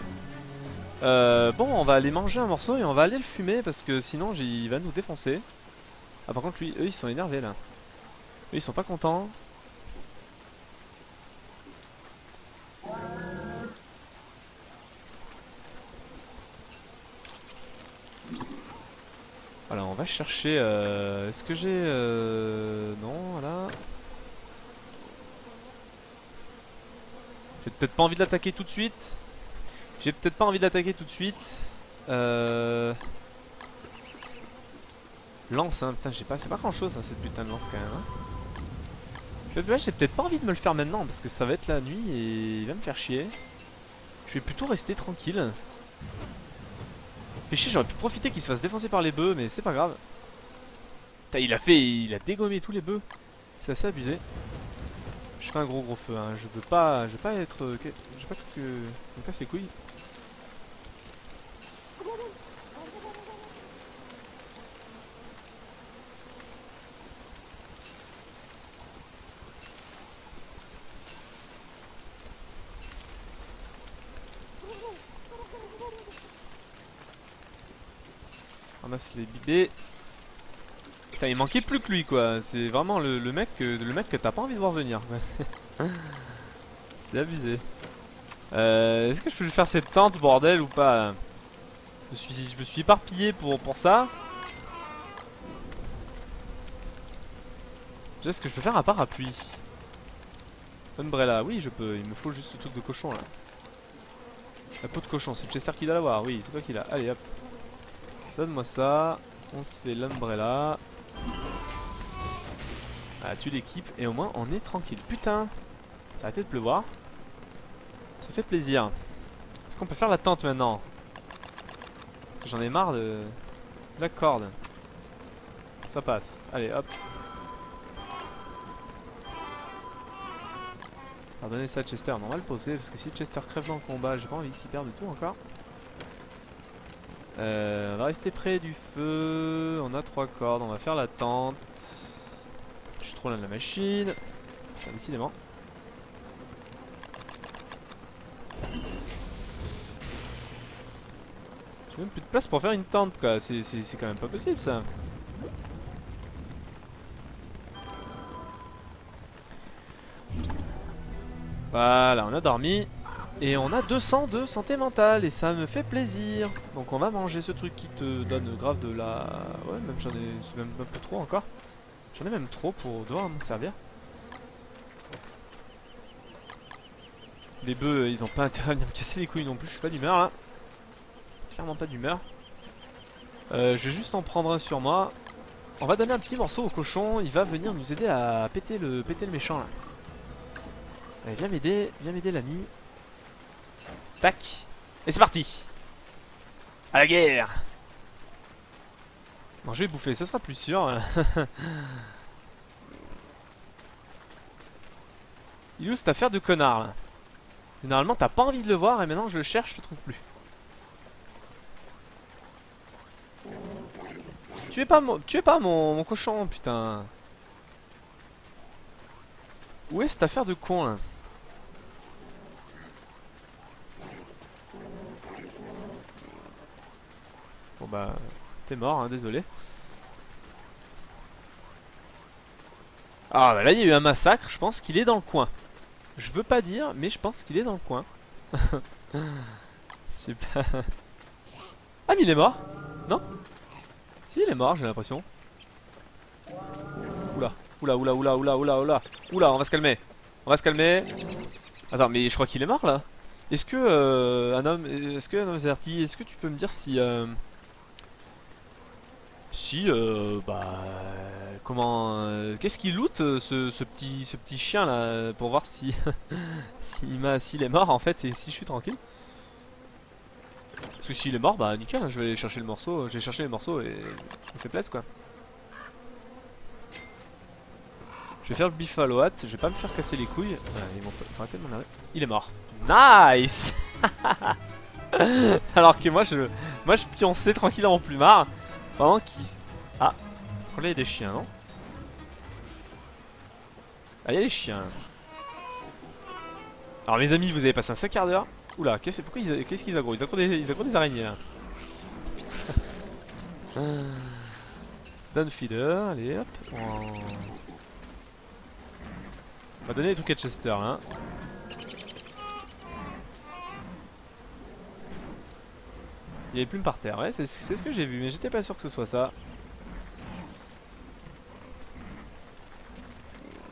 [SPEAKER 1] Bon, on va aller manger un morceau et on va aller le fumer parce que sinon il va nous défoncer. Ah, par contre, lui, eux ils sont énervés là. Eux ils sont pas contents. Voilà, on va chercher. Est-ce que j'ai. Non, voilà. J'ai peut-être pas envie de l'attaquer tout de suite. J'ai peut-être pas envie de l'attaquer tout de suite. Lance, hein, putain, j'ai pas, c'est pas grand chose hein, cette putain de lance quand même. Hein. J'ai peut-être pas envie de me le faire maintenant parce que ça va être la nuit et il va me faire chier. Je vais plutôt rester tranquille. Fait chier, j'aurais pu profiter qu'il se fasse défoncer par les bœufs, mais c'est pas grave. Putain, il a dégommé tous les bœufs. C'est assez abusé. Je fais un gros feu, hein. Je veux pas être, je veux pas que me casse les couilles. Ramasse les bidets. Putain, il manquait plus que lui quoi. C'est vraiment le mec que t'as pas envie de voir venir. C'est abusé. Est-ce que je peux lui faire cette tente bordel ou pas? Je me suis éparpillé pour ça. Est-ce que je peux faire un parapluie? Umbrella, oui je peux. Il me faut juste ce truc de cochon là. La peau de cochon, c'est Chester qui doit l'avoir. Oui, c'est toi qui l'as. Allez hop. Donne-moi ça. On se fait l'umbrella. Ah, tu l'équipes et au moins on est tranquille. Putain, ça a arrêté de pleuvoir. Ça fait plaisir. Est-ce qu'on peut faire la tente maintenant? J'en ai marre de la corde. Ça passe. Allez hop. On va donner ça à Chester. Mais on va le poser parce que si Chester crève dans le combat, j'ai pas envie qu'il perde du tout encore. On va rester près du feu. On a 3 cordes. On va faire la tente. Je suis trop loin de la machine. Ça, décidément. J'ai même plus de place pour faire une tente quoi, c'est quand même pas possible ça. Voilà, on a dormi. Et on a 200 de santé mentale et ça me fait plaisir. Donc on va manger ce truc qui te donne grave de la... Ouais, même j'en ai... C'est même un peu trop encore. J'en ai même trop pour devoir m'en servir. Les bœufs, ils ont pas intérêt à venir me casser les couilles non plus, je suis pas d'humeur là. Clairement pas d'humeur. Je vais juste en prendre un sur moi. On va donner un petit morceau au cochon, il va venir nous aider à péter le méchant là. Allez, viens m'aider l'ami. Tac. Et c'est parti. À la guerre. Bon, je vais bouffer, ça sera plus sûr. Il est où cette affaire de connard là? Généralement t'as pas envie de le voir et maintenant je le cherche, je le trouve plus. Tuez pas mon cochon, putain. Où est cette affaire de con là? Bon bah, t'es mort, hein, désolé. Ah bah là il y a eu un massacre, je pense qu'il est dans le coin. Je veux pas dire, mais je pense qu'il est dans le coin. Je sais pas. Ah mais il est mort? Non? Si il est mort, j'ai l'impression. Oula, oula, on va se calmer. On va se calmer. Attends, mais je crois qu'il est mort là. Est-ce que un homme Zerti, est-ce que tu peux me dire si comment qu'est-ce qu'il loot ce petit chien là pour voir si s'il est mort en fait et si je suis tranquille. Parce que s'il est mort, bah nickel, hein, je vais aller chercher le morceau, j'ai cherché les morceaux et je me fais plaisir quoi. Je vais faire le buffalo hat, je vais pas me faire casser les couilles. Ils vont arrêter de m'en arrêter. Il est mort. Nice. Alors que moi je pionçais tranquille en plumard. Pendant qu'il... Ah, là il y a des chiens, non? Ah, il y a des chiens. Alors mes amis, vous avez passé un 5 quarts d'heure. Oula, qu'est-ce qu'ils aggro? Ils aggro des araignées là. Putain. Down feeder, allez hop. On va donner des trucs à Chester là. Hein. Il y a des plumes par terre, ouais, c'est ce que j'ai vu, mais j'étais pas sûr que ce soit ça.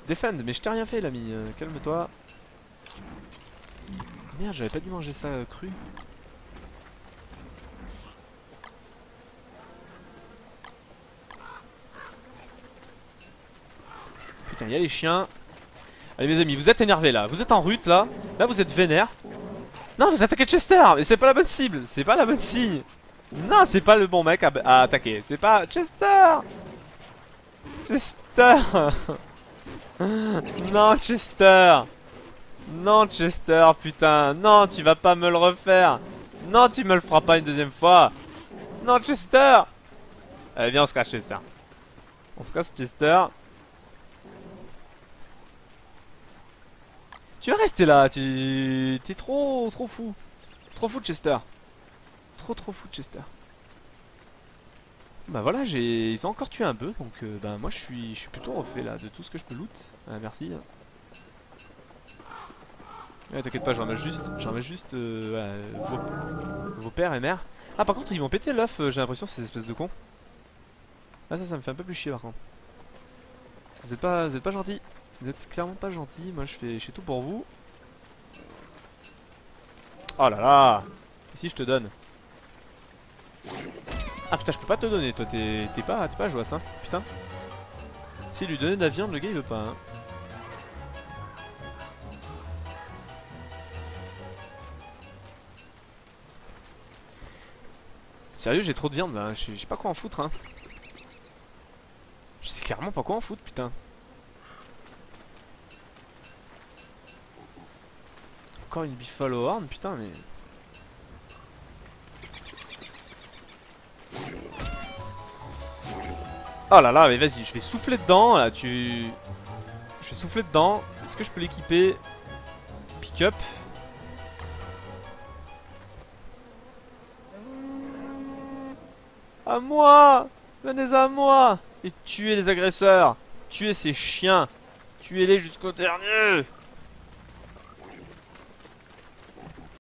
[SPEAKER 1] Defend, mais je t'ai rien fait l'ami, calme-toi. Merde, j'avais pas dû manger ça cru. Putain, il y a les chiens. Allez mes amis, vous êtes énervés là, vous êtes en rut là. Là vous êtes vénère. Non, vous attaquez Chester, mais c'est pas la bonne cible, c'est pas la bonne cible. Non, c'est pas le bon mec à attaquer, c'est pas... Chester. Chester. Non Chester. Non Chester, putain. Non, tu vas pas me le refaire. Non, tu me le feras pas une deuxième fois. Non Chester. Allez viens, on se cache Chester. On se casse Chester. Tu vas rester là, t'es trop fou. Trop fou Chester. Trop fou Chester. Bah voilà, ils ont encore tué un bœuf, donc bah moi je suis plutôt refait là de tout ce que je peux loot. Merci. Ouais, t'inquiète pas, j'en mets juste vos pères et mères. Ah par contre ils vont péter l'œuf, j'ai l'impression, ces espèces de cons. Ah ça me fait un peu plus chier par contre. Vous êtes pas gentils. Vous êtes clairement pas gentils, moi je fais tout pour vous. Oh là là. Ici je te donne. Ah putain, je peux pas te donner, toi t'es pas joie hein, putain. Si lui donner de la viande, le gars il veut pas hein. Sérieux, j'ai trop de viande là, je sais pas quoi en foutre hein. Je sais clairement pas quoi en foutre, putain. Encore une buffalo horn, putain mais... Oh là là, mais vas-y, je vais souffler dedans, là, Je vais souffler dedans. Est-ce que je peux l'équiper? Pick up. À moi! Venez à moi! Et tuez les agresseurs! Tuez ces chiens! Tuez-les jusqu'au dernier!